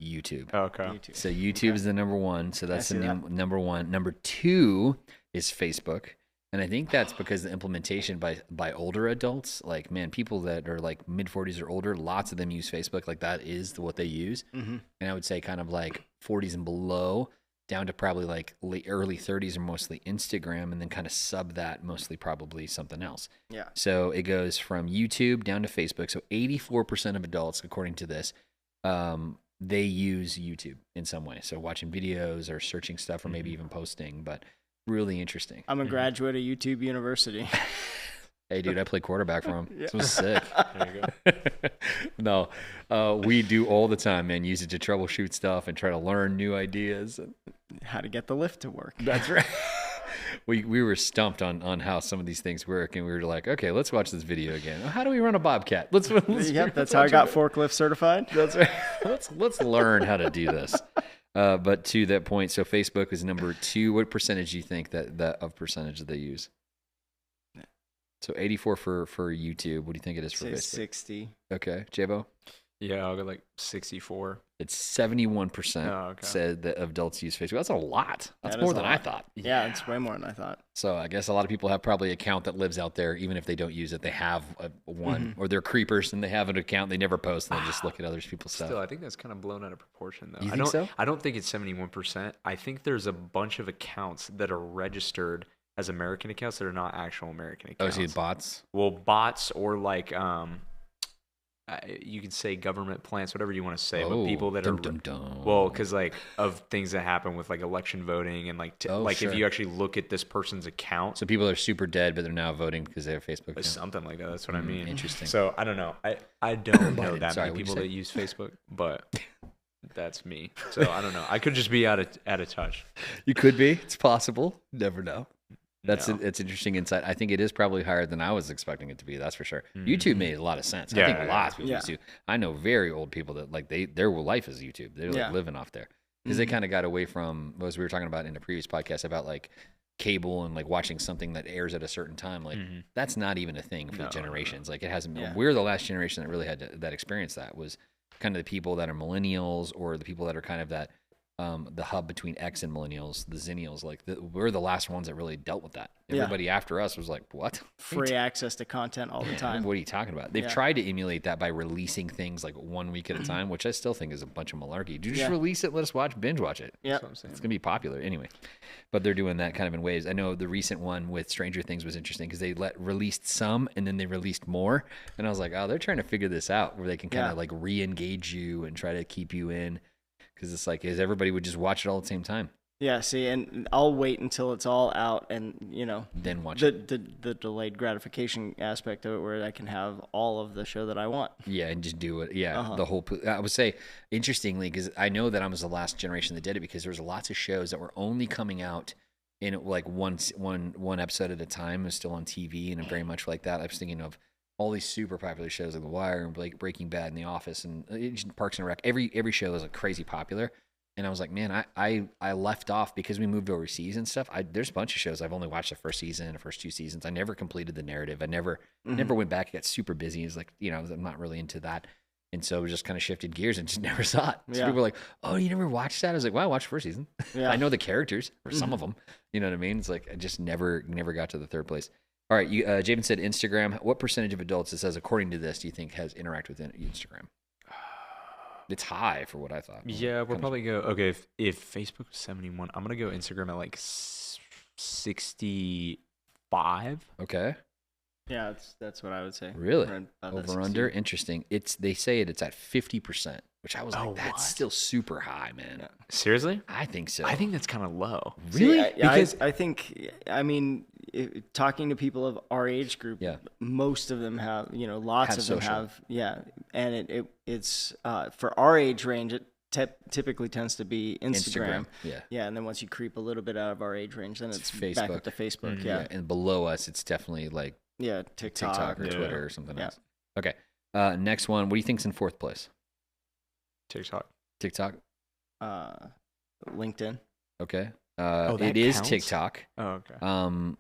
YouTube. Okay. YouTube. So YouTube is the number one. So that's the number one. Number two is Facebook. And I think that's because the implementation by older adults, like, man, people that are like mid-40s or older, lots of them use Facebook. Like, that is what they use. Mm-hmm. And I would say kind of like 40s and below, down to probably like early 30s are mostly Instagram, and then kind of sub that mostly probably something else. Yeah. So it goes from YouTube down to Facebook. So 84% of adults, according to this, they use YouTube in some way. So watching videos or searching stuff or maybe even posting, but really interesting. I'm a graduate of YouTube University. Hey, dude, I played quarterback for him. Yeah. This was sick. There you go. No, we do all the time, man. Use it to troubleshoot stuff and try to learn new ideas. How to get the lift to work. That's right. We were stumped on how some of these things work, and we were like, okay, let's watch this video again. How do we run a Bobcat? Let's that's how I got forklift certified. That's right. Let's learn how to do this. But to that point, so Facebook is number two. What percentage do you think that of percentage that they use? So 84 for YouTube. What do you think it is for Facebook? 60. Okay, Jabo? Yeah, I'll go like 64. It's 71% said that adults use Facebook. That's a lot. That's more than I thought. Yeah, it's way more than I thought. So I guess a lot of people have probably an account that lives out there, even if they don't use it. They have one, or they're creepers and they have an account they never post, and they just look at other people's stuff. Still, I think that's kind of blown out of proportion, though. You think so? I don't think it's 71%. I think there's a bunch of accounts that are registered as American accounts that are not actual American accounts. Oh, so bots? Well, bots or like you can say government plants, whatever you want to say, but people that well, because like of things that happen with like election voting and like if you actually look at this person's account, so people are super dead, but they're now voting because they have Facebook account. Something like that. That's what I mean. Interesting. So I don't know. I don't know that many people that use Facebook, but that's me. So I don't know. I could just be out of touch. You could be. It's possible. Never know. It's interesting insight. I think it is probably higher than I was expecting it to be. That's for sure. YouTube made a lot of sense. I think lots of people use YouTube. I know very old people that like their life is YouTube. They're like living off there because they kind of got away from what we were talking about in the previous podcast about like cable and like watching something that airs at a certain time. Like that's not even a thing for generations. Like it hasn't. We're the last generation that really had that experience. That was kind of the people that are millennials or the people that are kind of that. The hub between X and millennials, the Zennials, like we're the last ones that really dealt with that. Everybody after us was like, what? Free access to content all the time. What are you talking about? They've tried to emulate that by releasing things like 1 week at a time, which I still think is a bunch of malarkey. Just release it, let us binge watch it. Yeah, it's going to be popular anyway. But they're doing that kind of in waves. I know the recent one with Stranger Things was interesting because they released some and then they released more. And I was like, oh, they're trying to figure this out where they can kind of like re-engage you and try to keep you in. Because it's like, everybody would just watch it all at the same time. Yeah, see, and I'll wait until it's all out and, then watch the delayed gratification aspect of it where I can have all of the show that I want. Yeah, and just do it. Yeah, the whole, I would say, interestingly, because I know that I was the last generation that did it because there was lots of shows that were only coming out in like one episode at a time. It was still on TV and very much like that. I was thinking of all these super popular shows like The Wire and like Breaking Bad and The Office and Parks and Rec. Every show is like crazy popular. And I was like, man, I left off because we moved overseas and stuff. There's a bunch of shows I've only watched the first season, the first 2 seasons. I never completed the narrative. I never went back. I got super busy. It's like, I'm not really into that. And so we just kind of shifted gears and just never saw it. So people were like, oh, you never watched that? I was like, well, I watched the first season. I know the characters or some of them. You know what I mean? It's like I just never got to the third place. All right, Javen said Instagram. What percentage of adults, it says, according to this, do you think has interacted with Instagram? It's high for what I thought. Yeah, we'll probably go, okay, if Facebook was 71, I'm going to go Instagram at like 65. Okay. Yeah, that's what I would say. Really? Over under? Interesting. They say it's at 50%, which I was like, that's still super high, man. Yeah. Seriously? I think so. I think that's kind of low. Really? Because I think, talking to people of our age group, most of them have, lots of them have, and it's for our age range, it typically tends to be Instagram. Yeah, and then once you creep a little bit out of our age range, then it's back up to Facebook. Yeah, and below us, it's definitely like TikTok or Twitter or something else. Okay, next one. What do you think's in fourth place? TikTok. LinkedIn. Okay. It is counts? TikTok. Oh, okay.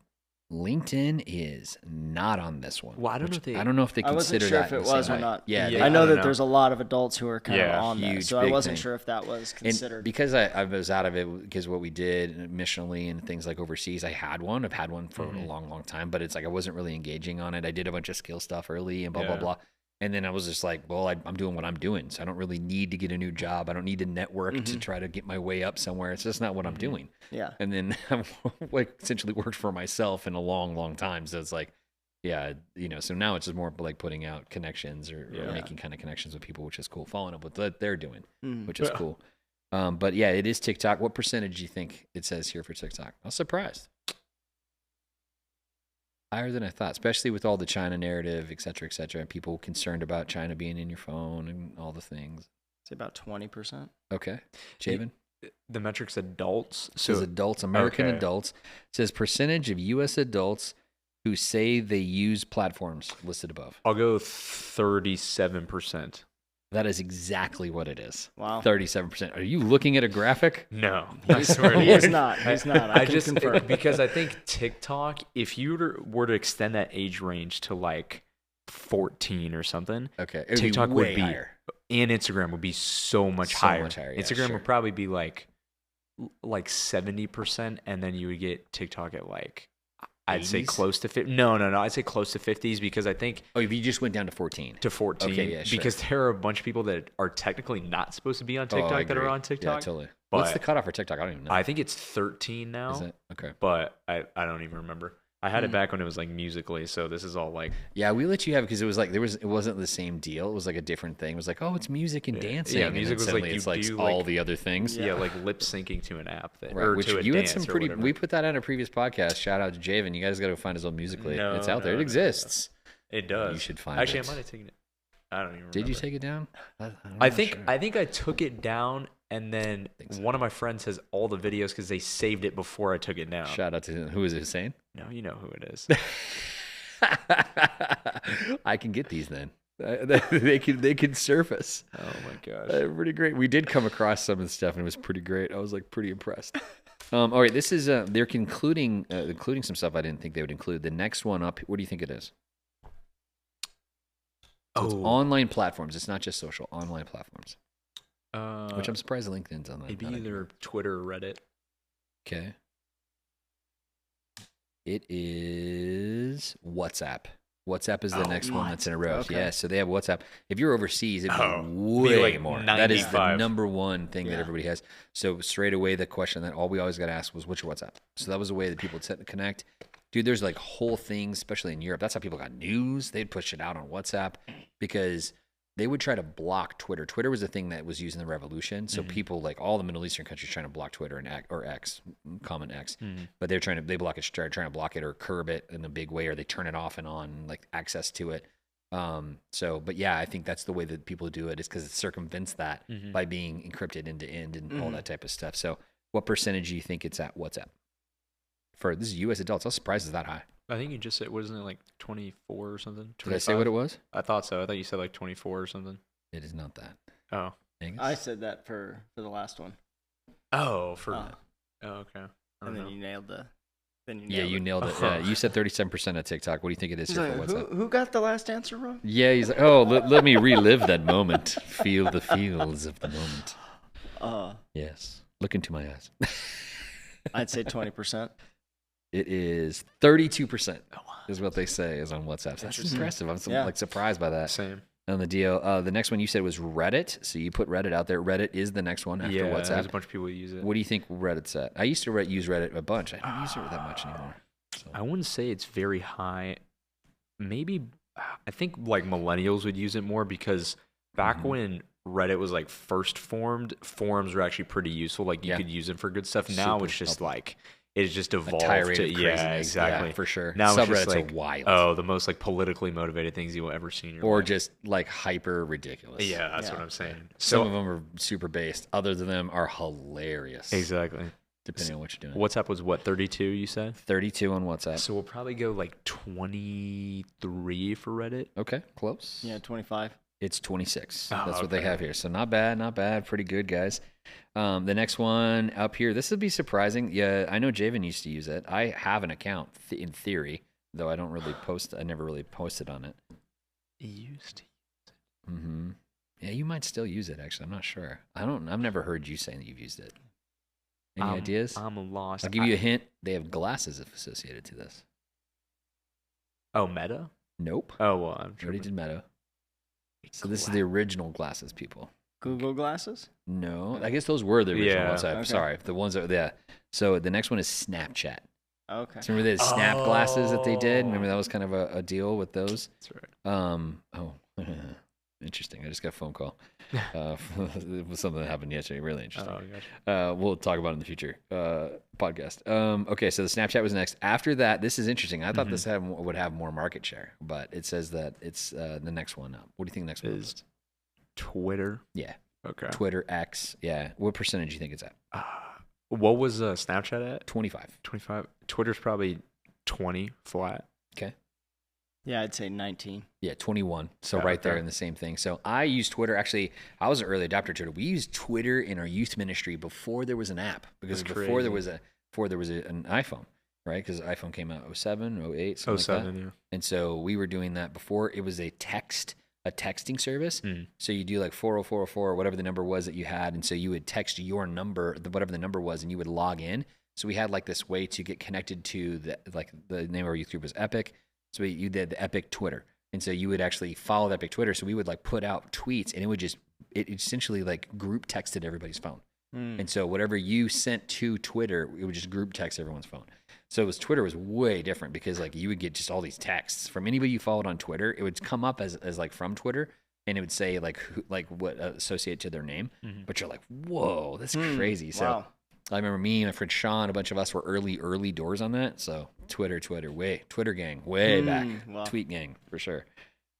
LinkedIn is not on this one. Well, I don't know if they I wasn't consider sure that if it was or not. Yeah, I know that there's a lot of adults who are kind of on that, huge, so I wasn't thing. sure if that was considered. And because I was out of it because what we did missionally and things like overseas, I've had one for a long, long time, but it's like I wasn't really engaging on it. I did a bunch of skill stuff early and blah, blah. And then I was just like, well, I'm doing what I'm doing. So I don't really need to get a new job. I don't need to network to try to get my way up somewhere. It's just not what I'm doing. Yeah. And then I like essentially worked for myself in a long, long time. So it's like, so now it's just more like putting out connections or making kind of connections with people, which is cool. Following up with what they're doing, which is cool. But yeah, it is TikTok. What percentage do you think it says here for TikTok? I was surprised. Higher than I thought, especially with all the China narrative, et cetera, and people concerned about China being in your phone and all the things. It's about 20%. Okay. Javen? The metric's adults. So says adults, American adults. It says percentage of U.S. adults who say they use platforms listed above. I'll go 37%. That is exactly what it is. Wow. 37%. Are you looking at a graphic? No. I swear he is not. He's not. I can confirm. Because I think TikTok, if you were to extend that age range to like 14 or something, okay, TikTok would be higher. and Instagram would be so much So higher. much higher, yeah, Instagram sure. would probably be like 70%, and then you would get TikTok at like I'd say 80s? close to 50. No, I'd say close to 50s because I think Oh, if you just went down to 14. to 14 Okay, yeah, sure. because there are a bunch of people that are technically not supposed to be on Oh, I TikTok that are agree. on TikTok. Yeah, totally. But What's the cutoff for TikTok? I don't even know. I think it's 13 now. Is it? Okay. But I don't even remember. I had it back when it was like Musical.ly, so this is all like Yeah, we let you have it because it was like it wasn't the same deal. It was like a different thing. It was like, oh, it's music and dancing. Yeah, and then music was like suddenly you it's like do, all like- the other things. yeah, like lip syncing to an app that Right, or which to a you had dance some or pretty. whatever. We put that on a previous podcast. Shout out to Javan. You guys got to find his old Musical.ly. No, It's out there. no, It no, exists. It does. You should find Actually, it. I might have taken it. I don't even remember. Did you take it down? I'm I not think sure. I think I took it down, and then think so. one of my friends has all the videos because they saved it before I took it down. Shout out to who is it? Hussein. No, you know who it is. I can get these then. They can surface. Oh my gosh. Pretty great. We did come across some of the stuff and it was pretty great. I was like pretty impressed. All right, this is they're including some stuff I didn't think they would include. The next one up, what do you think it is? So it's online platforms. It's not just social. Online platforms, which I'm surprised LinkedIn's on that. Maybe Not either Twitter or Reddit. okay. It is WhatsApp. WhatsApp is the next one that's in a row. Okay. Yeah, so they have WhatsApp. If you're overseas, it'd be be way like more. That is the 95. number one thing that Yeah. everybody has. So straight away, the question that all we always got to ask was, what's your WhatsApp? So that was a way that people would set and connect. Dude, there's like whole things, especially in Europe. That's how people got news. They'd push it out on WhatsApp because they would try to block Twitter. Twitter was the thing that was used in the revolution. So people like all the Middle Eastern countries trying to block Twitter and X, common X. But they block it, trying to block it or curb it in a big way, or they turn it off and on, like access to it. But yeah, I think that's the way that people do it is because it circumvents that by being encrypted end to end and all that type of stuff. So what percentage do you think it's at WhatsApp? For this is U.S. adults, I was surprised it's that high. I think you just said, wasn't it like 24 or something? Did I say what it was? I thought so. I thought you said like 24 or something. It is not that. Oh. Angus? I said that for the last one. Oh, for. Oh. Oh, okay. I And don't then know. you nailed the. You nailed it. Yeah, you said 37% of TikTok. What do you think it is He's here like, for WhatsApp? who got the last answer wrong? Yeah, he's like, oh, let me relive that moment. Feel the feels of the moment. Yes. Look into my eyes. I'd say 20%. It is 32% is what they say is on WhatsApp. That's impressive. I'm like surprised by that. Same. On the deal. The next one you said was Reddit. So you put Reddit out there. Reddit is the next one after Yeah, WhatsApp. there's a bunch of people who use it. What do you think Reddit's at? I used to use Reddit a bunch. I don't use it that much anymore. So. I wouldn't say it's very high. Maybe, I think like millennials would use it more because back when Reddit was like first formed, forums were actually pretty useful. Like you could use them for good stuff. Now Super it's just helpful. like, it's just evolved tirade to, of yeah, craziness. exactly. Yeah, for sure. Now it's Subreddits just like, are wild. oh, the most like politically motivated things you will ever see in your Or life. just like hyper ridiculous. Yeah, that's what Yeah. I'm saying. Some So of them are super based. Others of them are hilarious. exactly. Depending on what you're doing. WhatsApp was what, 32 you said? 32 on WhatsApp. So we'll probably go like 23 for Reddit. Okay, close. Yeah, 25. It's 26. Oh, That's what they okay. have here. So not bad, not bad. Pretty good, guys. The next one up here, this would be surprising. Yeah, I know Javan used to use it. I have an account in theory, though I don't really post. I never really posted on it. Used. Mm-hmm. Yeah, you might still use it. Actually, I'm not sure. I've never heard you saying that you've used it. Any ideas? I'm lost. I'll give you a hint. They have glasses associated to this. Oh, Meta? Nope. Oh, well, I'm sure. Already did Meta. So this is the original glasses, people. Google Glasses? No, I guess those were the original Yeah. ones. I'm Okay. sorry, the ones that yeah. So the next one is Snapchat. Okay. So remember the snap glasses that they did? Remember that was kind of a deal with those? That's right. Oh, interesting. I just got a phone call. It was something that happened yesterday. Really interesting. Oh, gosh. We'll talk about it in the future podcast. Okay, so the Snapchat was next. After that, this is interesting. I thought this would have more market share, but it says that it's the next one up. What do you think the next one Is is? Twitter. Yeah, Okay. Twitter, X. Yeah, what percentage do you think it's at? What was Snapchat at? 25. 25. Twitter's probably 20 flat. Okay. Yeah, I'd say 19. Yeah, 21. So Yeah, right there okay. in the same thing. So I use Twitter. Actually, I was an early adopter to Twitter. We used Twitter in our youth ministry before there was an app, because That's before there crazy. was an iPhone, right? Because iPhone came out 07, 08, something like 07, that. yeah. And so we were doing that before it was a a texting service. So you do like 40404 or whatever the number was that you had. And so you would text your number, whatever the number was, and you would log in. So we had like this way to get connected to the name of our youth group was Epic. So you did the Epic Twitter. And so you would actually follow the Epic Twitter. So we would like put out tweets, and it essentially like group texted everybody's phone. And so whatever you sent to Twitter, it would just group text everyone's phone. So Twitter was way different because like you would get just all these texts from anybody you followed on Twitter. It would come up as like from Twitter, and it would say like what associate to their name. But you're like, whoa, that's crazy. So Wow. I remember me and my friend Sean, a bunch of us were early doors on that. So Twitter gang, way back. Wow. Tweet gang for sure.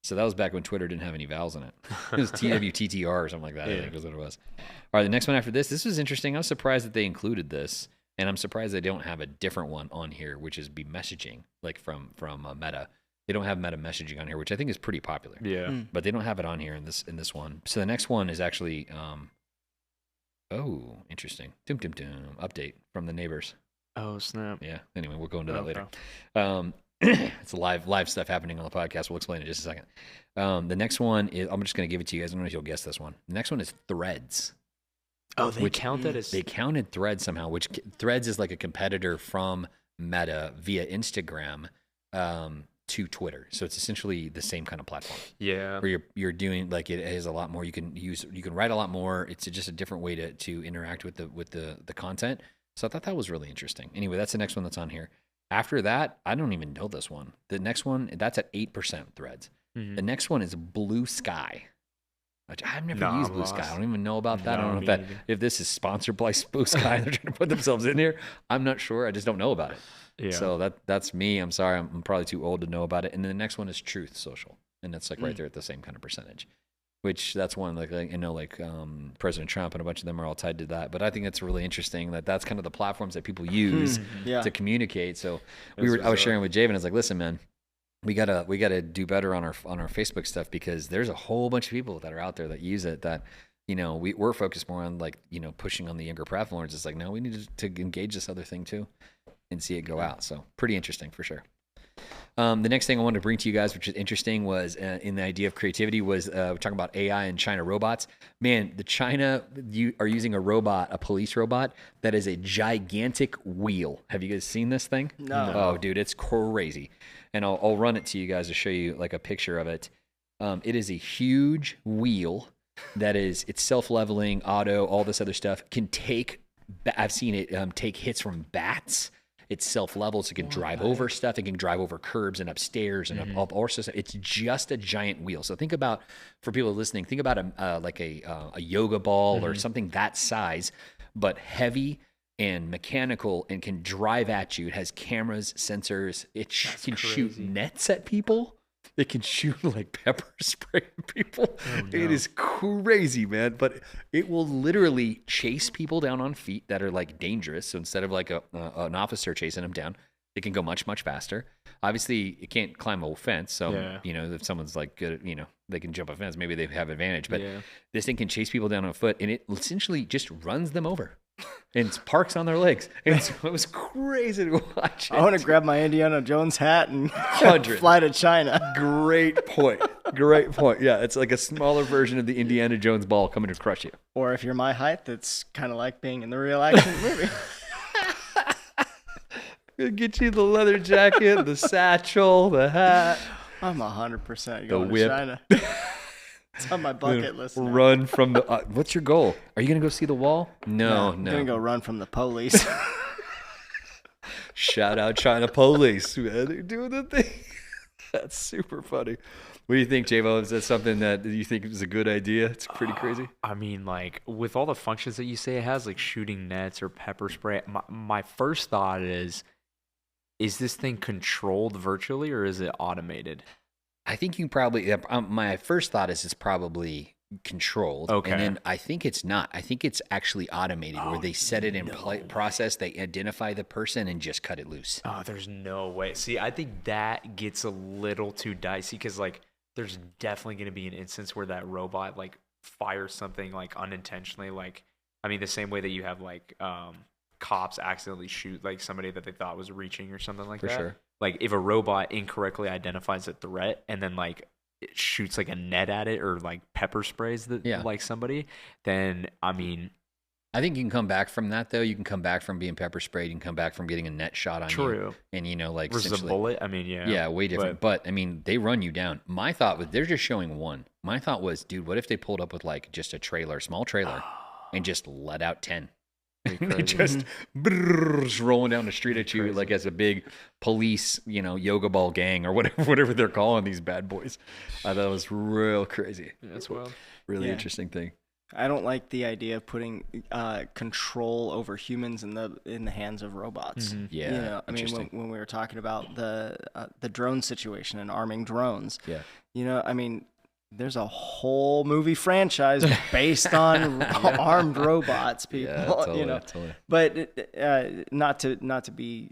So that was back when Twitter didn't have any vowels in it. It was TWTTR or something like that, I think was what it was. All right, the next one after this was interesting. I was surprised that they included this, and I'm surprised they don't have a different one on here, which is be messaging, like from Meta. They don't have Meta messaging on here, which I think is pretty popular. Yeah. But they don't have it on here in this one. So the next one is actually, interesting. Update from the neighbors. Oh, snap. Yeah. Anyway, we'll go into that later. Okay. It's live stuff happening on the podcast. We'll explain it in just a second. The next one is, I'm just going to give it to you guys. I don't know if you'll guess this one. The next one is Threads. Oh, they count that as... They counted Threads somehow, which Threads is like a competitor from Meta via Instagram to Twitter. So it's essentially the same kind of platform. Yeah. Where you're doing, like, it has a lot more. You can write a lot more. It's just a different way to interact with the content. So I thought that was really interesting. Anyway, that's the next one that's on here. After that, I don't even know this one. The next one, that's at 8% Threads. The next one is Blue Sky. Which I've never used Blue Sky. I don't even know about that. I don't know if this is sponsored by Blue Sky. They're trying to put themselves in here. I'm not sure. I just don't know about it. Yeah. So that's me. I'm sorry. I'm probably too old to know about it. And then the next one is Truth Social. And that's like right there at the same kind of percentage. Which that's one like President Trump and a bunch of them are all tied to that. But I think it's really interesting that's kind of the platforms that people use to communicate. So I was sharing with Javen. I was like, listen, man, we gotta do better on our Facebook stuff because there's a whole bunch of people that are out there that use it that, we're focused more on like, pushing on the younger platforms. It's like, no, we need to engage this other thing too and see it go out. So pretty interesting for sure. The next thing I wanted to bring to you guys, which is interesting, was in the idea of creativity, was we're talking about AI and China robots. Man, you are using a police robot that is a gigantic wheel. Have you guys seen this thing? No. Oh, dude, it's crazy. And I'll run it to you guys to show you like a picture of it. It is a huge wheel that it's self-leveling, auto, all this other stuff. I've seen it take hits from bats. It self-levels. It can drive over stuff. It can drive over curbs and upstairs and up all sorts of stuff. It's just a giant wheel. So think about, for people listening, think about a yoga ball or something that size, but heavy and mechanical and can drive at you. It has cameras, sensors. It can shoot nets at people. It can shoot like pepper spray at people. Oh, no. It is crazy, man. But it will literally chase people down on feet that are like dangerous. So instead of like an officer chasing them down, it can go much, much faster. Obviously, it can't climb a fence. So, if someone's like good, they can jump a fence, maybe they have advantage. But this thing can chase people down on foot and it essentially just runs them over. And parks on their legs. And so it was crazy to watch it. I want to grab my Indiana Jones hat and fly to China. Great point. Yeah, it's like a smaller version of the Indiana Jones ball coming to crush you. Or if you're my height, it's kind of like being in the real action movie. It'll get you the leather jacket, the satchel, the hat. I'm 100% going whip. to China. It's on my bucket list now. Run from the... what's your goal? Are you going to go see the wall? No. I'm going to go run from the police. Shout out China police, man. They're doing the thing. That's super funny. What do you think, J-Bo? Is that something that you think is a good idea? It's pretty crazy. I mean, like, with all the functions that you say it has, like shooting nets or pepper spray, my first thought is this thing controlled virtually or is it automated? I think you probably, my first thought is it's probably controlled. Okay. And then I think it's not. I think it's actually automated where they set it in process, they identify the person and just cut it loose. Oh, there's no way. See, I think that gets a little too dicey because, like, there's definitely going to be an instance where that robot, like, fires something, like, unintentionally. Like, I mean, the same way that you have, like, cops accidentally shoot, like, somebody that they thought was reaching or something like that. For sure. Like, if a robot incorrectly identifies a threat and then, like, it shoots like a net at it or like pepper sprays like somebody, then I mean, I think you can come back from that though. You can come back from being pepper sprayed. You can come back from getting a net shot on you. And like versus a bullet. I mean, yeah, way different. But I mean, they run you down. My thought was they're just showing one. My thought was, dude, what if they pulled up with like just a small trailer, and just let out 10? They just rolling down the street at you like as a big police, yoga ball gang or whatever they're calling these bad boys. I thought it was real crazy. Yeah, that's wild. Really interesting thing. I don't like the idea of putting control over humans in the hands of robots. Mm-hmm. Yeah, I mean, when we were talking about the drone situation and arming drones. Yeah, I mean, there's a whole movie franchise based on armed robots. People, yeah, totally. But not to be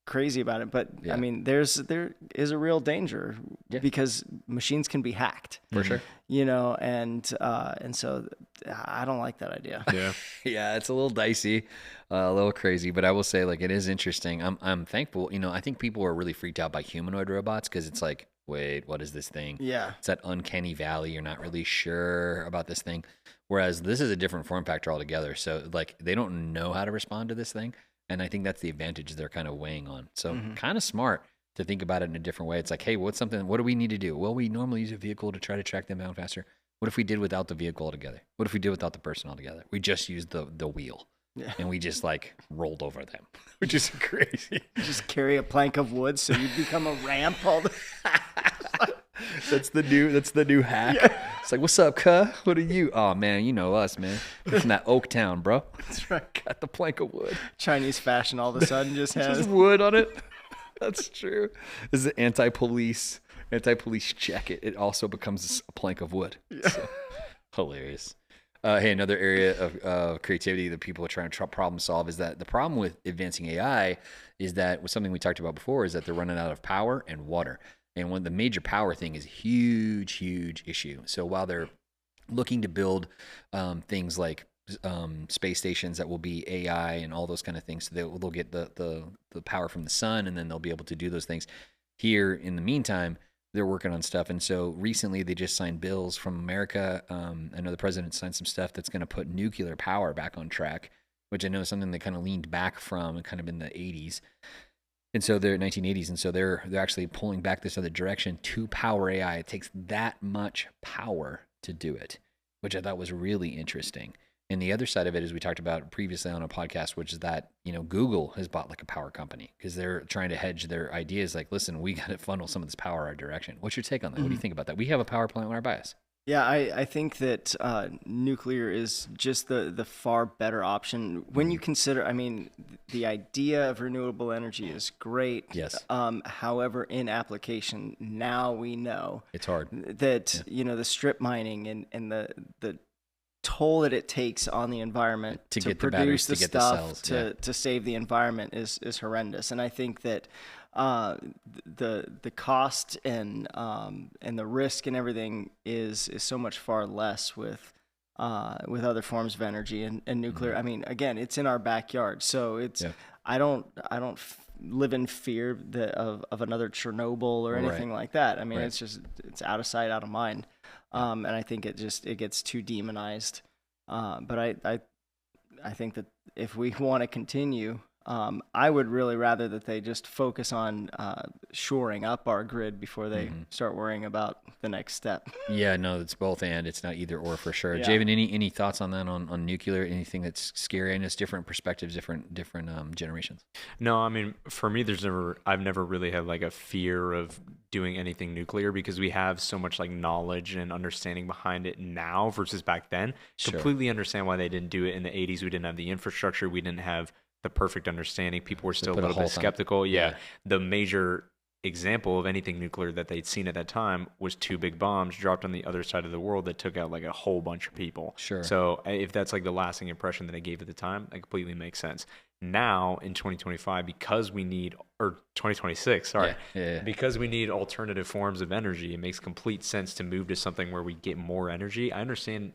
crazy about it, but I mean, there is a real danger because machines can be hacked for sure. And so I don't like that idea. Yeah, yeah, it's a little dicey, a little crazy, but I will say, like, it is interesting. I'm thankful. I think people are really freaked out by humanoid robots because it's like, wait, what is this thing? Yeah, it's that uncanny valley. You're not really sure about this thing, whereas this is a different form factor altogether. So like, they don't know how to respond to this thing. And I think that's the advantage they're kind of weighing on. So kind of smart to think about it in a different way. It's like, hey, what do we need to do? Well, we normally use a vehicle to try to track them down faster. What if we did without the vehicle altogether? What if we did without the person altogether? We just used the wheel. Yeah. And we just like rolled over them, which is crazy. You just carry a plank of wood so you become a ramp. That's the new hack. Yeah. It's like, what's up, cuh? What are you? Oh man, you know us, man. We're from that Oak Town, bro. That's right. Got the plank of wood. Chinese fashion all of a sudden just has just wood on it. That's true. This is an anti-police jacket. It also becomes a plank of wood. Yeah. So, hilarious. Hey, another area of creativity that people are trying to problem solve is that the problem with advancing AI is that something we talked about before is that they're running out of power and water. And the major power thing is a huge issue. So while they're looking to build things like space stations that will be AI and all those kind of things, so they'll get the power from the sun, and then they'll be able to do those things. Here, in the meantime, they're working on stuff. And so recently they just signed bills from America. I know the president signed some stuff that's going to put nuclear power back on track, which I know is something they kind of leaned back from kind of in the 80s. And so they're 1980s, and so they're actually pulling back this other direction to power AI. It takes that much power to do it, which I thought was really interesting. And the other side of it, as we talked about previously on a podcast, which is that Google has bought like a power company because they're trying to hedge their ideas. Like, listen, we got to funnel some of this power our direction. What's your take on that? What do you think about that? We have a power plant on our bias. Yeah, I think that nuclear is just the far better option when you consider, I mean, the idea of renewable energy is great. Yes. However, in application, now we know it's hard. That, the strip mining and the toll that it takes on the environment to produce the stuff to save the environment is horrendous. And I think that the cost and the risk and everything is so much far less with other forms of energy and nuclear. I mean, again, it's in our backyard, so it's I don't live in fear of another Chernobyl or anything like that. I mean, it's out of sight, out of mind, and I think it gets too demonized. But I think that if we want to continue, I would really rather that they just focus on shoring up our grid before they start worrying about the next step. Yeah, no, it's both and. It's not either or for sure. Yeah. Javen, any thoughts on that, on nuclear? Anything that's scary? And it's different perspectives, different generations. No, I mean, for me, I've never really had like a fear of doing anything nuclear because we have so much like knowledge and understanding behind it now versus back then. Sure. Completely understand why they didn't do it in the 80s. We didn't have the infrastructure. We didn't have the perfect understanding. People were still a little bit skeptical. Yeah. The major example of anything nuclear that they'd seen at that time was 2 big bombs dropped on the other side of the world that took out like a whole bunch of people. Sure. So if that's like the lasting impression that I gave at the time, that completely makes sense. Now in 2025, because we need, or 2026, sorry, because we need alternative forms of energy, it makes complete sense to move to something where we get more energy. I understand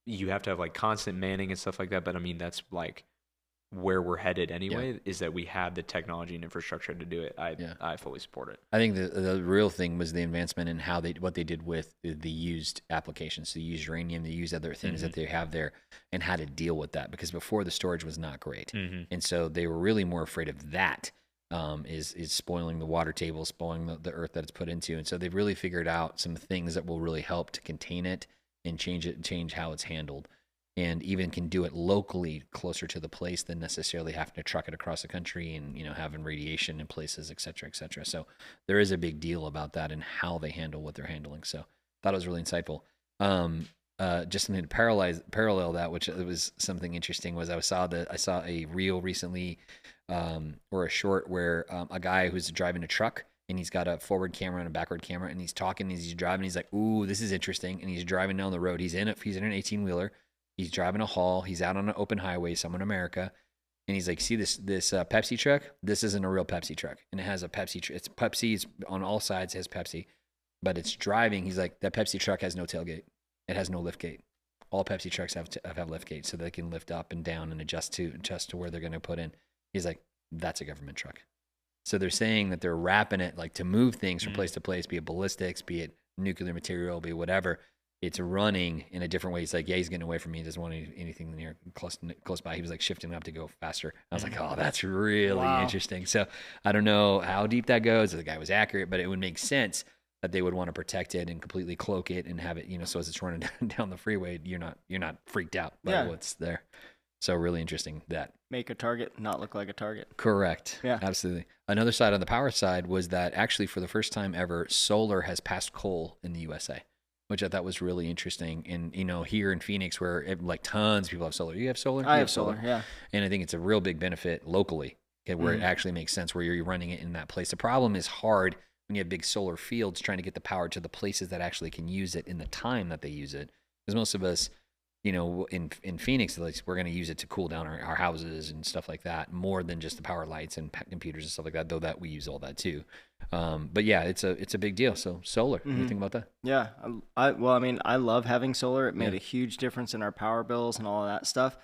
you have to have like constant manning and stuff like that, but I mean, that's like where we're headed anyway, is that we have the technology and infrastructure to do it. I fully support it. I think the real thing was the advancement in what they did with the used applications. So they used uranium, they used other things that they have there, and how to deal with that, because before the storage was not great. And so they were really more afraid of that, is spoiling the water table, spoiling the earth that it's put into. And so they've really figured out some things that will really help to contain it and change how it's handled. And even can do it locally closer to the place than necessarily having to truck it across the country and, having radiation in places, et cetera, et cetera. So there is a big deal about that and how they handle what they're handling. So thought it was really insightful. Just something to parallel that, which was something interesting, was I saw a reel recently, or a short where a guy who's driving a truck, and he's got a forward camera and a backward camera, and he's talking as he's driving. He's like, "Ooh, this is interesting." And he's driving down the road. He's in an 18-wheeler. He's driving a haul. He's out on an open highway somewhere in America. And he's like, see this Pepsi truck? This isn't a real Pepsi truck. And it has a Pepsi. It's Pepsi's on all sides. It has Pepsi. But it's driving. He's like, that Pepsi truck has no tailgate. It has no lift gate. All Pepsi trucks have lift gates, so they can lift up and down and adjust to where they're going to put in. He's like, that's a government truck. So they're saying that they're wrapping it like to move things from place to place, be it ballistics, be it nuclear material, be it whatever. It's running in a different way. He's like, yeah, he's getting away from me. He doesn't want anything near close by. He was like shifting up to go faster. I was like, oh, that's really interesting. So I don't know how deep that goes. The guy was accurate, but it would make sense that they would want to protect it and completely cloak it and have it, so as it's running down the freeway, you're not freaked out by what's there. So really interesting that. Make a target not look like a target. Correct. Yeah. Absolutely. Another side on the power side was that actually for the first time ever, solar has passed coal in the USA. Which I thought was really interesting. And, here in Phoenix, where like tons of people have solar. You have solar? I have solar, yeah. And I think it's a real big benefit locally, where it actually makes sense, where you're running it in that place. The problem is hard when you have big solar fields trying to get the power to the places that actually can use it in the time that they use it. Because most of us, in Phoenix, at least, we're going to use it to cool down our houses and stuff like that, more than just the power lights and computers and stuff like that, though that we use all that too. But yeah, it's a big deal. So solar, what do you think about that? Yeah. I love having solar. It made a huge difference in our power bills and all of that stuff.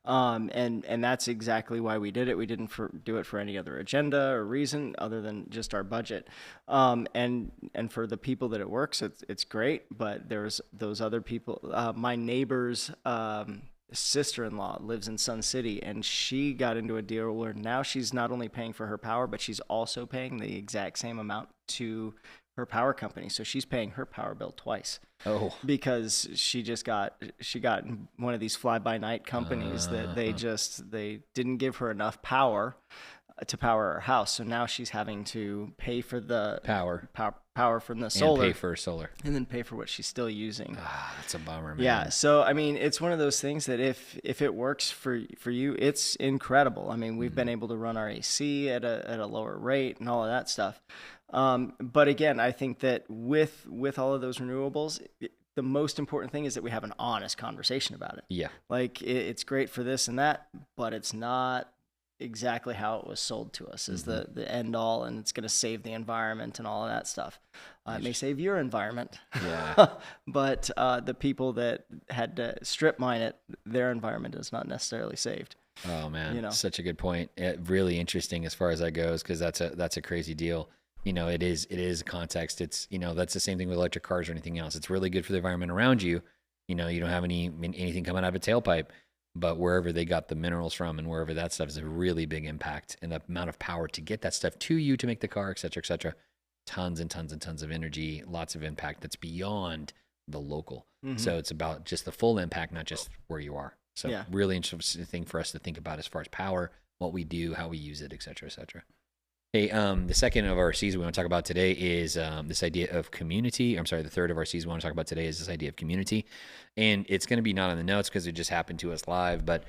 And that's exactly why we did it. We didn't do it for any other agenda or reason other than just our budget. And for the people that it works, it's great. But there's those other people. My neighbor's sister-in-law lives in Sun City, and she got into a deal where now she's not only paying for her power, but she's also paying the exact same amount to her power company. So she's paying her power bill twice. Oh, because she got one of these fly-by-night companies that they didn't give her enough power to power her house. So now she's having to pay for the power from the solar. And pay for solar. And then pay for what she's still using. That's a bummer, man. Yeah. So, it's one of those things that if it works for you, it's incredible. We've been able to run our AC at a lower rate and all of that stuff. But again, I think that with all of those renewables, the most important thing is that we have an honest conversation about it. Yeah. Like it's great for this and that, but it's not exactly how it was sold to us as the end all, and it's going to save the environment and all of that stuff. It may save your environment, but the people that had to strip mine it, their environment is not necessarily saved. Oh man, such a good point. Really interesting as far as that goes, because that's a crazy deal. It is context. It's that's the same thing with electric cars or anything else. It's really good for the environment around you. You don't have anything coming out of a tailpipe. But wherever they got the minerals from and wherever that stuff is a really big impact, and the amount of power to get that stuff to you to make the car, et cetera, tons and tons and tons of energy, lots of impact that's beyond the local. So it's about just the full impact, not just where you are. So really interesting thing for us to think about as far as power, what we do, how we use it, et cetera, et cetera. Hey, the second of our C's we want to talk about today is this idea of community. I'm sorry, the third of our C's we want to talk about today is this idea of community. And it's going to be not on the notes because it just happened to us live, but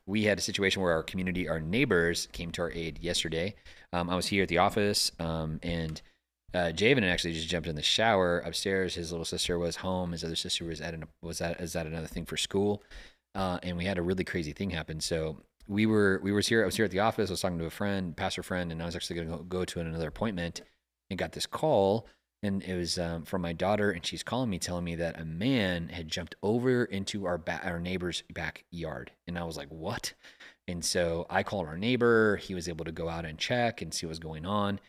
we had a situation where our community, our neighbors, came to our aid yesterday. I was here at the office, and Javan actually just jumped in the shower upstairs. His little sister was home. His other sister was at another thing for school, and we had a really crazy thing happen. So I was here at the office. I was talking to a friend, pastor friend, and I was actually going to go to another appointment, and got this call. And it was from my daughter, and she's calling me, telling me that a man had jumped over into our neighbor's backyard. And I was like, what? And so I called our neighbor. He was able to go out and check and see what was going on.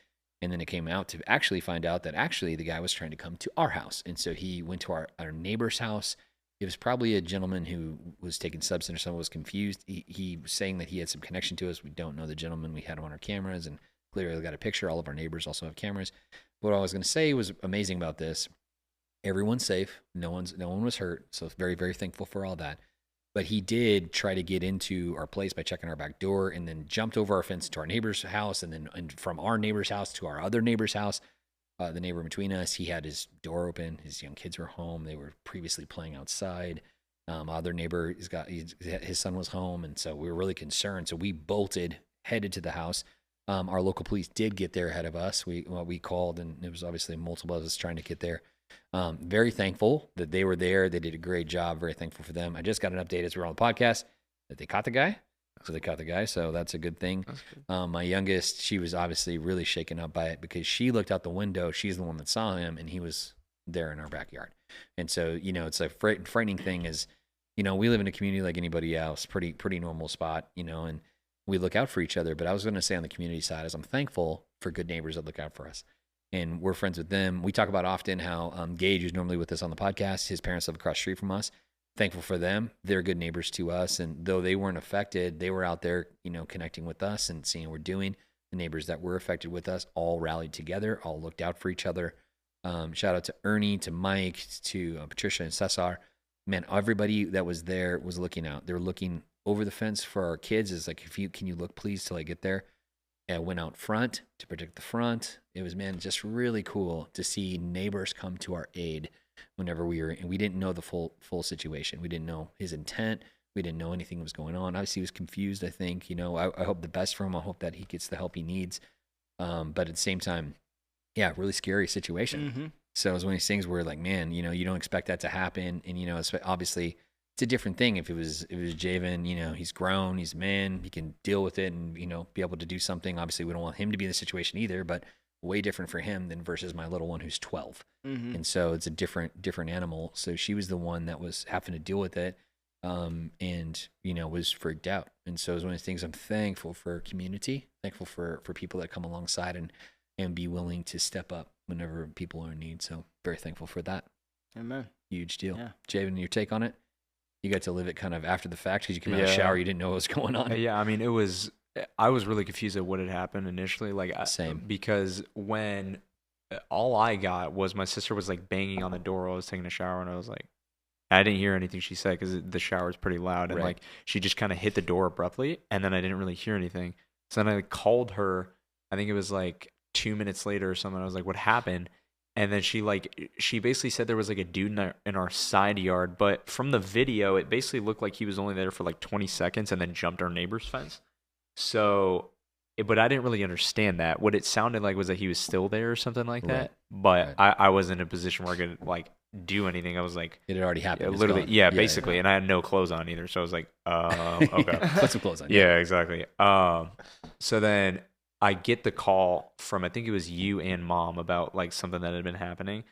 And then it came out to actually find out that actually the guy was trying to come to our house. And so he went to our neighbor's house. It was probably a gentleman who was taking substance or someone was confused. He was saying that he had some connection to us. We don't know the gentleman. We had him on our cameras and clearly got a picture. All of our neighbors also have cameras. What I was going to say was amazing about this. Everyone's safe. No one was hurt. So very, very thankful for all that. But he did try to get into our place by checking our back door and then jumped over our fence to our neighbor's house. And then from our neighbor's house to our other neighbor's house, the neighbor between us, he had his door open. His young kids were home. They were previously playing outside. Other neighbor, his son was home. And so we were really concerned. So we bolted, headed to the house. Our local police did get there ahead of us. We called, and it was obviously multiple of us trying to get there. Very thankful that they were there. They did a great job. Very thankful for them. I just got an update as we were on the podcast that they caught the guy. So they caught the guy. So that's a good thing. Good. My youngest, she was obviously really shaken up by it because she looked out the window. She's the one that saw him, and he was there in our backyard. And so, it's a frightening thing is, we live in a community like anybody else, pretty normal spot, and we look out for each other. But I was going to say on the community side is I'm thankful for good neighbors that look out for us. And we're friends with them. We talk about often how Gage, who's normally with us on the podcast, his parents live across the street from us. Thankful for them. They're good neighbors to us. And though they weren't affected, they were out there, connecting with us and seeing what we're doing. The neighbors that were affected with us all rallied together, all looked out for each other. Shout out to Ernie, to Mike, to Patricia and Cesar. Man, everybody that was there was looking out. They were looking over the fence for our kids. It's like, can you look please till I get there? And I went out front to protect the front. It was, just really cool to see neighbors come to our aid whenever and we didn't know the full situation. We didn't know his intent. We didn't know anything was going on. Obviously, he was confused, I think. I hope the best for him. I hope that he gets the help he needs. But at the same time, really scary situation. Mm-hmm. So it was one of these things where, like, man, you don't expect that to happen. And, it's obviously it's a different thing. If it was Javan, he's grown, he's a man, he can deal with it and, be able to do something. Obviously, we don't want him to be in the situation either, but way different for him than versus my little one who's 12. Mm-hmm. And so it's a different animal. So she was the one that was having to deal with it and, was freaked out. And so it's one of the things I'm thankful for community, thankful for people that come alongside and be willing to step up whenever people are in need. So very thankful for that. Amen. Huge deal. Yeah. Javan, your take on it? You got to live it kind of after the fact because you came out of the shower, you didn't know what was going on. Yeah, I mean, I was really confused at what had happened initially. Same. Because when all I got was my sister was like banging on the door while I was taking a shower, and I was like, I didn't hear anything she said because the shower is pretty loud, and like she just kind of hit the door abruptly, and then I didn't really hear anything. So then I called her. I think it was like 2 minutes later or something. I was like, what happened? And then she basically said there was like a dude in our side yard, but from the video, it basically looked like he was only there for like 20 seconds and then jumped our neighbor's fence. So, but I didn't really understand that. What it sounded like was that he was still there or something like that. But I wasn't in a position where I could like do anything. I was like, it had already happened. Literally, basically. Yeah. And I had no clothes on either. So I was like, okay. Put some clothes on. Yeah, exactly. So then I get the call from, I think it was you and Mom about like something that had been happening.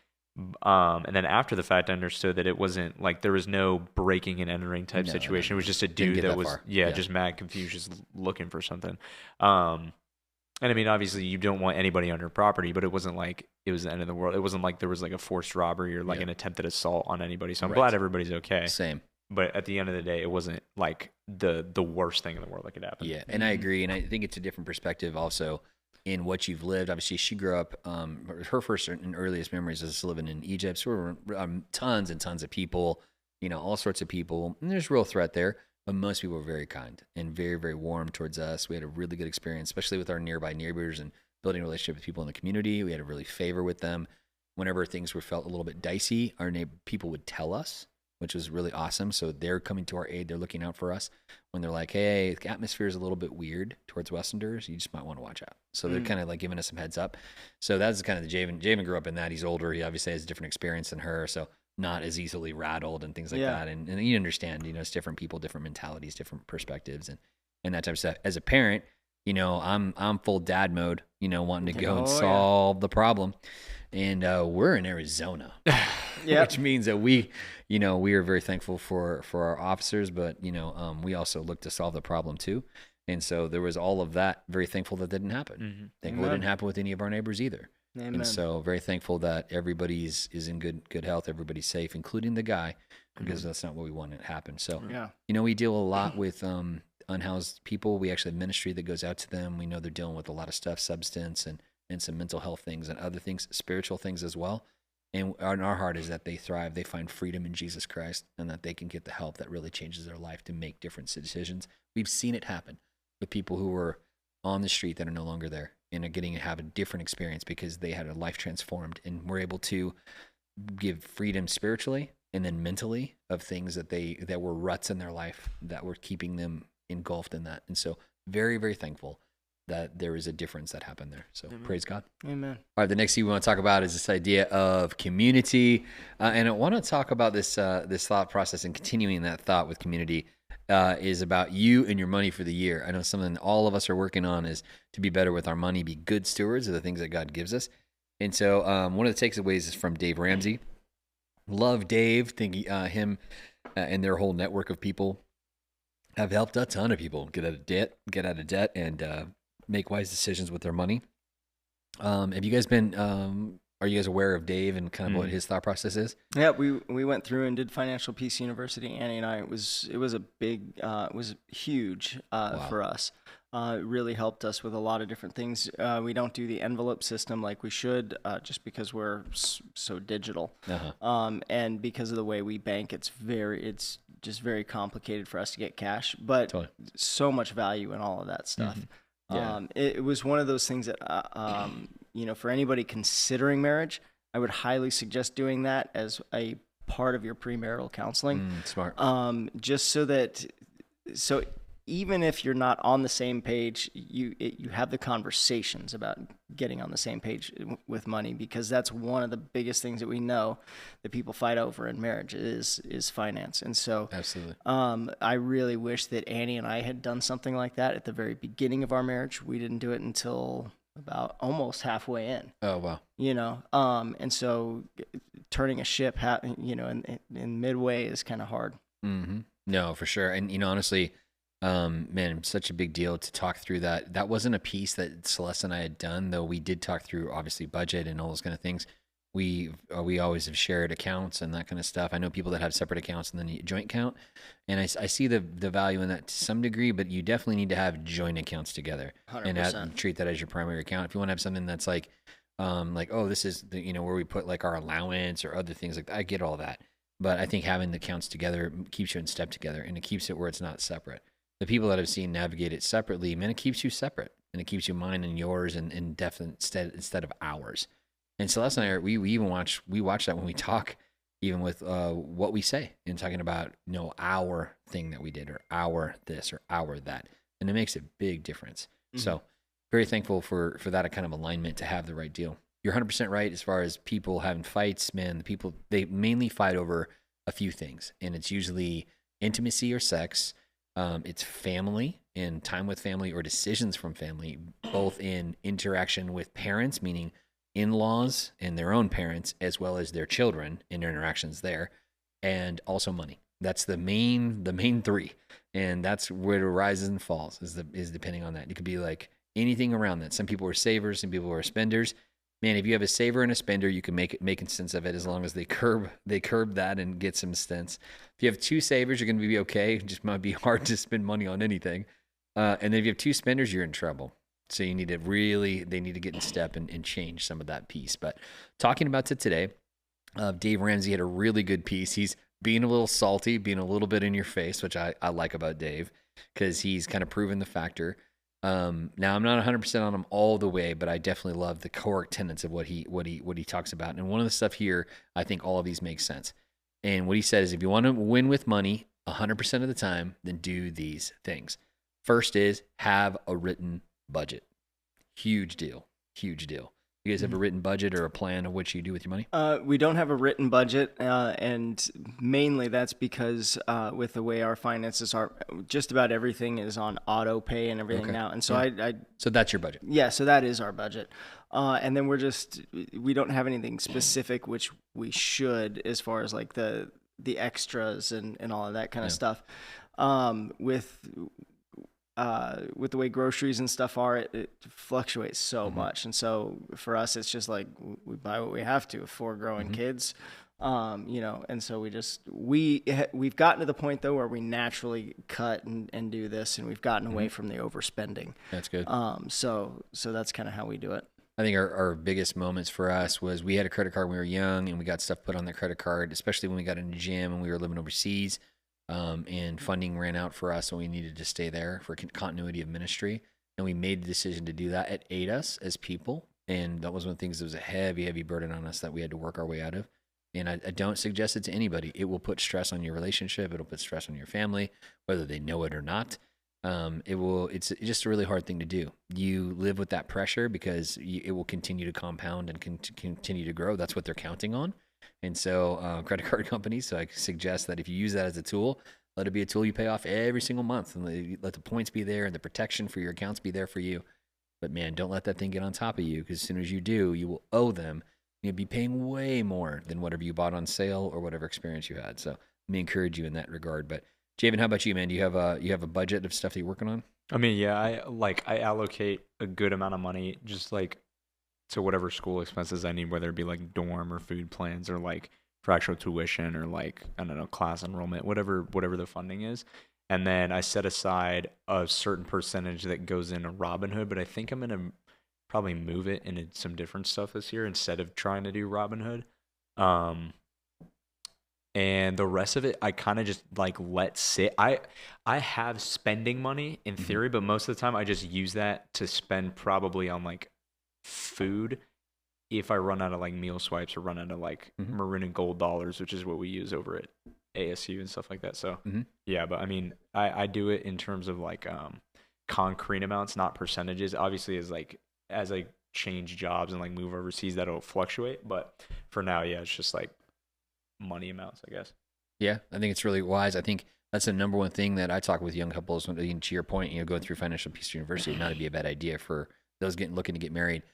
And then after the fact, I understood that it wasn't like there was no breaking and entering type situation. It was just a dude that was, just mad confused, just looking for something. And I mean, obviously you don't want anybody on your property, but it wasn't like it was the end of the world. It wasn't like there was like a forced robbery or like an attempted assault on anybody. So I'm glad everybody's okay. Same. But at the end of the day, it wasn't like the worst thing in the world that could happen. Yeah, and I agree. And I think it's a different perspective also in what you've lived. Obviously, she grew up, her first and earliest memories is living in Egypt. So there were tons and tons of people, all sorts of people. And there's real threat there. But most people were very kind and very, very warm towards us. We had a really good experience, especially with our nearby neighbors and building a relationship with people in the community. We had a really favor with them. Whenever things felt a little bit dicey, our people would tell us, which was really awesome. So they're coming to our aid. They're looking out for us when they're like, hey, the atmosphere is a little bit weird towards Westerners. You just might want to watch out. So they're kind of like giving us some heads up. So that's kind of the Javan grew up in that. He's older. He obviously has a different experience than her. So not as easily rattled and things like that. And you understand, it's different people, different mentalities, different perspectives and that type of stuff. As a parent, I'm full dad mode, wanting to go and solve the problem. and we're in Arizona, Yeah. which means that we are very thankful for our officers, but we also look to solve the problem too. And so there was all of that. Very thankful that didn't happen. Thankful it didn't happen with any of our neighbors either. Amen. And so very thankful that everybody's is in good health, everybody's safe, including the guy, because that's not what we want to happen. So we deal a lot with unhoused people. We actually have ministry that goes out to them. We know they're dealing with a lot of stuff, substance and some mental health things and other things, spiritual things as well. And our heart is that they thrive, they find freedom in Jesus Christ, and that they can get the help that really changes their life to make different decisions. We've seen it happen with people who were on the street that are no longer there and are getting to have a different experience because they had a life transformed, and we're able to give freedom spiritually and then mentally of things that were ruts in their life that were keeping them engulfed in that. And so very, very thankful that there is a difference that happened there. So praise God. Amen. All right, the next thing we want to talk about is this idea of community. And I want to talk about this thought process, and continuing that thought with community is about you and your money for the year. I know something all of us are working on is to be better with our money, be good stewards of the things that God gives us. And so one of the takeaways is from Dave Ramsey. Love Dave. Think him and their whole network of people have helped a ton of people get out of debt, and make wise decisions with their money. Have you guys been, are you guys aware of Dave and kind of what his thought process is? Yeah, we went through and did Financial Peace University, Annie and I. It was a big, it was huge for us. It really helped us with a lot of different things. We don't do the envelope system like we should, just because we're so digital. And because of the way we bank, it's just very complicated for us to get cash, but so much value in all of that stuff. It was one of those things that, for anybody considering marriage, I would highly suggest doing that as a part of your premarital counseling. Smart. Just so even if you're not on the same page, you have the conversations about getting on the same page with money, because that's one of the biggest things that we know that people fight over in marriage is finance. And so absolutely, I really wish that Annie and I had done something like that at the very beginning of our marriage. We didn't do it until about almost halfway in. Oh, wow. And so turning a ship, in midway is kind of hard. No, for sure. And, honestly, man, such a big deal to talk through that. That wasn't a piece that Celeste and I had done, though we did talk through, obviously, budget and all those kind of things. We always have shared accounts and that kind of stuff. I know people that have separate accounts and then a joint account, and I see the value in that to some degree, but you definitely need to have joint accounts together 100%. And treat that as your primary account. If you want to have something that's like, this is the, where we put like our allowance or other things like that, I get all that. But I think having the accounts together keeps you in step together, and it keeps it where it's not separate. The people that I've seen navigate it separately, man, it keeps you separate, and it keeps you mine and yours and definite instead of ours. And Celeste and I, we even watch that when we talk, even with what we say, and talking about our thing that we did, or our this or our that, and it makes a big difference. So very thankful for that kind of alignment, to have the right deal. You're 100% right as far as people having fights, man. The people, they mainly fight over a few things, and it's usually intimacy or sex. It's family and time with family, or decisions from family, both in interaction with parents, meaning in-laws and their own parents, as well as their children and their interactions there, and also money. That's the main three, and that's where it rises and falls is depending on that. It could be like anything around that. Some people are savers, some people are spenders. Man, if you have a saver and a spender, you can make sense of it, as long as they curb that and get some sense. If you have two savers, you're going to be okay. It just might be hard to spend money on anything. And then if you have two spenders, you're in trouble. So they need to get in step and change some of that piece. But talking about it today, Dave Ramsey had a really good piece. He's being a little salty, being a little bit in your face, which I like about Dave, because he's kind of proven the factor. Now I'm not 100% on him all the way, but I definitely love the core tenets of what he talks about. And one of the stuff here, I think all of these make sense. And what he said is, if you want to win with money 100% of the time, then do these things. First is have a written budget. Huge deal. You guys have a written budget or a plan of what you do with your money? We don't have a written budget, and mainly that's because with the way our finances are, just about everything is on auto pay and everything now. And so So that's your budget. Yeah, so that is our budget. And then we don't have anything specific, which we should, as far as like the extras and all of that kind of stuff. With the way groceries and stuff are, it fluctuates so much. And so for us, it's just like we buy what we have to, 4 growing kids, and so we've gotten to the point though where we naturally cut and do this, and we've gotten away from the overspending. That's good. So that's kind of how we do it. I think our biggest moments for us was we had a credit card when we were young, and we got stuff put on that credit card, especially when we got in the gym and we were living overseas. And funding ran out for us, and we needed to stay there for continuity of ministry. And we made the decision to do that. It ate us as people, and that was one of the things that was a heavy, heavy burden on us that we had to work our way out of. And I don't suggest it to anybody. It will put stress on your relationship. It'll put stress on your family, whether they know it or not. It's just a really hard thing to do. You live with that pressure because it will continue to compound and continue to grow. That's what they're counting on. And so credit card companies, so I suggest that if you use that as a tool, let it be a tool you pay off every single month, and let the points be there and the protection for your accounts be there for you. But man, don't let that thing get on top of you, because as soon as you do, you will owe them. You'll be paying way more than whatever you bought on sale or whatever experience you had. So let me encourage you in that regard. But Javen, how about you, man? Do you have a budget of stuff that you're working on? I mean, yeah, I allocate a good amount of money just like to whatever school expenses I need, whether it be like dorm or food plans or like fractional tuition or like, I don't know, class enrollment, whatever the funding is. And then I set aside a certain percentage that goes into Robinhood, but I think I'm going to probably move it into some different stuff this year instead of trying to do Robinhood. And the rest of it, I kind of just like let sit. I have spending money in theory, but most of the time I just use that to spend probably on like food if I run out of like meal swipes or run out of like maroon and gold dollars, which is what we use over at ASU and stuff like that. So yeah, but I mean, I do it in terms of like concrete amounts, not percentages. Obviously, as I change jobs and like move overseas, that'll fluctuate. But for now, yeah, it's just like money amounts, I guess. Yeah, I think it's really wise. I think that's the number one thing that I talk with young couples. To your point, going through Financial Peace University would not be a bad idea for those looking to get married.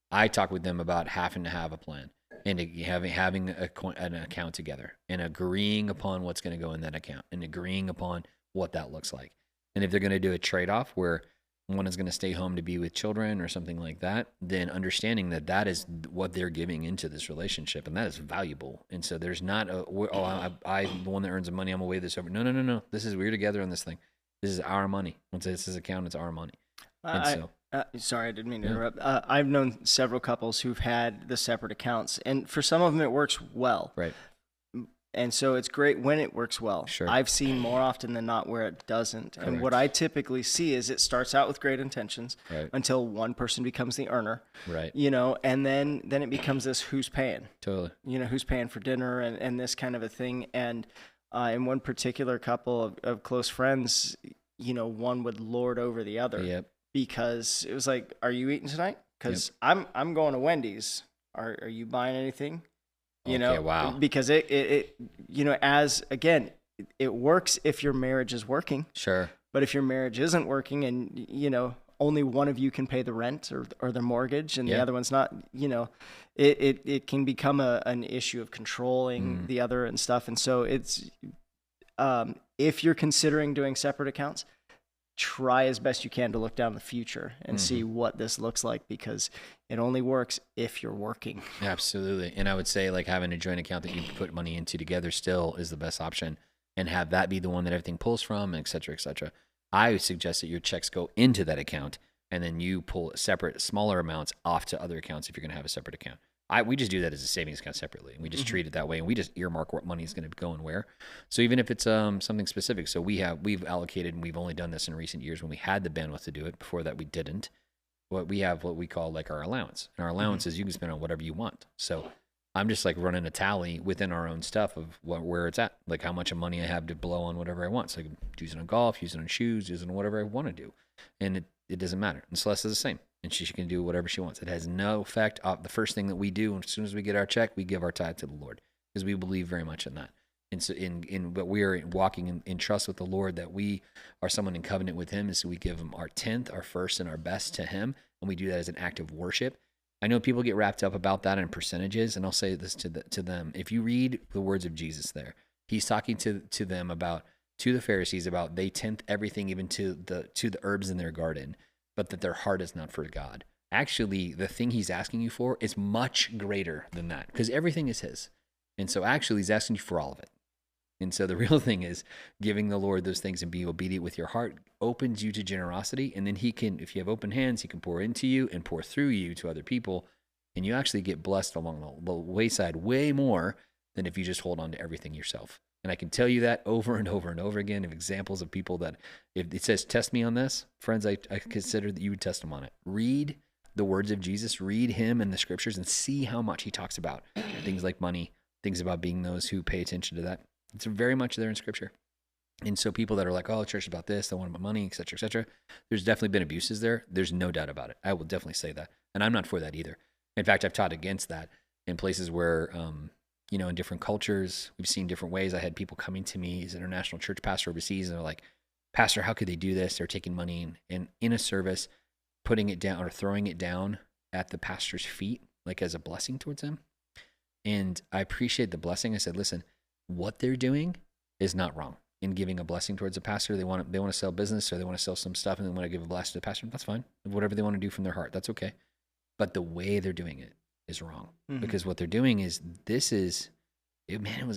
I talk with them about having to have a plan and having an account together and agreeing upon what's going to go in that account and agreeing upon what that looks like. And if they're going to do a trade-off where one is going to stay home to be with children or something like that, then understanding that is what they're giving into this relationship, and that is valuable. And so there's not I'm the one that earns the money, I'm away this over. No. We're together on this thing. This is our money. Once it's his account, it's our money. Sorry, I didn't mean to interrupt. I've known several couples who've had the separate accounts, and for some of them it works well. Right. And so it's great when it works well. Sure. I've seen more often than not where it doesn't. Correct. And what I typically see is it starts out with great intentions until one person becomes the earner. Right. And then it becomes this who's paying. Totally. Who's paying for dinner and this kind of a thing. And in one particular couple of close friends, one would lord over the other. Yep. Because it was like, are you eating tonight? Because I'm going to Wendy's. Are you buying anything? Wow. Because it as again, it works if your marriage is working. Sure. But if your marriage isn't working and only one of you can pay the rent or the mortgage and the other one's not, it can become an issue of controlling the other and stuff. And so it's if you're considering doing separate accounts, try as best you can to look down the future and see what this looks like, because it only works if you're working. Absolutely. And I would say like having a joint account that you put money into together still is the best option, and have that be the one that everything pulls from, et cetera, et cetera. I would suggest that your checks go into that account and then you pull separate, smaller amounts off to other accounts if you're going to have a separate account. We just do that as a savings account separately, and we just treat it that way, and we just earmark what money is going to go and where. So even if it's something specific, so we've allocated, and we've only done this in recent years when we had the bandwidth to do it. Before that, we didn't. What we call like our allowance, and our allowance is you can spend on whatever you want. So I'm just like running a tally within our own stuff of where it's at, like how much of money I have to blow on whatever I want. So I can use it on golf, use it on shoes, use it on whatever I want to do, and it doesn't matter. And Celeste is the same. And she can do whatever she wants. It has no effect. The first thing that we do, as soon as we get our check, we give our tithe to the Lord, because we believe very much in that. And so, but we are walking in trust with the Lord, that we are someone in covenant with Him. And so we give Him our tenth, our first, and our best to Him, and we do that as an act of worship. I know people get wrapped up about that in percentages, and I'll say this to them. If you read the words of Jesus there, he's talking to them about, to the Pharisees, about they tenth everything, even to the herbs in their garden, but that their heart is not for God. Actually, the thing he's asking you for is much greater than that, because everything is his. And so actually he's asking you for all of it. And so the real thing is giving the Lord those things and being obedient with your heart opens you to generosity. And then he can, if you have open hands, he can pour into you and pour through you to other people. And you actually get blessed along the wayside way more than if you just hold on to everything yourself. And I can tell you that over and over and over again of examples of people that, if it says, test me on this, friends, I consider that you would test them on it. Read the words of Jesus, read him in the scriptures, and see how much he talks about things like money, things about being those who pay attention to that. It's very much there in scripture. And so people that are like, oh, church is about this, they want my money, et cetera, there's definitely been abuses there. There's no doubt about it. I will definitely say that. And I'm not for that either. In fact, I've taught against that in places where, in different cultures, we've seen different ways. I had people coming to me as an international church pastor overseas, and they're like, Pastor, how could they do this? They're taking money and in a service, putting it down or throwing it down at the pastor's feet, like as a blessing towards him. And I appreciate the blessing. I said, listen, what they're doing is not wrong in giving a blessing towards a pastor. They want to sell business, or they want to sell some stuff, and they want to give a blessing to the pastor. That's fine. Whatever they want to do from their heart, that's okay. But the way they're doing it is wrong, because what they're doing is, it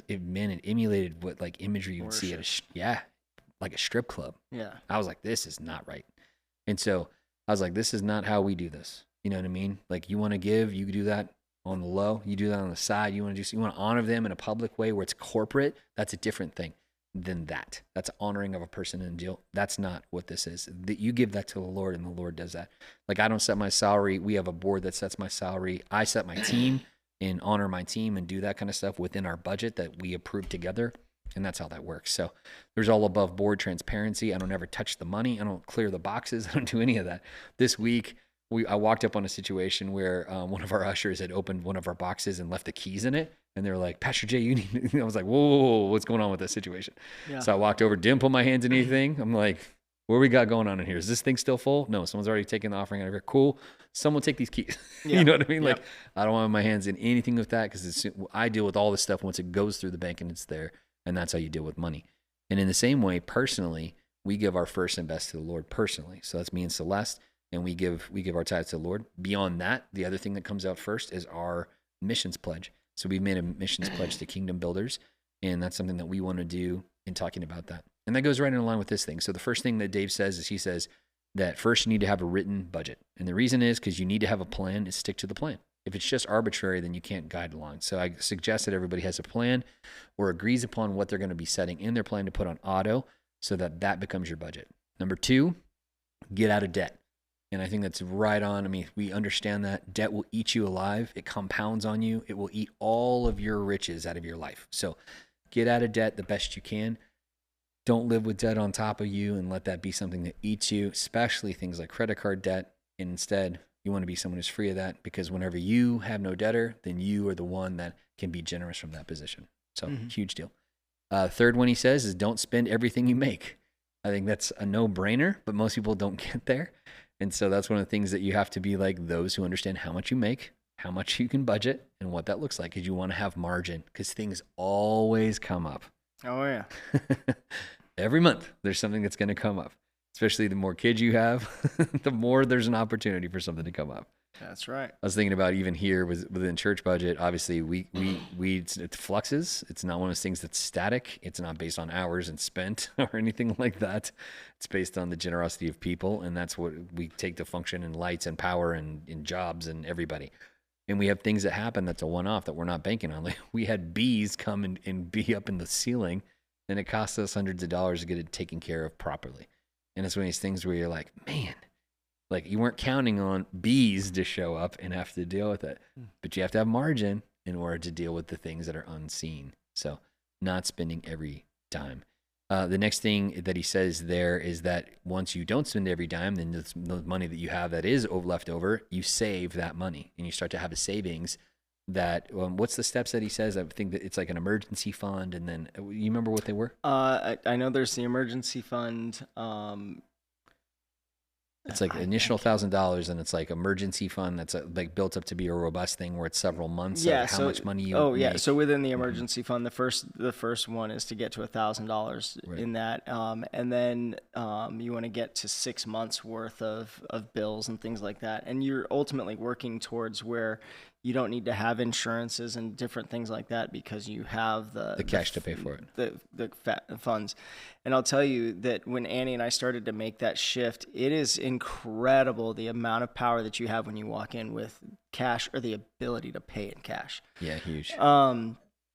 emulated what like imagery you would see at like a strip club. Yeah. I was like, this is not right. And so I was like, this is not how we do this. You know what I mean? Like, you want to give, you do that on the low, you do that on the side. You want to honor them in a public way where it's corporate. That's a different thing than that. That's honoring of a person in a deal. That's not what this is. That you give that to the Lord, and the Lord does that. Like, I don't set my salary. We have a board that sets my salary. I set my team and honor my team and do that kind of stuff within our budget that we approve together. And that's how that works. So there's all above board transparency. I don't ever touch the money. I don't clear the boxes. I don't do any of that. This week, I walked up on a situation where one of our ushers had opened one of our boxes and left the keys in it. And they were like, Pastor Jay, you need, I was like, whoa, what's going on with this situation? Yeah. So I walked over, didn't put my hands in anything. I'm like, what do we got going on in here? Is this thing still full? No, someone's already taken the offering out of here. Cool. Someone take these keys. Yeah. You know what I mean? Yep. Like, I don't want my hands in anything with that, because I deal with all this stuff once it goes through the bank and it's there. And that's how you deal with money. And in the same way, personally, we give our first and best to the Lord personally. So that's me and Celeste, and we give our tithes to the Lord. Beyond that, the other thing that comes out first is our missions pledge. So we've made a missions pledge to Kingdom Builders, and that's something that we want to do in talking about that. And that goes right in line with this thing. So the first thing that Dave says is, he says that first you need to have a written budget. And the reason is because you need to have a plan and stick to the plan. If it's just arbitrary, then you can't guide along. So I suggest that everybody has a plan or agrees upon what they're going to be setting in their plan to put on auto, so that that becomes your budget. Number 2, get out of debt. And I think that's right on. I mean, we understand that debt will eat you alive. It compounds on you. It will eat all of your riches out of your life. So get out of debt the best you can. Don't live with debt on top of you and let that be something that eats you, especially things like credit card debt. And instead, you want to be someone who's free of that, because whenever you have no debtor, then you are the one that can be generous from that position. So huge deal. Third one he says is, don't spend everything you make. I think that's a no-brainer, but most people don't get there. And so that's one of the things that you have to be like those who understand how much you make, how much you can budget, and what that looks like, because you want to have margin, because things always come up. Oh, yeah. Every month, there's something that's going to come up. Especially the more kids you have, the more there's an opportunity for something to come up. That's right. I was thinking about even here within church budget. Obviously, it fluxes. It's not one of those things that's static. It's not based on hours and spent or anything like that. It's based on the generosity of people, and that's what we take to function in lights and power and in jobs and everybody. And we have things that happen that's a one-off that we're not banking on. Like, we had bees come and be up in the ceiling, and it cost us hundreds of dollars to get it taken care of properly. And it's one of these things where you're like, man, like, you weren't counting on bees to show up and have to deal with it. But you have to have margin in order to deal with the things that are unseen. So not spending every dime. The next thing that he says there is that once you don't spend every dime, then the money that you have that is left over, you save that money. And you start to have a savings that, what's the steps that he says? I think that it's like an emergency fund. And then, you remember what they were? I know there's the emergency fund. It's like initial $1,000, and it's like emergency fund that's like built up to be a robust thing where it's several months of how much money you make. So within the emergency fund, the first one is to get to $1,000 in that, and then you want to get to 6 months worth of bills and things like that, and you're ultimately working towards where you don't need to have insurances and different things like that because you have the cash to pay for it, the funds. And I'll tell you that when Annie and I started to make that shift, it is incredible the amount of power that you have when you walk in with cash or the ability to pay in cash. Yeah, huge.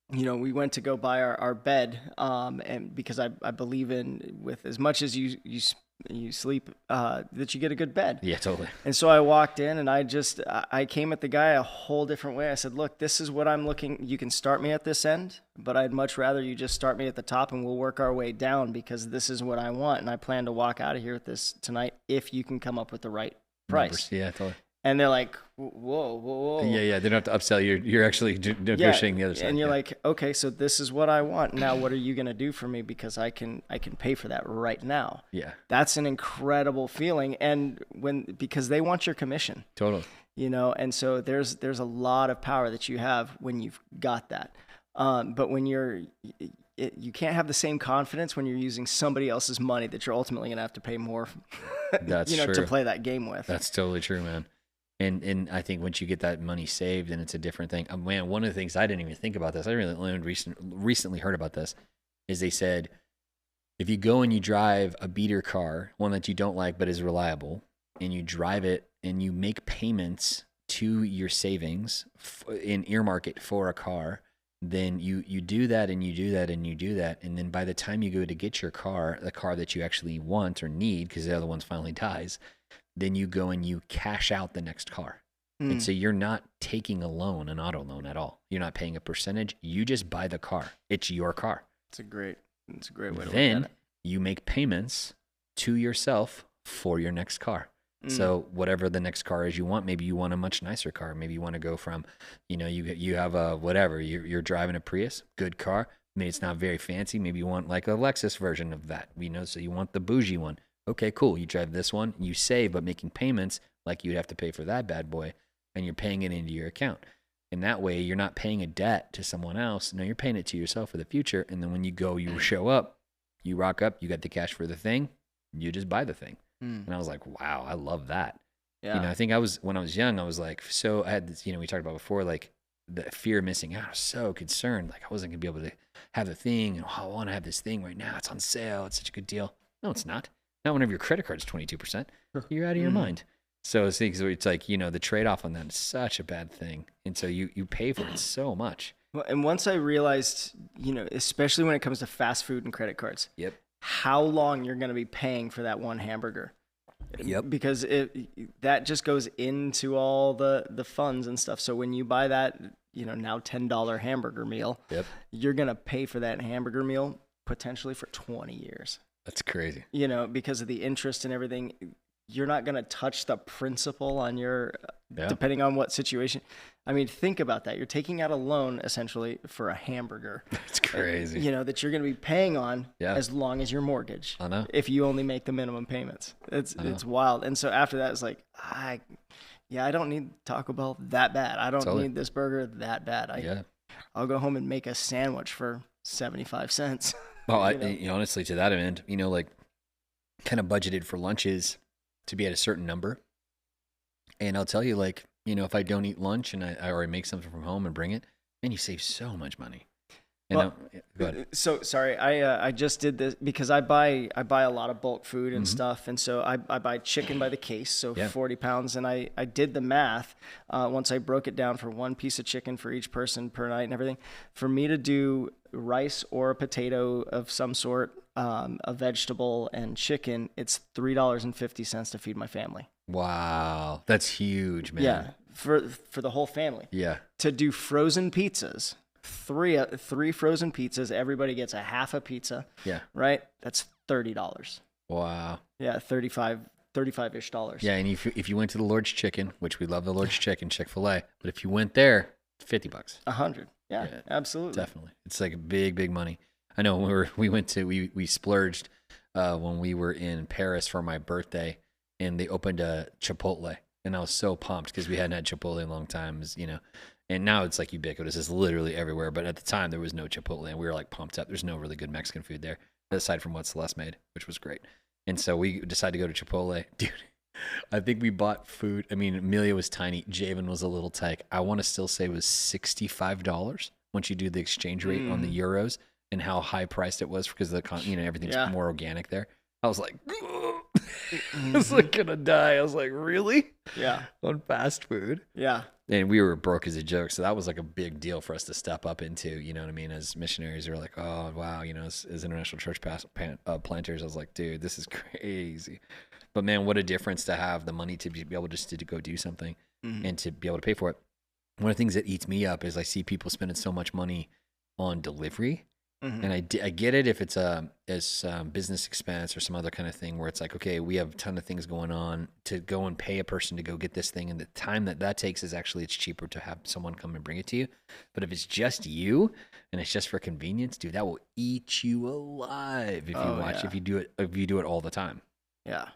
We went to go buy our bed, and because I believe in, with as much as you sleep, that you get a good bed. Yeah, totally. And so I walked in and I came at the guy a whole different way. I said, look, this is what I'm looking, you can start me at this end, but I'd much rather you just start me at the top and we'll work our way down because this is what I want. And I plan to walk out of here with this tonight if you can come up with the right price. Numbers. Yeah, totally. And they're like, whoa. Yeah. They don't have to upsell you. You're actually negotiating the other side. And you're like, okay, so this is what I want. Now, what are you going to do for me? Because I can pay for that right now. Yeah. That's an incredible feeling. And because they want your commission. Totally. And so there's a lot of power that you have when you've got that. But when you can't have the same confidence when you're using somebody else's money that you're ultimately going to have to pay more, That's true. to play that game with. That's totally true, man. And I think once you get that money saved, and it's a different thing. Man, one of the things I didn't even think about this, I really learned recently heard about this, is they said if you go and you drive a beater car, one that you don't like but is reliable, and you drive it and you make payments to your savings in earmark it for a car, then you do that and you do that and you do that, and then by the time you go to get your car, the car that you actually want or need, because the other one's finally dies, then you go and you cash out the next car. And so you're not taking a loan, an auto loan at all. You're not paying a percentage. You just buy the car. It's your car. It's a great way to look at it. Then you make payments to yourself for your next car. So whatever the next car is you want, maybe you want a much nicer car. Maybe you want to go from, you have a whatever, you're driving a Prius, good car. Maybe it's not very fancy. Maybe you want like a Lexus version of that, so you want the bougie one. Okay, cool. You drive this one, you save, but making payments like you'd have to pay for that bad boy, and you're paying it into your account. And that way you're not paying a debt to someone else. No, you're paying it to yourself for the future. And then when you go, you show up, you rock up, you got the cash for the thing, you just buy the thing. And I was like, wow, I love that. Yeah. I think when I was young, I was like, so I had this, we talked about before, like the fear of missing out. I was so concerned. Like I wasn't gonna be able to have a thing. And I want to have this thing right now. It's on sale. It's such a good deal. No, it's not. Not whenever your credit card's 22%. You're out of your mind. So it's like, the trade-off on that is such a bad thing. And so you pay for it so much. Well, and once I realized, especially when it comes to fast food and credit cards, how long you're going to be paying for that one hamburger. Because that just goes into all the funds and stuff. So when you buy that, now $10 hamburger meal, you're going to pay for that hamburger meal potentially for 20 years. That's crazy. Because of the interest and everything, you're not going to touch the principal on your, depending on what situation. I mean, think about that. You're taking out a loan essentially for a hamburger. That's crazy. That you're going to be paying on as long as your mortgage. I know. If you only make the minimum payments. It's wild. And so after that, it's like, I don't need Taco Bell that bad. I don't need this burger that bad. I'll go home and make a sandwich for 75 cents. Well, honestly, to that end, like kind of budgeted for lunches to be at a certain number. And I'll tell you, like, if I don't eat lunch and I already make something from home and bring it, then you save so much money. Go ahead. So sorry, I just did this because I buy a lot of bulk food and stuff, and so I buy chicken by the case, so 40 pounds, and I did the math once I broke it down for one piece of chicken for each person per night and everything. For me to do rice or a potato of some sort, a vegetable and chicken, it's $3.50 to feed my family. Wow, that's huge, man. Yeah, for the whole family. Yeah. To do frozen pizzas. Three frozen pizzas. Everybody gets a half a pizza. Yeah. Right? That's $30. Wow. Yeah, $35-ish. Yeah, and if you went to the Lord's Chicken, which we love the Lord's Chicken, Chick-fil-A, but if you went there, $50. $100. Yeah, absolutely. Definitely. It's like big money. I know when we splurged when we were in Paris for my birthday. and they opened a Chipotle, and I was so pumped because we hadn't had Chipotle in a long time, and now it's like ubiquitous. It's literally everywhere. But at the time, there was no Chipotle, and we were like pumped up. There's no really good Mexican food there, aside from what Celeste made, which was great. And so we decided to go to Chipotle. Dude, I think we bought food. I mean, Amelia was tiny. Javen was a little tight. I want to still say it was $65 once you do the exchange rate on the euros and how high priced it was because everything's more organic there. I was like, I was like gonna die. I was like, really? Yeah. On fast food? Yeah. And we were broke as a joke, so that was like a big deal for us to step up into. You know what I mean? As missionaries, we were like, oh wow, as international church planters, I was like, dude, this is crazy. But man, what a difference to have the money to be able just to go do something and to be able to pay for it. One of the things that eats me up is I see people spending so much money on delivery. And I get it if it's a business expense or some other kind of thing where it's like, okay, we have a ton of things going on to go and pay a person to go get this thing. And the time that takes is actually, it's cheaper to have someone come and bring it to you. But if it's just you and it's just for convenience, dude, that will eat you alive if you do it all the time. Yeah.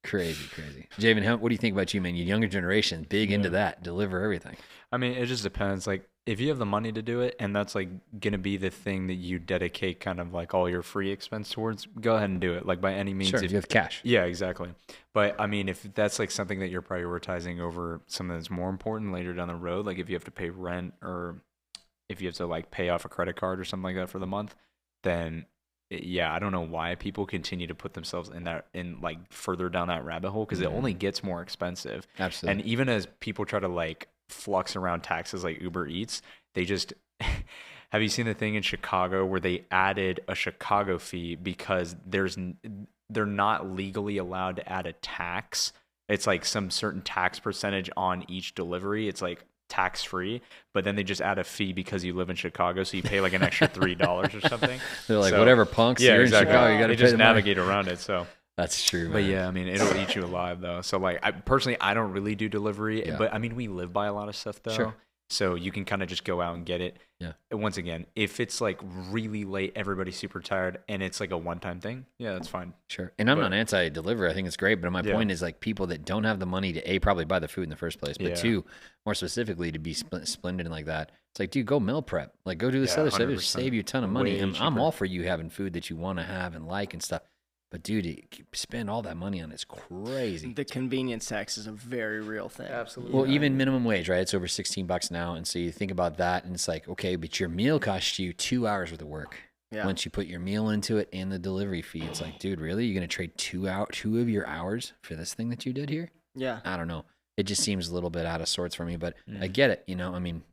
Crazy. Javen, what do you think about you, man? Your younger generation, big into that, deliver everything. I mean, it just depends. Like, if you have the money to do it and that's like going to be the thing that you dedicate kind of like all your free expense towards, go ahead and do it. Like by any means. Sure, if you have cash. Yeah, exactly. But I mean, if that's like something that you're prioritizing over something that's more important later down the road, like if you have to pay rent or if you have to like pay off a credit card or something like that for the month, then yeah, I don't know why people continue to put themselves in like further down that rabbit hole because it only gets more expensive. Absolutely. And even as people try to like flux around taxes like Uber Eats, they just have you seen the thing in Chicago where they added a Chicago fee because they're not legally allowed to add a tax. It's like some certain tax percentage on each delivery. It's like tax free, but then they just add a fee because you live in Chicago, so you pay like an extra $3 or something. They're like, whatever, punks. Yeah, you're exactly. in Chicago. You got to just navigate around it. So that's true, man. But yeah, I mean, it'll eat you alive though. So like, I don't really do delivery, but I mean, we live by a lot of stuff though. Sure. So you can kind of just go out and get it. Yeah. And once again, if it's like really late, everybody's super tired, and it's like a one-time thing, yeah, that's fine. Sure. And I'm not anti-delivery. I think it's great. But my point is like people that don't have the money to probably buy the food in the first place, but two, more specifically to be splendid like that. It's like, dude, go meal prep. Like go do this other stuff. It'll save you a ton of money. And I'm all for you having food that you want to have and like and stuff. But dude, to spend all that money on it's crazy. The convenience tax is a very real thing. Absolutely. Well, even minimum wage, right? It's over $16 now, and so you think about that, and it's like, okay, but your meal costs you 2 hours worth of work. Yeah. Once you put your meal into it and the delivery fee, it's like, dude, really? You're gonna trade 2 of your hours for this thing that you did here? Yeah. I don't know. It just seems a little bit out of sorts for me, but I get it. I mean,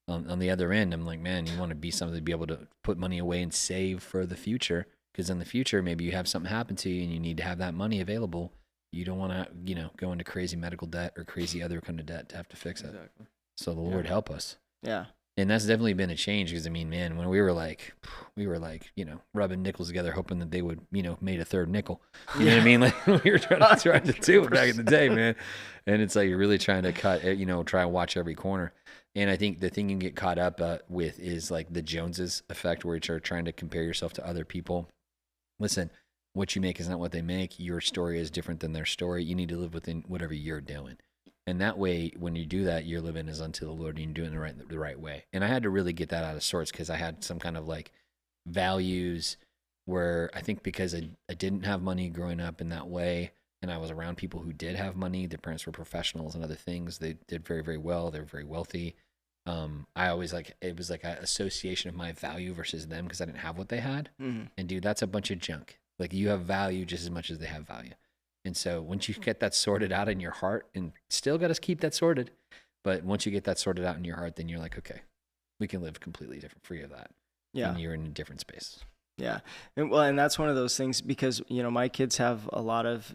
on the other end, I'm like, man, you want to be something to be able to put money away and save for the future. Because in the future, maybe you have something happen to you and you need to have that money available. You don't want to, go into crazy medical debt or crazy other kind of debt to have to fix it. Exactly. So the Lord help us. Yeah. And that's definitely been a change because, I mean, man, when we were like, rubbing nickels together, hoping that they would, made a third nickel. You know what I mean? Like we were trying to do it back in the day, man. And it's like you're really trying to cut, try and watch every corner. And I think the thing you get caught up with is like the Joneses effect, where you're trying to compare yourself to other people. Listen, what you make is not what they make. Your story is different than their story. You need to live within whatever you're doing. And that way, when you do that, you're living as unto the Lord and you're doing the right way. And I had to really get that out of sorts because I had some kind of like values where I think because I didn't have money growing up in that way, and I was around people who did have money, their parents were professionals and other things. They did very, very well. They were very wealthy. I always it was like an association of my value versus them because I didn't have what they had. Mm-hmm. And dude, that's a bunch of junk. Like you have value just as much as they have value. And so once you get that sorted out in your heart, and still got to keep that sorted, but once you get that sorted out in your heart, then you're like, okay, we can live completely different, free of that. Yeah. And you're in a different space. Yeah. And that's one of those things because, my kids have a lot of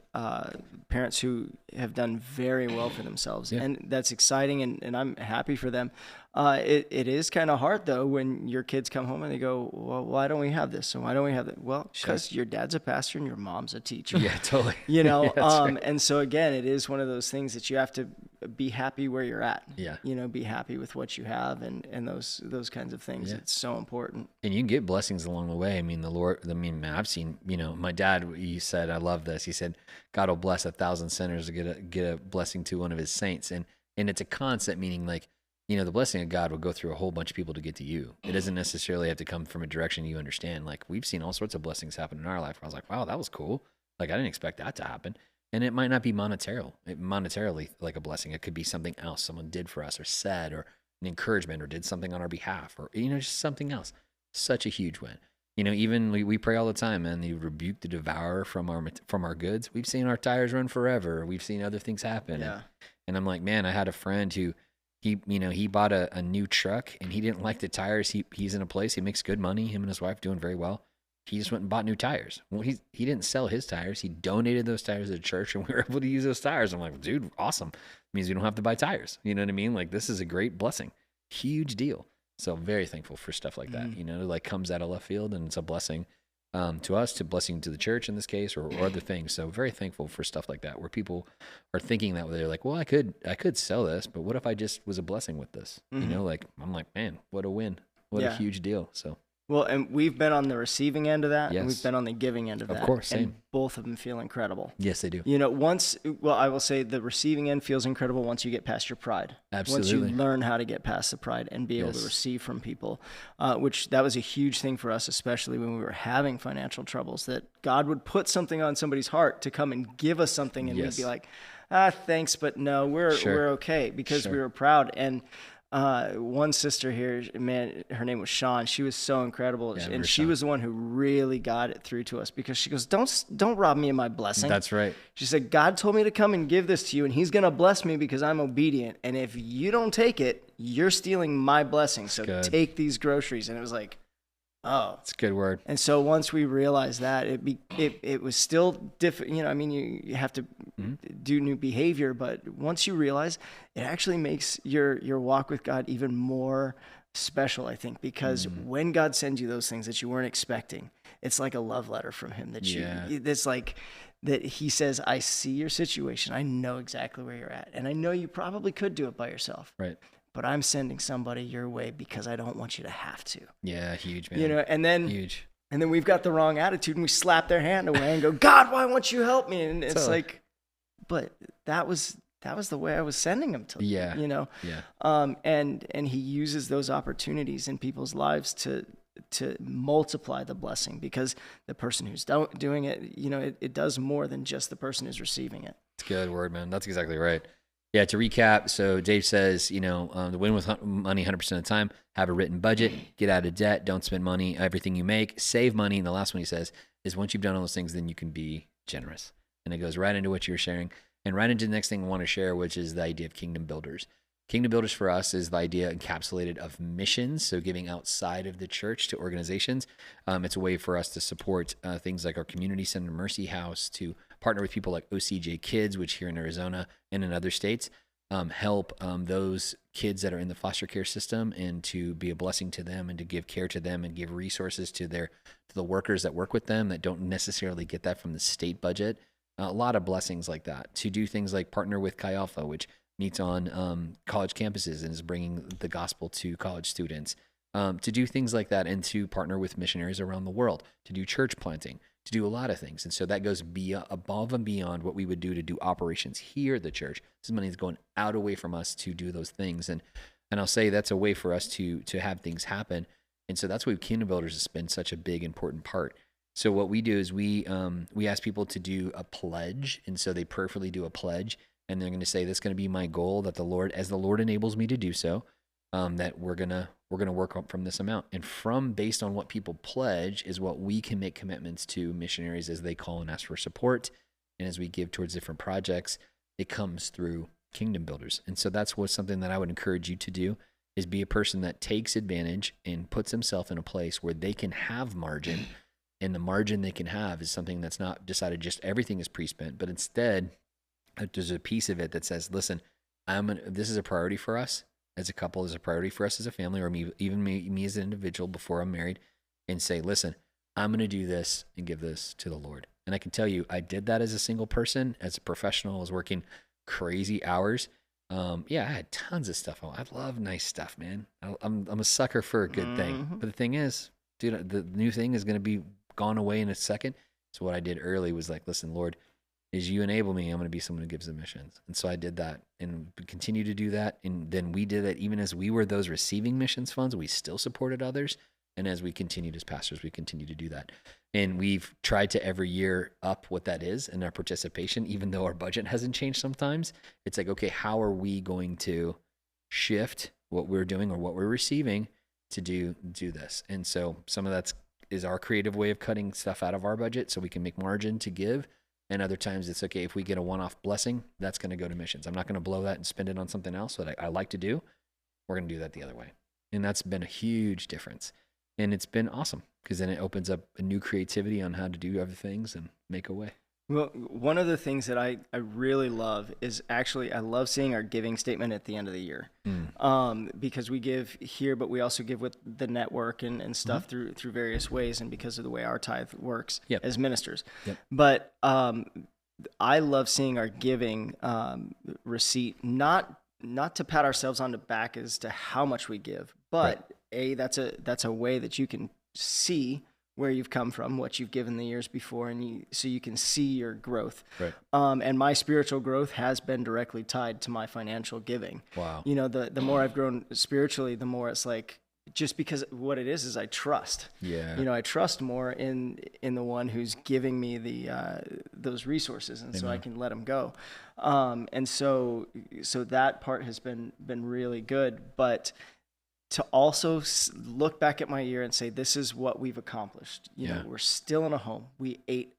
parents who have done very well for themselves. Yeah. And that's exciting and I'm happy for them. It is kind of hard, though, when your kids come home and they go, well, why don't we have this? So why don't we have that? Well, because your dad's a pastor and your mom's a teacher. Yeah, totally. Right. And so, again, it is one of those things that you have to be happy where you're at. Yeah. Be happy with what you have and those kinds of things. Yeah. It's so important. And you can get blessings along the way. I mean, man, I've seen, my dad, he said, I love this. He said, God will bless 1,000 sinners to get a blessing to one of his saints. And it's a concept, meaning like, the blessing of God will go through a whole bunch of people to get to you. It doesn't necessarily have to come from a direction you understand. Like, we've seen all sorts of blessings happen in our life. I was like, wow, that was cool. Like, I didn't expect that to happen. And it might not be monetarily like a blessing. It could be something else someone did for us or said, or an encouragement, or did something on our behalf, or, just something else. Such a huge win. Even we pray all the time, man, you rebuke the devourer from our goods. We've seen our tires run forever. We've seen other things happen. Yeah. And I'm like, man, I had a friend who, he bought a new truck and he didn't like the tires. He's in a place, he makes good money, him and his wife doing very well. He just went and bought new tires. Well, he didn't sell his tires. He donated those tires to the church, and we were able to use those tires. I'm like, dude, awesome. It means we don't have to buy tires. You know what I mean? Like, this is a great blessing. Huge deal. So very thankful for stuff like that. Like comes out of left field, and it's a blessing to us, to blessing to the church in this case, or other things. So very thankful for stuff like that, where people are thinking that way. They're like, well, I could sell this, but what if I just was a blessing with this? Like, I'm like, man, what a win. What a huge deal. So. Well, and we've been on the receiving end of that, yes. and we've been on the giving end of that. Of course, same. And both of them feel incredible. Yes, they do. I will say the receiving end feels incredible once you get past your pride. Absolutely. Once you learn how to get past the pride and be able to receive from people, which that was a huge thing for us, especially when we were having financial troubles, that God would put something on somebody's heart to come and give us something, and we'd be like, thanks, but no, we're okay, because we were proud. And one sister here, man, her name was Sean. She was so incredible, and she was the one who really got it through to us, because she goes, "Don't rob me of my blessing." That's right. She said, "God told me to come and give this to you, and He's gonna bless me because I'm obedient. And if you don't take it, you're stealing my blessing. So take these groceries." And it was like, oh, it's a good word. And so once we realized that, it was still different. You have to do new behavior, but once you realize, it actually makes your walk with God even more special, I think, because when God sends you those things that you weren't expecting, it's like a love letter from Him it's like that He says, I see your situation. I know exactly where you're at. And I know you probably could do it by yourself. Right. But I'm sending somebody your way because I don't want you to have to. Yeah, huge, man. And then huge. And then we've got the wrong attitude, and we slap their hand away and go, God, why won't you help me? And it's like, but that was the way I was sending them to. Yeah. Yeah. And He uses those opportunities in people's lives to multiply the blessing, because the person who's doing it, it does more than just the person who's receiving it. It's a good word, man. That's exactly right. Yeah, to recap, so Dave says, the win with money 100% of the time, have a written budget, get out of debt, don't spend money, everything you make, save money. And the last one he says is, once you've done all those things, then you can be generous. And it goes right into what you're sharing, and right into the next thing I want to share, which is the idea of kingdom builders. Kingdom builders for us is the idea encapsulated of missions, so giving outside of the church to organizations. It's a way for us to support things like our community center, Mercy House, to partner with people like OCJ Kids, which here in Arizona and in other states help those kids that are in the foster care system, and to be a blessing to them, and to give care to them, and give resources to the workers that work with them that don't necessarily get that from the state budget. A lot of blessings like that. To do things like partner with Chi Alpha, which meets on college campuses and is bringing the gospel to college students. To do things like that, and to partner with missionaries around the world, to do church planting, to do a lot of things. And so that goes above and beyond what we would do to do operations here at the church. This money is going out away from us to do those things. And I'll say that's a way for us to have things happen. And so that's why Kingdom Builders has been such a big, important part. So what we do is we ask people to do a pledge. And so they prayerfully do a pledge, and they're going to say, this is going to be my goal, that the Lord, as the Lord enables me to do so, that we're going to work up from this amount. And based on what people pledge is what we can make commitments to missionaries as they call and ask for support. And as we give towards different projects, it comes through Kingdom Builders. And so that's something that I would encourage you to do, is be a person that takes advantage and puts himself in a place where they can have margin. And the margin they can have is something that's not decided just everything is pre-spent, but instead there's a piece of it that says, listen, this is a priority for us as a couple, is a priority for us as a family, or even me as an individual before I'm married, and say, listen, I'm going to do this and give this to the Lord. And I can tell you, I did that as a single person. As a professional, I was working crazy hours. Yeah, I had tons of stuff. I love nice stuff, man. I'm a sucker for a good thing. But the thing is, dude, the new thing is going to be gone away in a second. So what I did early was like, listen, Lord, as you enable me, I'm going to be someone who gives the missions. And so I did that and continue to do that. And then we did it even as we were those receiving missions funds, we still supported others. And as we continued as pastors, we continue to do that. And we've tried to every year up what that is in our participation, even though our budget hasn't changed sometimes. It's like, okay, how are we going to shift what we're doing or what we're receiving to do this? And so some of that is our creative way of cutting stuff out of our budget so we can make margin to give. And other times it's okay, if we get a one-off blessing, that's going to go to missions. I'm not going to blow that and spend it on something else that I like to do. We're going to do that the other way. And that's been a huge difference. And it's been awesome because then it opens up a new creativity on how to do other things and make a way. Well, one of the things that I really love is actually I love seeing our giving statement at the end of the year, because we give here, but we also give with the network and stuff through various ways, and because of the way our tithe works as ministers. Yep. But I love seeing our giving receipt, not to pat ourselves on the back as to how much we give, but that's a way that you can see where you've come from, what you've given the years before, and so you can see your growth. Right. And my spiritual growth has been directly tied to my financial giving. Wow. You know, the more I've grown spiritually, the more it's like, just because what it is I trust. Yeah. You know, I trust more in the one who's giving me those resources, and so I can let them go. And so that part has been really good, but to also look back at my year and say, this is what we've accomplished. You know, we're still in a home. We ate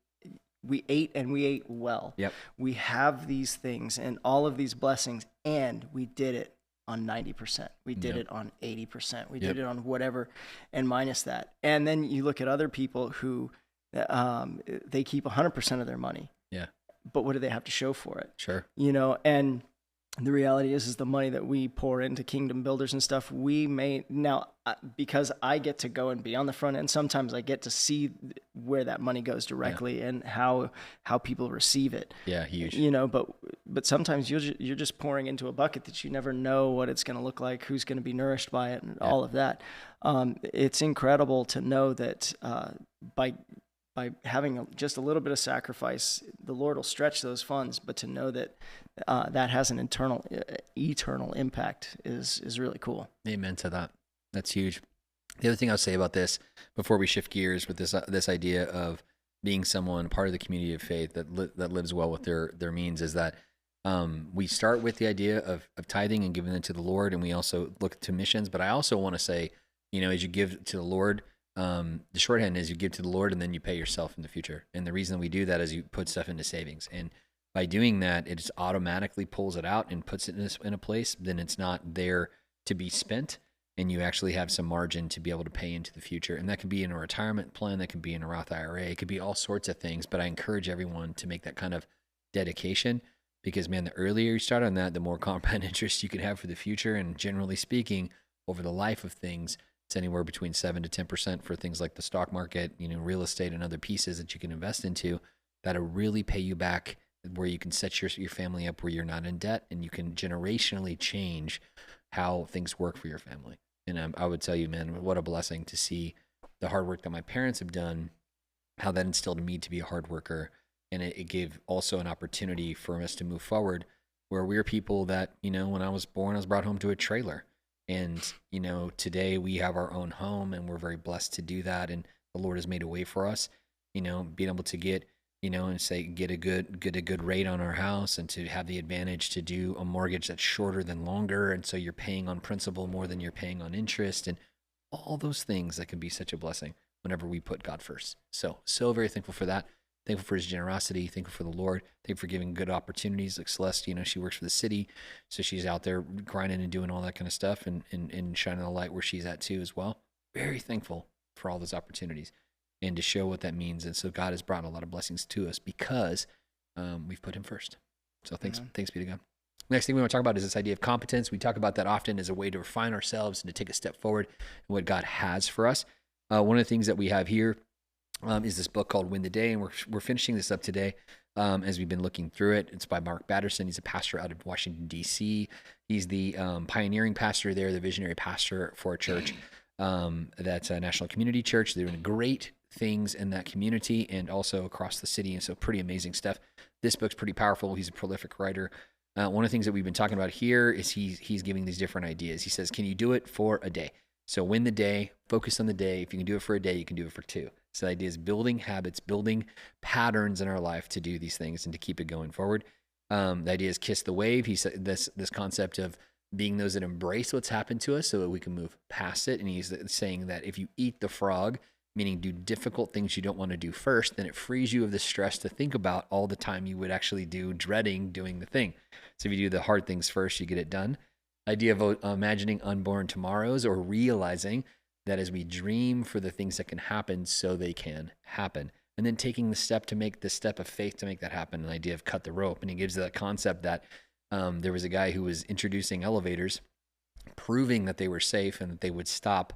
and we ate well. Yep. We have these things and all of these blessings, and we did it on 90%. We did it on 80%. We did it on whatever, and minus that. And then you look at other people who they keep 100% of their money. Yeah. But what do they have to show for it? Sure. You know, and the reality is the money that we pour into kingdom builders and stuff, we may now, because I get to go and be on the front end, sometimes I get to see where that money goes directly and how people receive it. Yeah, huge. You know, but sometimes you're just pouring into a bucket that you never know what it's going to look like, who's going to be nourished by it, and all of that. It's incredible to know that by having just a little bit of sacrifice, the Lord will stretch those funds, but to know that that has an eternal impact is really cool. Amen to that. That's huge. The other thing I'll say about this before we shift gears with this idea of being someone part of the community of faith that lives well with their means is that we start with the idea of tithing and giving it to the Lord, and we also look to missions. But I also want to say, you know, as you give to the Lord, the shorthand is you give to the Lord and then you pay yourself in the future. And the reason we do that is you put stuff into savings. And by doing that, it just automatically pulls it out and puts it in a place. Then it's not there to be spent, and you actually have some margin to be able to pay into the future. And that could be in a retirement plan, that could be in a Roth IRA, it could be all sorts of things. But I encourage everyone to make that kind of dedication, because, man, the earlier you start on that, the more compound interest you can have for the future. And generally speaking, over the life of things, it's anywhere between 7 to 10% for things like the stock market, you know, real estate and other pieces that you can invest into that'll really pay you back, where you can set your family up where you're not in debt, and you can generationally change how things work for your family. And I would tell you, man, what a blessing to see the hard work that my parents have done, how that instilled in me to be a hard worker. And it gave also an opportunity for us to move forward, where we're people that, you know, when I was born, I was brought home to a trailer. And, you know, today we have our own home, and we're very blessed to do that. And the Lord has made a way for us, you know, being able to get, you know, and say, get a good rate on our house, and to have the advantage to do a mortgage that's shorter than longer. And so you're paying on principal more than you're paying on interest, and all those things that can be such a blessing whenever we put God first. So very thankful for that. Thankful for his generosity, thankful for the Lord, thankful for giving good opportunities. Like Celeste, you know, she works for the city, so she's out there grinding and doing all that kind of stuff, and shining the light where she's at too as well. Very thankful for all those opportunities and to show what that means. And so God has brought a lot of blessings to us because we've put him first. So thanks be to God. Next thing we want to talk about is this idea of competence. We talk about that often as a way to refine ourselves and to take a step forward in what God has for us. One of the things that we have here is this book called Win the Day, and we're finishing this up today as we've been looking through it. It's by Mark Batterson. He's a pastor out of Washington, D.C. He's the pioneering pastor there, the visionary pastor for a church that's a National Community Church. They're doing great things in that community and also across the city, and so pretty amazing stuff. This book's pretty powerful. He's a prolific writer. One of the things that we've been talking about here is he's giving these different ideas. He says, can you do it for a day? So win the day, focus on the day. If you can do it for a day, you can do it for two. So the idea is building habits, building patterns in our life to do these things and to keep it going forward. The idea is kiss the wave. He said this concept of being those that embrace what's happened to us so that we can move past it. And he's saying that if you eat the frog, meaning do difficult things you don't want to do first, then it frees you of the stress to think about all the time you would actually do dreading doing the thing. So if you do the hard things first, you get it done. Idea of imagining unborn tomorrows, or realizing that as we dream for the things that can happen, so they can happen. And then taking the step to make the step of faith to make that happen. An idea of cut the rope. And he gives that concept that there was a guy who was introducing elevators, proving that they were safe and that they would stop.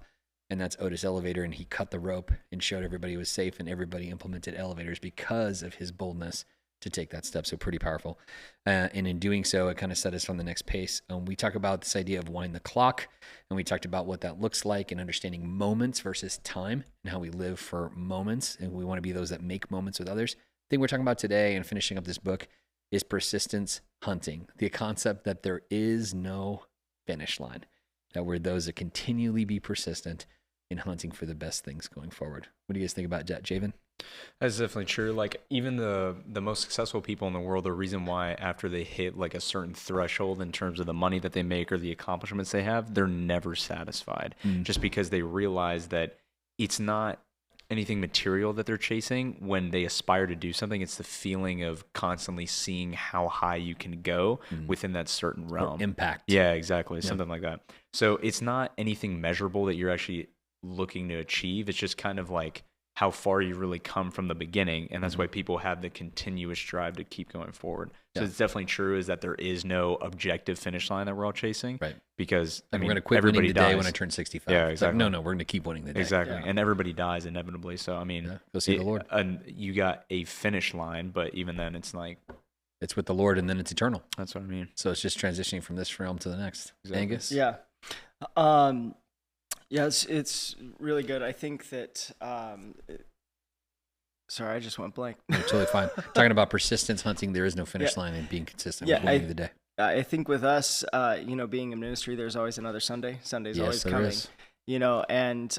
And that's Otis Elevator. And he cut the rope and showed everybody it was safe, and everybody implemented elevators because of his boldness to take that step. So pretty powerful. And in doing so, it kind of set us on the next pace. We talk about this idea of wind the clock, and we talked about what that looks like and understanding moments versus time and how we live for moments. And we want to be those that make moments with others. The thing we're talking about today and finishing up this book is persistence hunting. The concept that there is no finish line, that we're those that continually be persistent in hunting for the best things going forward. What do you guys think about that, Javan? That's definitely true. Like, even the most successful people in the world, the reason why after they hit like a certain threshold in terms of the money that they make or the accomplishments they have, they're never satisfied, just because they realize that it's not anything material that they're chasing. When they aspire to do something, it's the feeling of constantly seeing how high you can go within that certain realm. Or impact. Yeah, exactly. Something like that. So it's not anything measurable that you're actually looking to achieve. It's just kind of like how far you really come from the beginning. And that's why people have the continuous drive to keep going forward. So it's definitely true is that there is no objective finish line that we're all chasing. Right. Because we're going to quit winning the day when I turn 65. Yeah, exactly. Like, no, we're going to keep winning the day. Exactly. Yeah. And everybody dies inevitably. So, I mean, go see the Lord. And you got a finish line, but even then it's like, it's with the Lord, and then it's eternal. That's what I mean. So it's just transitioning from this realm to the next. Exactly. Angus? Yeah. Yeah, it's really good. I think that, sorry, I just went blank. No, totally fine. Talking about persistence hunting, there is no finish line, and being consistent with winning the day. I think with us, being in ministry, there's always another Sunday. Sunday's always coming. Is. And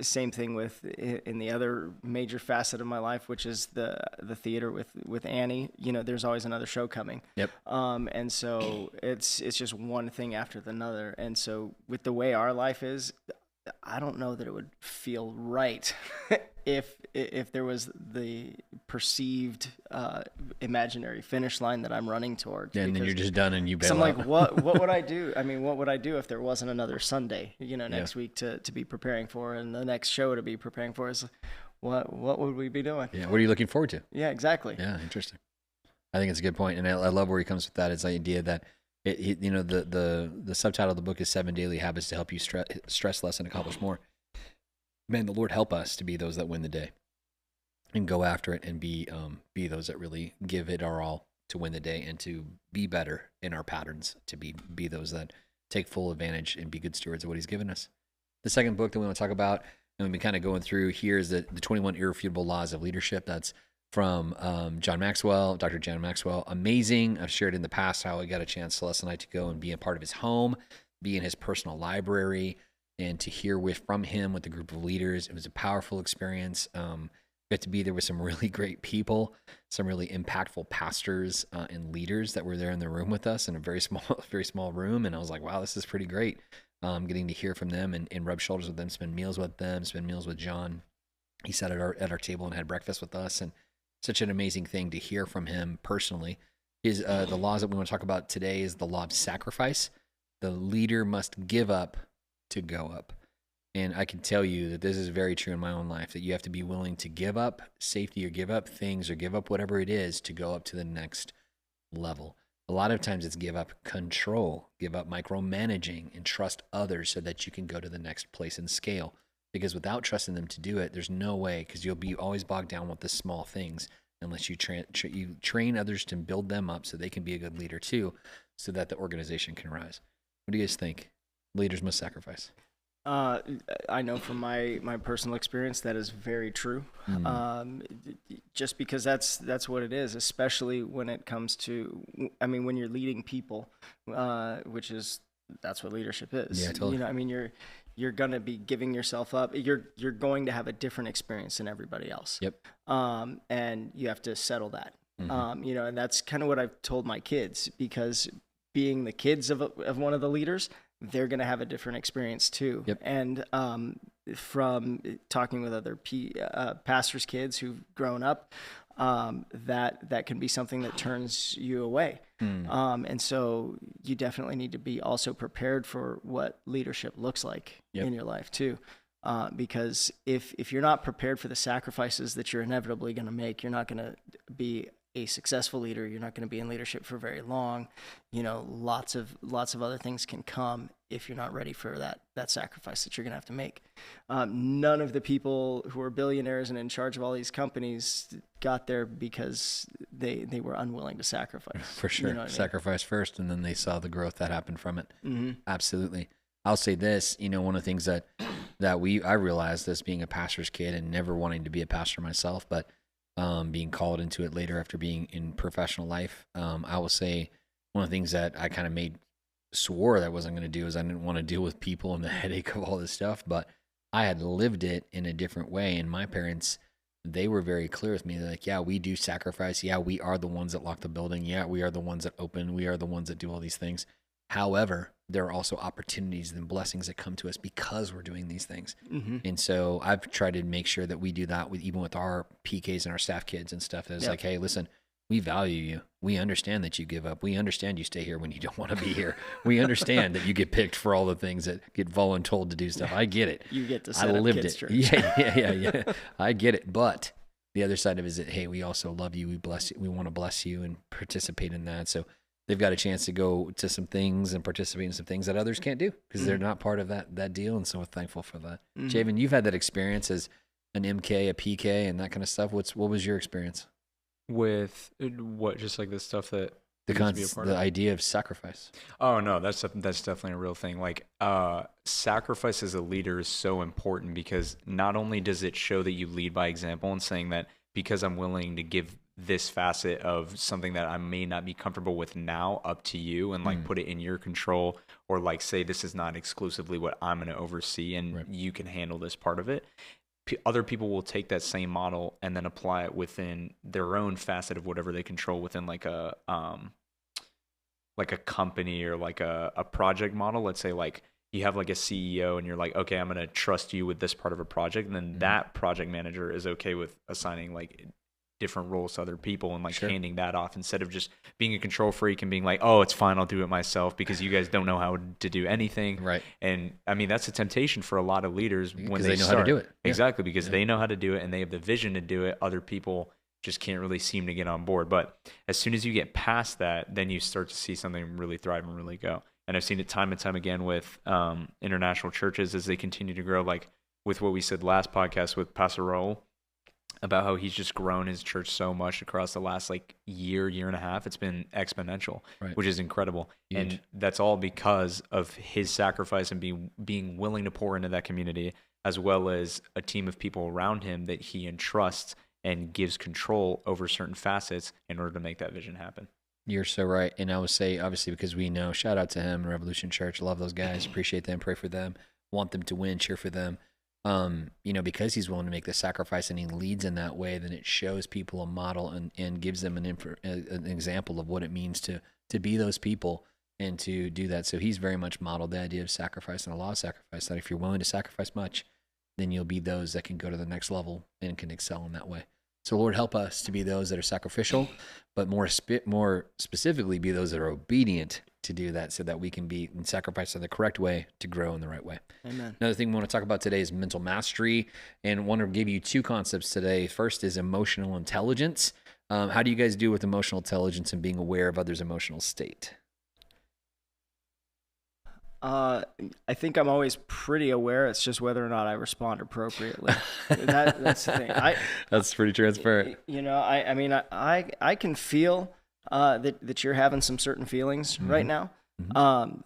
same thing in the other major facet of my life, which is the theater with Annie. There's always another show coming. Yep. And so it's just one thing after another. And so with the way our life is, I don't know that it would feel right if there was the perceived imaginary finish line that I'm running towards. Yeah, and then you're just done and you bail out. So I'm like, what would I do? I mean, what would I do if there wasn't another Sunday, next week to be preparing for, and the next show to be preparing for? Is what would we be doing? Yeah, what are you looking forward to? Yeah, exactly. Yeah, interesting. I think it's a good point, and I love where he comes with that. It's the idea that the subtitle of the book is 7 Daily Habits to Help You Stress Less and Accomplish More. Man, the Lord help us to be those that win the day and go after it and be those that really give it our all to win the day and to be better in our patterns, to be those that take full advantage and be good stewards of what he's given us. The second book that we want to talk about, and we've been kind of going through here, is the 21 Irrefutable Laws of Leadership. That's from John Maxwell, Dr. John Maxwell. Amazing. I've shared in the past how I got a chance, Celeste and I, to go and be a part of his home, be in his personal library, and to hear from him with a group of leaders. It was a powerful experience. Got to be there with some really great people, some really impactful pastors and leaders that were there in the room with us in a very small room. And I was like, wow, this is pretty great. Getting to hear from them and rub shoulders with them, spend meals with them, spend meals with John. He sat at our table and had breakfast with us, and such an amazing thing to hear from him personally. The laws that we want to talk about today is the law of sacrifice. The leader must give up to go up. And I can tell you that this is very true in my own life, that you have to be willing to give up safety or give up things or give up whatever it is to go up to the next level. A lot of times it's give up control, give up micromanaging, and trust others so that you can go to the next place and scale. because without trusting them to do it, there's no way, because you'll be always bogged down with the small things unless you train others to build them up so they can be a good leader too, so that the organization can rise. What do you guys think? Leaders must sacrifice. I know from my personal experience that is very true. Just because that's what it is, especially when it comes to, I mean, when you're leading people, that's what leadership is. Yeah, totally. You know, I mean, you're going to be giving yourself up. You're going to have a different experience than everybody else. Yep. And you have to settle that. You know, and that's kind of what I've told my kids, because being the kids of one of the leaders, they're going to have a different experience too. Yep. And from talking with other pastors' kids who've grown up, that can be something that turns you away. And so you definitely need to be also prepared for what leadership looks like in your life too. Because if you're not prepared for the sacrifices that you're inevitably going to make, you're not going to be a successful leader. You're not going to be in leadership for very long. You know, lots of other things can come if you're not ready for that sacrifice that you're going to have to make. None of the people who are billionaires and in charge of all these companies got there because they were unwilling to sacrifice. For sure. You know what I mean? Sacrifice first, and then they saw the growth that happened from it. Absolutely. I'll say this, you know, one of the things that I realized as being a pastor's kid and never wanting to be a pastor myself, but being called into it later after being in professional life, I will say one of the things that I kind of swore that I wasn't going to do is I didn't want to deal with people and the headache of all this stuff, but I had lived it in a different way. And my parents, they were very clear with me. They're like, yeah, we do sacrifice. Yeah, we are the ones that lock the building. Yeah, we are the ones that open. We are the ones that do all these things. However, there are also opportunities and blessings that come to us because we're doing these things. And so I've tried to make sure that we do that even with our PKs and our staff kids and stuff. It's like, hey, listen, we value you. We understand that you give up. We understand you stay here when you don't want to be here. We understand that you get picked for all the things that get voluntold to do stuff. I get it. You get to set up kids' church. Yeah. I get it. But the other side of it is that, hey, we also love you. We bless you. We want to bless you and participate in that. So they've got a chance to go to some things and participate in some things that others can't do because they're not part of that deal. And so we're thankful for that. Javan, you've had that experience as an MK, a PK, and that kind of stuff. What was your experience? With what, just like the stuff that the idea of sacrifice? Oh no, that's definitely a real thing. Like sacrifice as a leader is so important because not only does it show that you lead by example and saying that because I'm willing to give this facet of something that I may not be comfortable with now up to you and like put it in your control, or like say this is not exclusively what I'm going to oversee and you can handle this part of it. Other people will take that same model and then apply it within their own facet of whatever they control within like a company or like a project model. Let's say like you have like a CEO and you're like, okay, I'm going to trust you with this part of a project. And then that project manager is okay with assigning like different roles to other people and like handing that off instead of just being a control freak and being like, oh, it's fine, I'll do it myself because you guys don't know how to do anything. Right. And I mean, that's a temptation for a lot of leaders when they know how to do it. Exactly. Because they know how to do it and they have the vision to do it. Other people just can't really seem to get on board. But as soon as you get past that, then you start to see something really thrive and really go. And I've seen it time and time again with international churches as they continue to grow, like with what we said last podcast with Pastor Raul, about how he's just grown his church so much across the last like year and a half. It's been exponential, which is incredible. Huge. And that's all because of his sacrifice and being willing to pour into that community, as well as a team of people around him that he entrusts and gives control over certain facets in order to make that vision happen. You're so right. And I would say, obviously, because we know, shout out to him, Revolution Church. Love those guys. Appreciate them. Pray for them. Want them to win. Cheer for them. Because he's willing to make the sacrifice and he leads in that way, then it shows people a model and gives them an example of what it means to be those people and to do that. So he's very much modeled the idea of sacrifice and a law of sacrifice, that if you're willing to sacrifice much, then you'll be those that can go to the next level and can excel in that way. So Lord, help us to be those that are sacrificial, but more specifically be those that are obedient to do that, so that we can be and sacrifice in the correct way to grow in the right way. Amen. Another thing we want to talk about today is mental mastery, and want to give you two concepts today. First is emotional intelligence. How do you guys do with emotional intelligence and being aware of others' emotional state? I think I'm always pretty aware. It's just whether or not I respond appropriately. That's the thing. That's pretty transparent. You know, I mean, I can feel that you're having some certain feelings right now.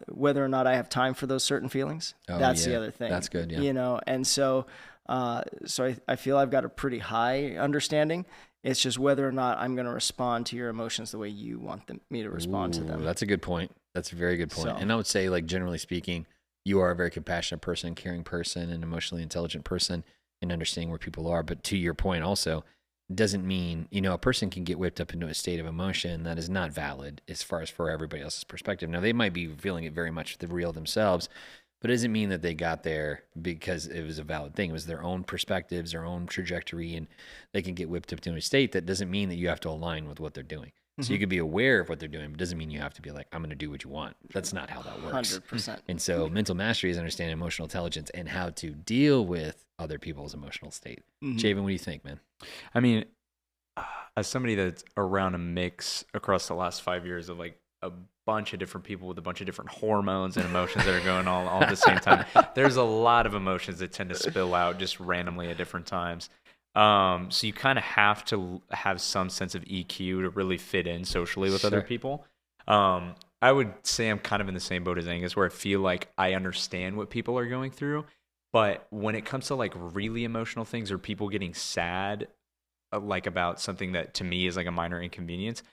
Whether or not I have time for those certain feelings, that's the other thing. That's good. Yeah. You know, and so I feel I've got a pretty high understanding. It's just whether or not I'm going to respond to your emotions the way you want me to respond to them. That's a good point. That's a very good point. And I would say, like, generally speaking, you are a very compassionate person, caring person, and emotionally intelligent person in understanding where people are. But to your point also, doesn't mean, you know, a person can get whipped up into a state of emotion that is not valid as far as for everybody else's perspective. Now, they might be feeling it very much the real themselves, but it doesn't mean that they got there because it was a valid thing. It was their own perspectives, their own trajectory, and they can get whipped up into a state. That doesn't mean that you have to align with what they're doing. So you could be aware of what they're doing, but doesn't mean you have to be like, I'm going to do what you want. That's not how that works. 100%. And so mental mastery is understanding emotional intelligence and how to deal with other people's emotional state. Javan, what do you think, man? I mean, as somebody that's around a mix across the last 5 years of like a bunch of different people with a bunch of different hormones and emotions that are going on all at the same time, there's a lot of emotions that tend to spill out just randomly at different times. So you kind of have to have some sense of EQ to really fit in socially with other people. I would say I'm kind of in the same boat as Angus, where I feel like I understand what people are going through, but when it comes to like really emotional things or people getting sad, like about something that to me is like a minor inconvenience,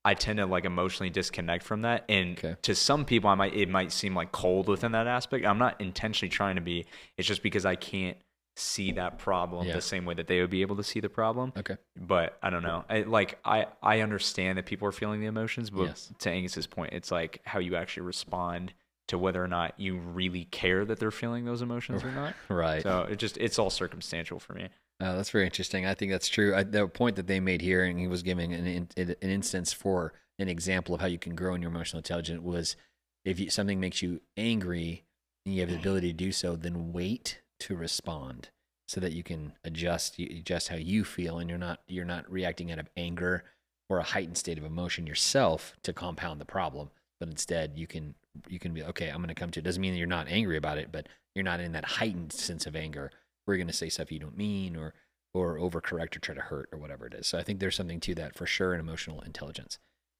I tend to like emotionally disconnect from that. And to some people, it might seem like cold within that aspect. I'm not intentionally trying to be. It's just because I can't see that problem the same way that they would be able to see the problem. But I don't know. I understand that people are feeling the emotions, but to Angus's point, it's like how you actually respond to whether or not you really care that they're feeling those emotions or not. Right. So it's all circumstantial for me. That's very interesting. I think that's true. The point that they made here, and he was giving an instance for an example of how you can grow in your emotional intelligence, was if something makes you angry and you have the ability to do so, then wait to respond so that you can adjust how you feel, and you're not reacting out of anger or a heightened state of emotion yourself to compound the problem, but instead you can be, okay, I'm going to come to it. Doesn't mean that you're not angry about it, but you're not in that heightened sense of anger where you're going to say stuff you don't mean or overcorrect or try to hurt or whatever it is. So I think there's something to that for sure in emotional intelligence.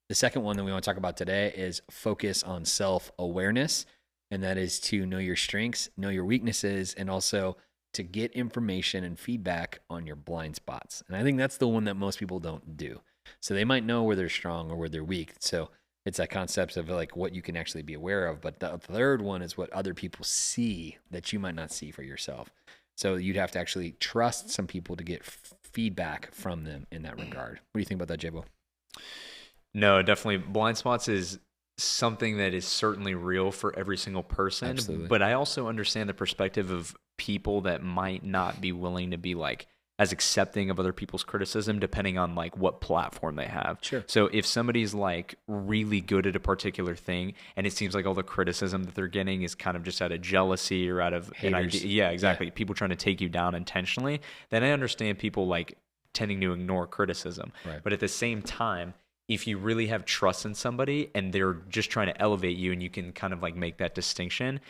The second one that we want to talk about today is focus on self-awareness. And that is to know your strengths, know your weaknesses, and also to get information and feedback on your blind spots. And I think that's the one that most people don't do. So they might know where they're strong or where they're weak. So it's that concept of like what you can actually be aware of. But the third one is what other people see that you might not see for yourself. So you'd have to actually trust some people to get feedback from them in that regard. What do you think about that, Jabo? No, definitely. Blind spots is something that is certainly real for every single person. Absolutely. But I also understand the perspective of people that might not be willing to be like as accepting of other people's criticism depending on like what platform they have. Sure. So if somebody's like really good at a particular thing and it seems like all the criticism that they're getting is kind of just out of jealousy or out of an idea. Yeah, exactly. Yeah. People trying to take you down intentionally, then I understand people like tending to ignore criticism. Right. But at the same time, if you really have trust in somebody and they're just trying to elevate you and you can kind of like make that distinction,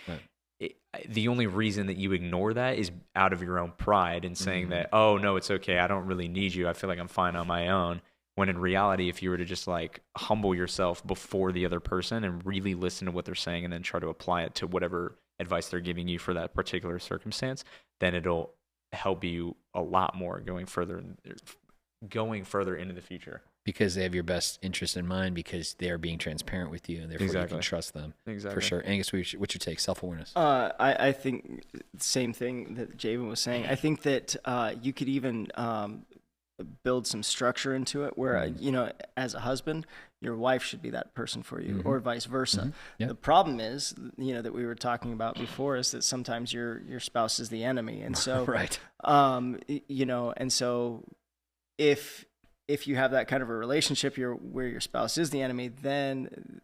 the only reason that you ignore that is out of your own pride and saying that, oh, no, it's okay. I don't really need you. I feel like I'm fine on my own. When in reality, if you were to just like humble yourself before the other person and really listen to what they're saying and then try to apply it to whatever advice they're giving you for that particular circumstance, then it'll help you a lot more going further into the future. Because they have your best interest in mind, because they're being transparent with you, and therefore you can trust them. Exactly. For sure. Angus, what's your take? Self-awareness. I think the same thing that Javan was saying. I think that you could even build some structure into it where, you know, as a husband, your wife should be that person for you, or vice versa. Yep. The problem is, you know, that we were talking about before, is that sometimes your spouse is the enemy. And so, right. You know, and so if you have that kind of a relationship where your spouse is the enemy, then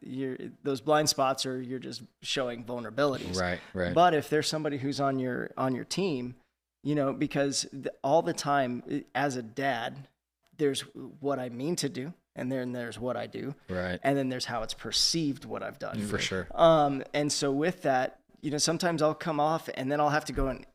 those blind spots are, you're just showing vulnerabilities. Right. But if there's somebody who's on your team, you know, because all the time as a dad, there's what I mean to do and then there's what I do. Right. And then there's how it's perceived what I've done. For sure. And so with that, you know, sometimes I'll come off and then I'll have to go and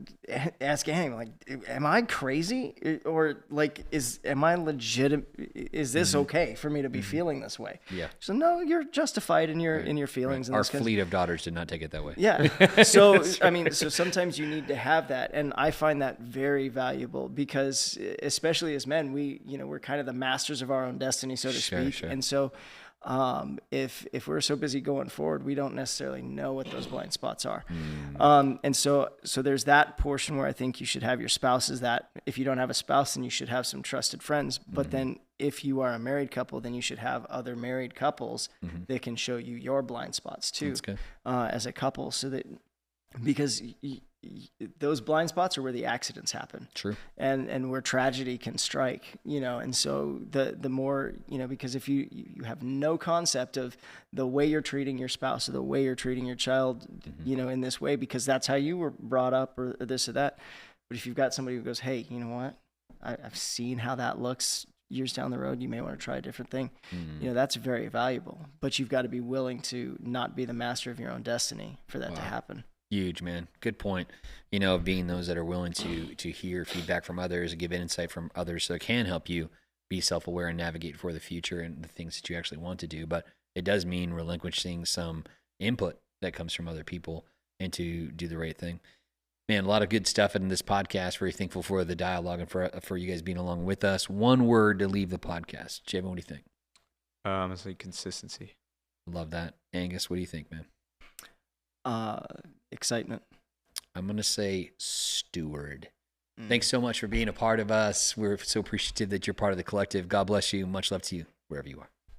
ask Annie, like, am I crazy? Or like, am I legitimate? Is this okay for me to be feeling this way? Yeah. So no, you're justified in your feelings. Right. Our fleet of daughters did not take it that way. Yeah. So, I mean, so sometimes you need to have that. And I find that very valuable because especially as men, we're kind of the masters of our own destiny, so to speak. Sure. And so, if we're so busy going forward, we don't necessarily know what those blind spots are. And so there's that portion where I think you should have your spouses. That if you don't have a spouse, then you should have some trusted friends. But then if you are a married couple, then you should have other married couples that can show you your blind spots too, as a couple, so that because those blind spots are where the accidents happen. True. And where tragedy can strike, you know, and so the more, you know, because if you have no concept of the way you're treating your spouse or the way you're treating your child, you know, in this way, because that's how you were brought up or this or that. But if you've got somebody who goes, hey, you know what, I've seen how that looks years down the road, you may want to try a different thing. You know, that's very valuable, but you've got to be willing to not be the master of your own destiny for that to happen. Huge, man. Good point. You know, being those that are willing to hear feedback from others and give insight from others so it can help you be self-aware and navigate for the future and the things that you actually want to do. But it does mean relinquishing some input that comes from other people and to do the right thing. Man, a lot of good stuff in this podcast. Very thankful for the dialogue and for you guys being along with us. One word to leave the podcast. Javan, what do you think? It's like consistency. Love that. Angus, what do you think, man? Excitement. I'm going to say steward. Thanks so much for being a part of us. We're so appreciative that you're part of the collective. God bless you. Much love to you wherever you are.